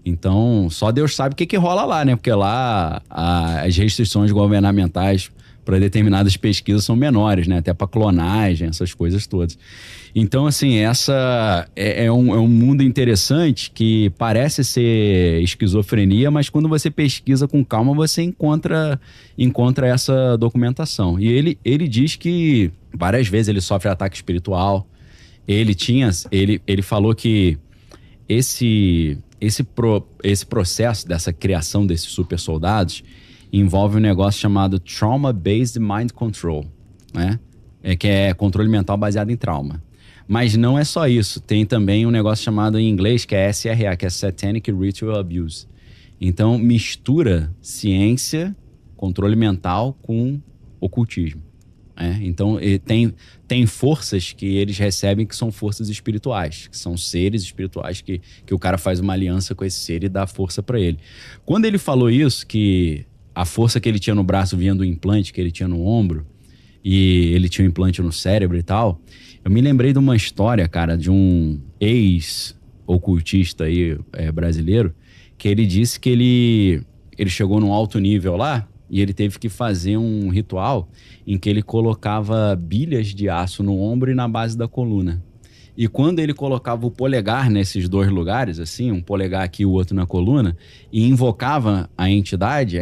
Então, só Deus sabe o que rola lá, né? Porque lá as restrições governamentais para determinadas pesquisas são menores, né? Até para clonagem, essas coisas todas. Então, assim, essa é um mundo interessante que parece ser esquizofrenia, mas quando você pesquisa com calma, você encontra essa documentação. E ele diz que várias vezes ele sofre ataque espiritual. Ele falou que esse processo dessa criação desses super soldados envolve um negócio chamado Trauma-Based Mind Control, né? Que é controle mental baseado em trauma. Mas não é só isso. Tem também um negócio chamado em inglês, que é SRA, que é Satanic Ritual Abuse. Então, mistura ciência, controle mental com ocultismo. Então, tem forças que eles recebem que são forças espirituais, que são seres espirituais que o cara faz uma aliança com esse ser e dá força para ele. Quando ele falou isso, que a força que ele tinha no braço vinha do implante que ele tinha no ombro, e ele tinha um implante no cérebro e tal, eu me lembrei de uma história, cara, de um ex-ocultista aí, brasileiro, que ele disse que ele chegou num alto nível lá e ele teve que fazer um ritual em que ele colocava bilhas de aço no ombro e na base da coluna. E quando ele colocava o polegar nesses 2 lugares, assim, um polegar aqui e o outro na coluna, e invocava a entidade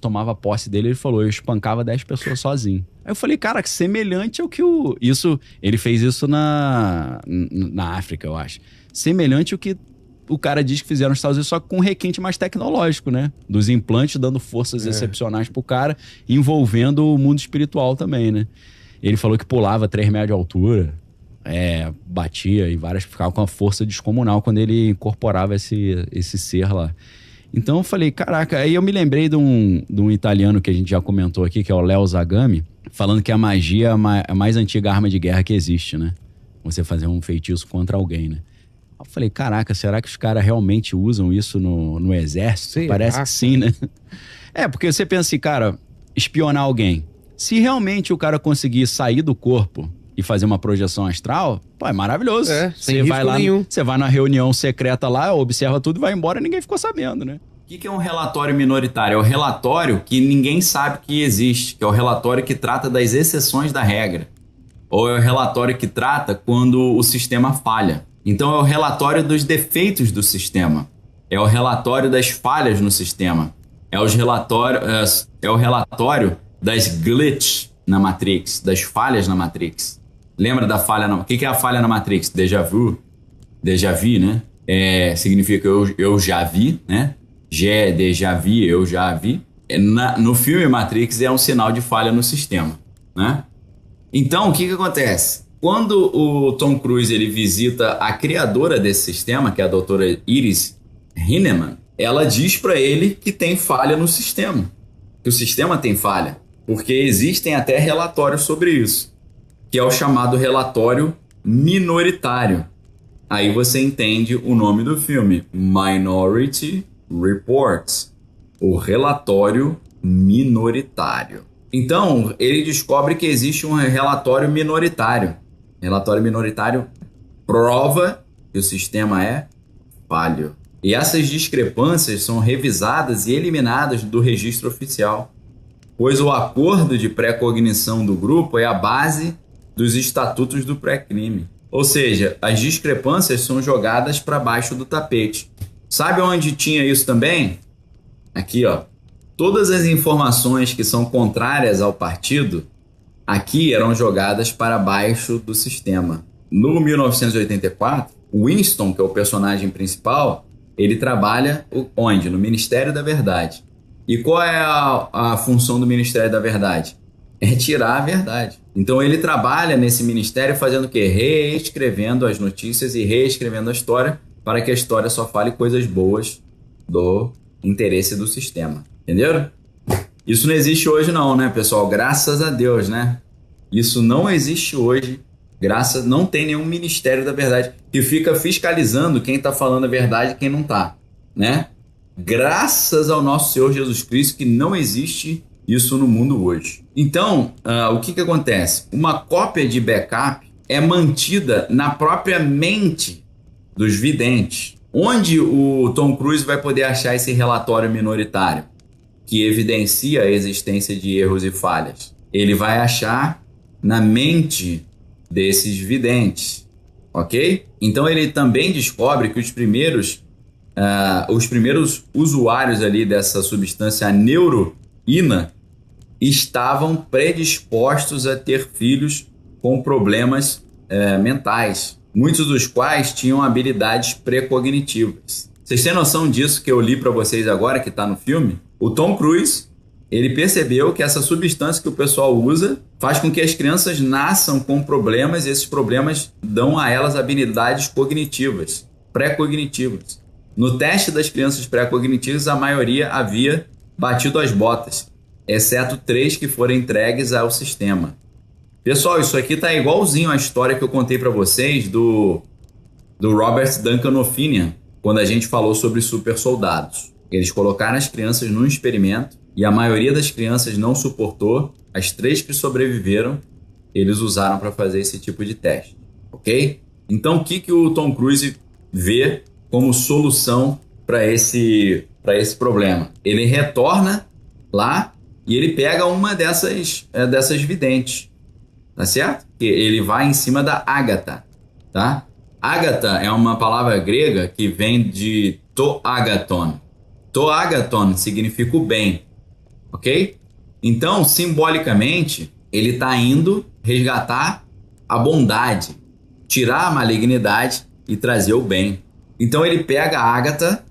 tomava posse dele. Ele falou, eu espancava 10 pessoas sozinho. Aí eu falei, cara, que semelhante ao que ele fez isso na África, eu acho. Semelhante ao que o cara diz que fizeram nos Estados Unidos, só que com um requinte mais tecnológico, né? Dos implantes dando forças excepcionais pro cara, envolvendo o mundo espiritual também, né? Ele falou que pulava 3 metros de altura, batia e ficava com uma força descomunal quando ele incorporava esse ser lá. Então eu falei, caraca, aí eu me lembrei de um italiano que a gente já comentou aqui, que é o Leo Zagami, falando que a magia é a mais antiga arma de guerra que existe, né? Você fazer um feitiço contra alguém, né? Eu falei, caraca, será que os caras realmente usam isso no exército? Sim, parece que sim, né? Porque você pensa assim, cara, espionar alguém. Se realmente o cara conseguir sair do corpo e fazer uma projeção astral, pô, é maravilhoso. Sem risco nenhum. Você vai na reunião secreta lá, observa tudo e vai embora e ninguém ficou sabendo, né? O que é um relatório minoritário? É o relatório que ninguém sabe que existe, que é o relatório que trata das exceções da regra. Ou é o relatório que trata quando o sistema falha. Então é o relatório dos defeitos do sistema. É o relatório das falhas no sistema. É o relatório das glitches na Matrix, das falhas na Matrix. Lembra da falha? O que é a falha na Matrix? Déjà vu, né? Significa eu já vi, né? Déjà vu, eu já vi. No filme Matrix é um sinal de falha no sistema, né? Então, o que acontece? Quando o Tom Cruise ele visita a criadora desse sistema, que é a doutora Iris Heinemann, ela diz para ele que tem falha no sistema, que o sistema tem falha, porque existem até relatórios sobre isso, que é o chamado relatório minoritário. Aí você entende o nome do filme, Minority Report, o relatório minoritário. Então, ele descobre que existe um relatório minoritário. Relatório minoritário prova que o sistema é falho. E essas discrepâncias são revisadas e eliminadas do registro oficial, pois o acordo de pré-cognição do grupo é a base dos estatutos do pré-crime. Ou seja, as discrepâncias são jogadas para baixo do tapete. Sabe onde tinha isso também? Aqui, ó. Todas as informações que são contrárias ao partido, aqui eram jogadas para baixo do sistema. No 1984, Winston, que é o personagem principal, ele trabalha onde? No Ministério da Verdade. E qual é a função do Ministério da Verdade? É tirar a verdade. Então ele trabalha nesse ministério fazendo o quê? Reescrevendo as notícias e reescrevendo a história para que a história só fale coisas boas do interesse do sistema. Entenderam? Isso não existe hoje não, né, pessoal? Graças a Deus, né? Isso não existe hoje. Não tem nenhum Ministério da Verdade que fica fiscalizando quem está falando a verdade e quem não está, né? Graças ao nosso Senhor Jesus Cristo que não existe isso no mundo hoje. Então, o que acontece? Uma cópia de backup é mantida na própria mente dos videntes. Onde o Tom Cruise vai poder achar esse relatório minoritário que evidencia a existência de erros e falhas? Ele vai achar na mente desses videntes, ok? Então ele também descobre que os primeiros usuários ali dessa substância neuroína estavam predispostos a ter filhos com problemas mentais, muitos dos quais tinham habilidades pré-cognitivas. Vocês têm noção disso que eu li para vocês agora, que está no filme? O Tom Cruise, ele percebeu que essa substância que o pessoal usa faz com que as crianças nasçam com problemas e esses problemas dão a elas habilidades cognitivas, pré-cognitivas. No teste das crianças pré-cognitivas, a maioria havia batido as botas, exceto 3 que foram entregues ao sistema. Pessoal, isso aqui tá igualzinho à história que eu contei para vocês do Robert Duncan O'Finian, quando a gente falou sobre super soldados. Eles colocaram as crianças num experimento e a maioria das crianças não suportou. As 3 que sobreviveram, eles usaram para fazer esse tipo de teste, ok? Então, o que o Tom Cruise vê como solução para esse problema? Ele retorna lá e ele pega uma dessas videntes, tá certo? Ele vai em cima da Ágata, tá? Ágata é uma palavra grega que vem de toagaton. Toagaton significa o bem, ok? Então, simbolicamente, ele está indo resgatar a bondade, tirar a malignidade e trazer o bem. Então ele pega a Ágata,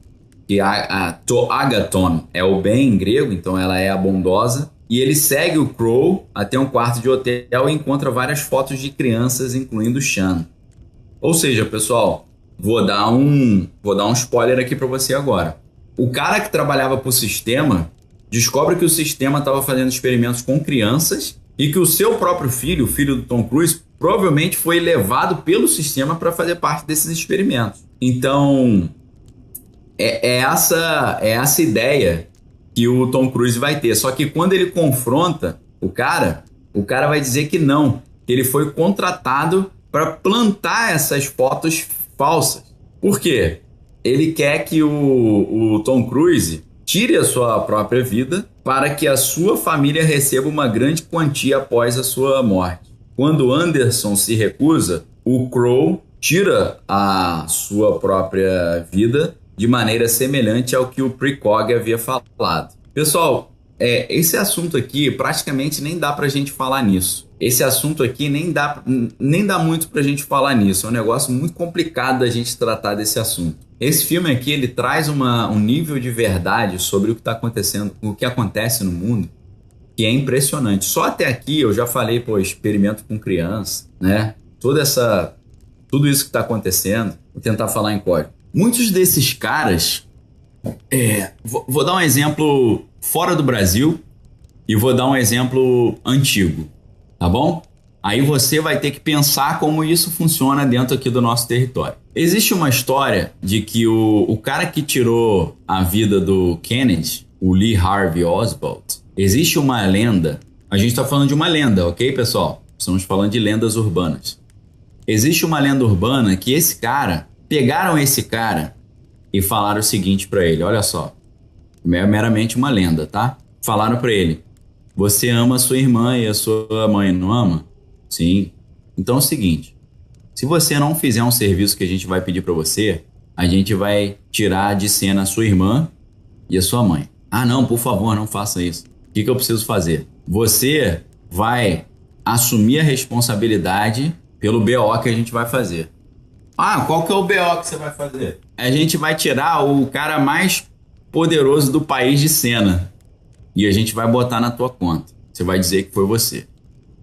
que a toagaton é o bem em grego, então ela é a bondosa, e ele segue o Crow até um quarto de hotel e encontra várias fotos de crianças, incluindo o Sean. Ou seja, pessoal, vou dar um spoiler aqui para você agora. O cara que trabalhava para o sistema descobre que o sistema estava fazendo experimentos com crianças e que o seu próprio filho, o filho do Tom Cruise, provavelmente foi levado pelo sistema para fazer parte desses experimentos. Então, é essa ideia que o Tom Cruise vai ter. Só que quando ele confronta o cara vai dizer que não, que ele foi contratado para plantar essas fotos falsas. Por quê? Ele quer que o Tom Cruise tire a sua própria vida para que a sua família receba uma grande quantia após a sua morte. Quando Anderson se recusa, o Crow tira a sua própria vida de maneira semelhante ao que o Precog havia falado. Pessoal, esse assunto aqui praticamente nem dá pra gente falar nisso. Esse assunto aqui nem dá muito pra gente falar nisso. É um negócio muito complicado da gente tratar desse assunto. Esse filme aqui, ele traz um nível de verdade sobre o que está acontecendo, o que acontece no mundo, que é impressionante. Só até aqui eu já falei, experimento com criança, né? Tudo isso que está acontecendo, vou tentar falar em código. Muitos desses caras, vou dar um exemplo fora do Brasil e vou dar um exemplo antigo, tá bom? Aí você vai ter que pensar como isso funciona dentro aqui do nosso território. Existe uma história de que o cara que tirou a vida do Kennedy, o Lee Harvey Oswald, existe uma lenda. A gente está falando de uma lenda, ok, pessoal? Estamos falando de lendas urbanas. Existe uma lenda urbana que pegaram esse cara e falaram o seguinte para ele, olha só, é meramente uma lenda, tá? Falaram para ele, você ama a sua irmã e a sua mãe, não ama? Sim. Então é o seguinte, se você não fizer um serviço que a gente vai pedir para você, a gente vai tirar de cena a sua irmã e a sua mãe. Ah, não, por favor, não faça isso. O que eu preciso fazer? Você vai assumir a responsabilidade pelo BO que a gente vai fazer. Ah, qual que é o BO que você vai fazer? A gente vai tirar o cara mais poderoso do país de cena. e a gente vai botar na tua conta. Você vai dizer que foi você.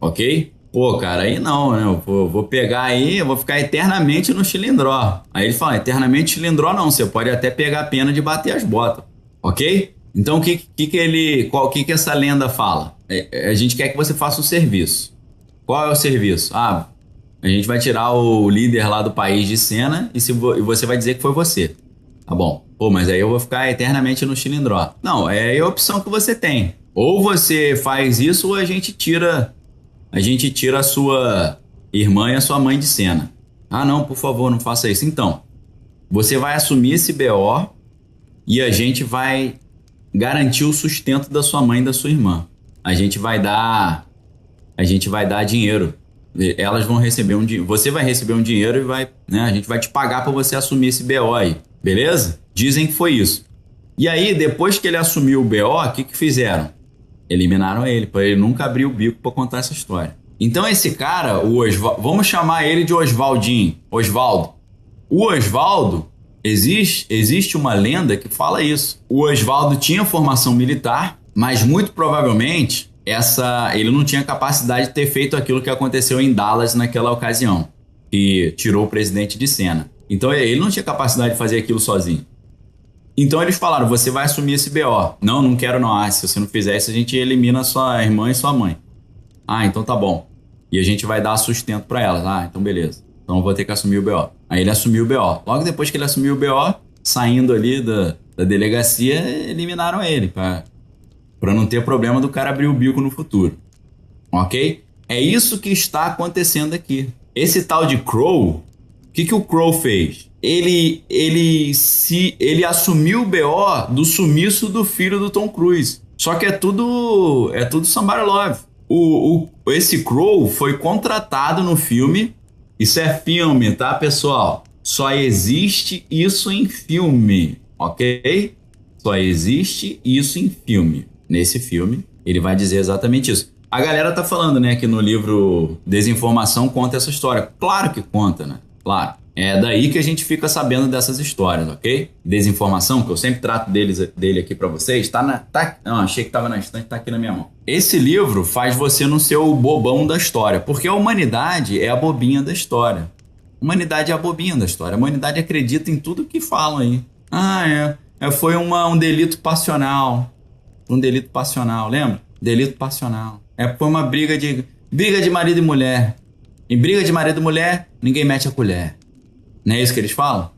Ok? Pô, cara, aí não, né? Eu vou pegar aí, eu vou ficar eternamente no chilindró. Aí ele fala, eternamente chilindró não, você pode até pegar a pena de bater as botas. Ok? Então o que essa lenda fala? A gente quer que você faça um serviço. Qual é o serviço? A gente vai tirar o líder lá do país de cena e você vai dizer que foi você. Tá bom. Pô, mas aí eu vou ficar eternamente no chilindró. Não, é a opção que você tem. Ou você faz isso ou a gente tira a sua irmã e a sua mãe de cena. Ah, não, por favor, não faça isso. Então, você vai assumir esse BO e a gente vai garantir o sustento da sua mãe e da sua irmã. A gente vai dar dinheiro. Elas vão receber um dinheiro. Você vai receber um dinheiro e a gente vai te pagar para você assumir esse BO aí. Beleza? Dizem que foi isso. E aí, depois que ele assumiu o BO, o que fizeram? Eliminaram ele, para ele nunca abrir o bico para contar essa história. Então esse cara, o Osvaldo, vamos chamar ele de Oswaldinho. Osvaldo. O Osvaldo, existe uma lenda que fala isso. O Osvaldo tinha formação militar, mas muito provavelmente ele não tinha capacidade de ter feito aquilo que aconteceu em Dallas naquela ocasião, que tirou o presidente de cena. Então ele não tinha capacidade de fazer aquilo sozinho. Então eles falaram, você vai assumir esse BO. Não quero não. Se você não fizer isso, a gente elimina sua irmã e sua mãe. Ah, então tá bom. E a gente vai dar sustento pra elas. Ah, então beleza. Então eu vou ter que assumir o BO. Aí ele assumiu o BO. Logo depois que ele assumiu o BO, saindo ali da delegacia, eliminaram ele. Pra não ter problema do cara abrir o bico no futuro. Ok? É isso que está acontecendo aqui. Esse tal de Crow, o que o Crow fez? Ele assumiu o BO do sumiço do filho do Tom Cruise. Só que é tudo Somebody Love. Esse Crow foi contratado no filme. Isso é filme, tá, pessoal? Só existe isso em filme, ok? Só existe isso em filme. Nesse filme, ele vai dizer exatamente isso. A galera tá falando, né, que no livro Desinformação conta essa história. Claro que conta, né? Claro. É daí que a gente fica sabendo dessas histórias, ok? Desinformação, que eu sempre trato dele aqui pra vocês, achei que tava na estante, tá aqui na minha mão. Esse livro faz você não ser o bobão da história, porque a humanidade é a bobinha da história. A humanidade é a bobinha da história. A humanidade acredita em tudo que falam aí. Foi um delito passional. Um delito passional, lembra? Delito passional. Foi uma briga de marido e mulher. Em briga de marido e mulher, ninguém mete a colher. Não é isso que eles falam?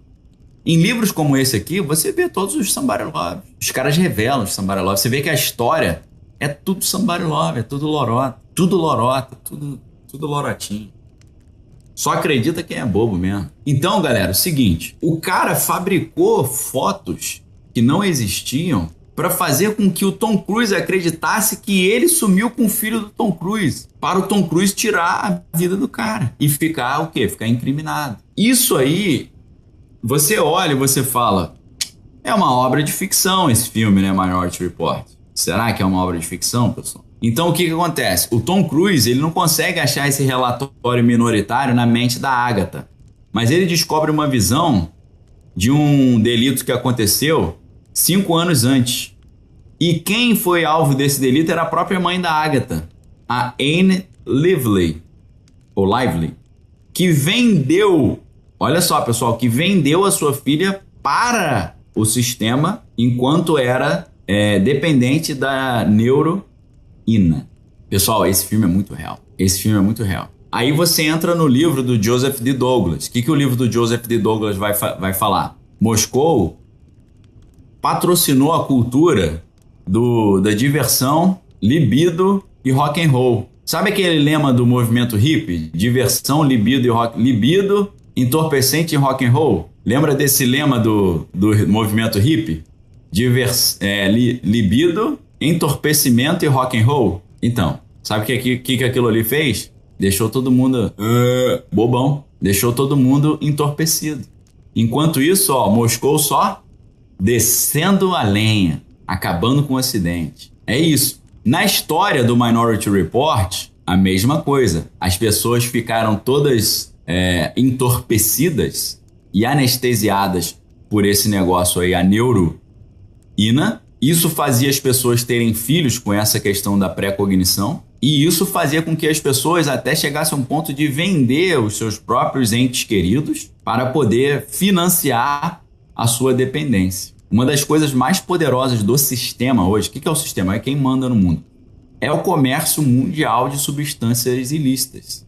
Em livros como esse aqui, você vê todos os Somebody Love. Os caras revelam os Somebody Love. Você vê que a história é tudo Somebody Love, é tudo lorota. Tudo lorota, tudo lorotinho. Só acredita quem é bobo mesmo. Então, galera, é o seguinte. O cara fabricou fotos que não existiam para fazer com que o Tom Cruise acreditasse que ele sumiu com o filho do Tom Cruise, para o Tom Cruise tirar a vida do cara e ficar o quê? Ficar incriminado. Isso aí, você olha e você fala, é uma obra de ficção esse filme, né, Minority Report? Será que é uma obra de ficção, pessoal? Então o que acontece? O Tom Cruise, ele não consegue achar esse relatório minoritário na mente da Agatha, mas ele descobre uma visão de um delito que aconteceu 5 anos antes. E quem foi alvo desse delito era a própria mãe da Agatha, a Anne Lively, que vendeu, olha só pessoal, que vendeu a sua filha para o sistema enquanto era dependente da neuroína. Pessoal, esse filme é muito real. Aí você entra no livro do Joseph D. Douglas. O que o livro do Joseph D. Douglas vai falar? Moscou patrocinou a cultura da diversão, libido e rock and roll. Sabe aquele lema do movimento hippie? Diversão, libido e rock... Libido, entorpecente e rock and roll. Lembra desse lema do movimento hippie? Libido, entorpecimento e rock and roll. Então, sabe o que aquilo ali fez? Deixou todo mundo bobão. Deixou todo mundo entorpecido. Enquanto isso, Moscou só descendo a lenha, acabando com o acidente. É isso. Na história do Minority Report, a mesma coisa. As pessoas ficaram todas entorpecidas e anestesiadas por esse negócio aí, a neuroína, Isso fazia as pessoas terem filhos com essa questão da pré-cognição. E isso fazia com que as pessoas até chegassem a um ponto de vender os seus próprios entes queridos para poder financiar a sua dependência. Uma das coisas mais poderosas do sistema hoje, o que é o sistema? É quem manda no mundo. É o comércio mundial de substâncias ilícitas.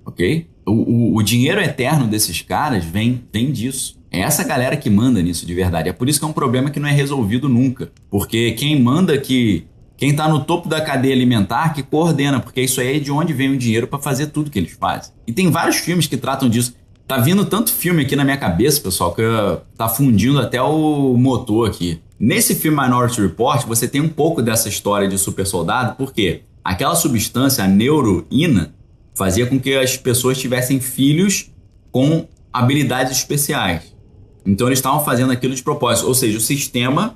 Ok? O dinheiro eterno desses caras vem disso. É essa galera que manda nisso de verdade. É por isso que é um problema que não é resolvido nunca. Porque quem manda quem está no topo da cadeia alimentar que coordena, porque isso aí é de onde vem o dinheiro para fazer tudo que eles fazem. E tem vários filmes que tratam disso. Tá vindo tanto filme aqui na minha cabeça, pessoal, que tá fundindo até o motor aqui. Nesse filme Minority Report, você tem um pouco dessa história de super soldado, porque aquela substância, a neuroína, fazia com que as pessoas tivessem filhos com habilidades especiais. Então eles estavam fazendo aquilo de propósito, ou seja, o sistema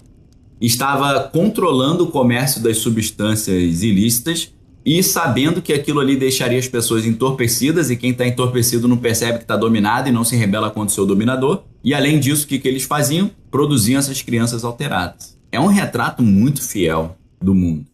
estava controlando o comércio das substâncias ilícitas e sabendo que aquilo ali deixaria as pessoas entorpecidas, e quem está entorpecido não percebe que está dominado e não se rebela contra o seu dominador. E além disso, o que eles faziam? Produziam essas crianças alteradas. É um retrato muito fiel do mundo.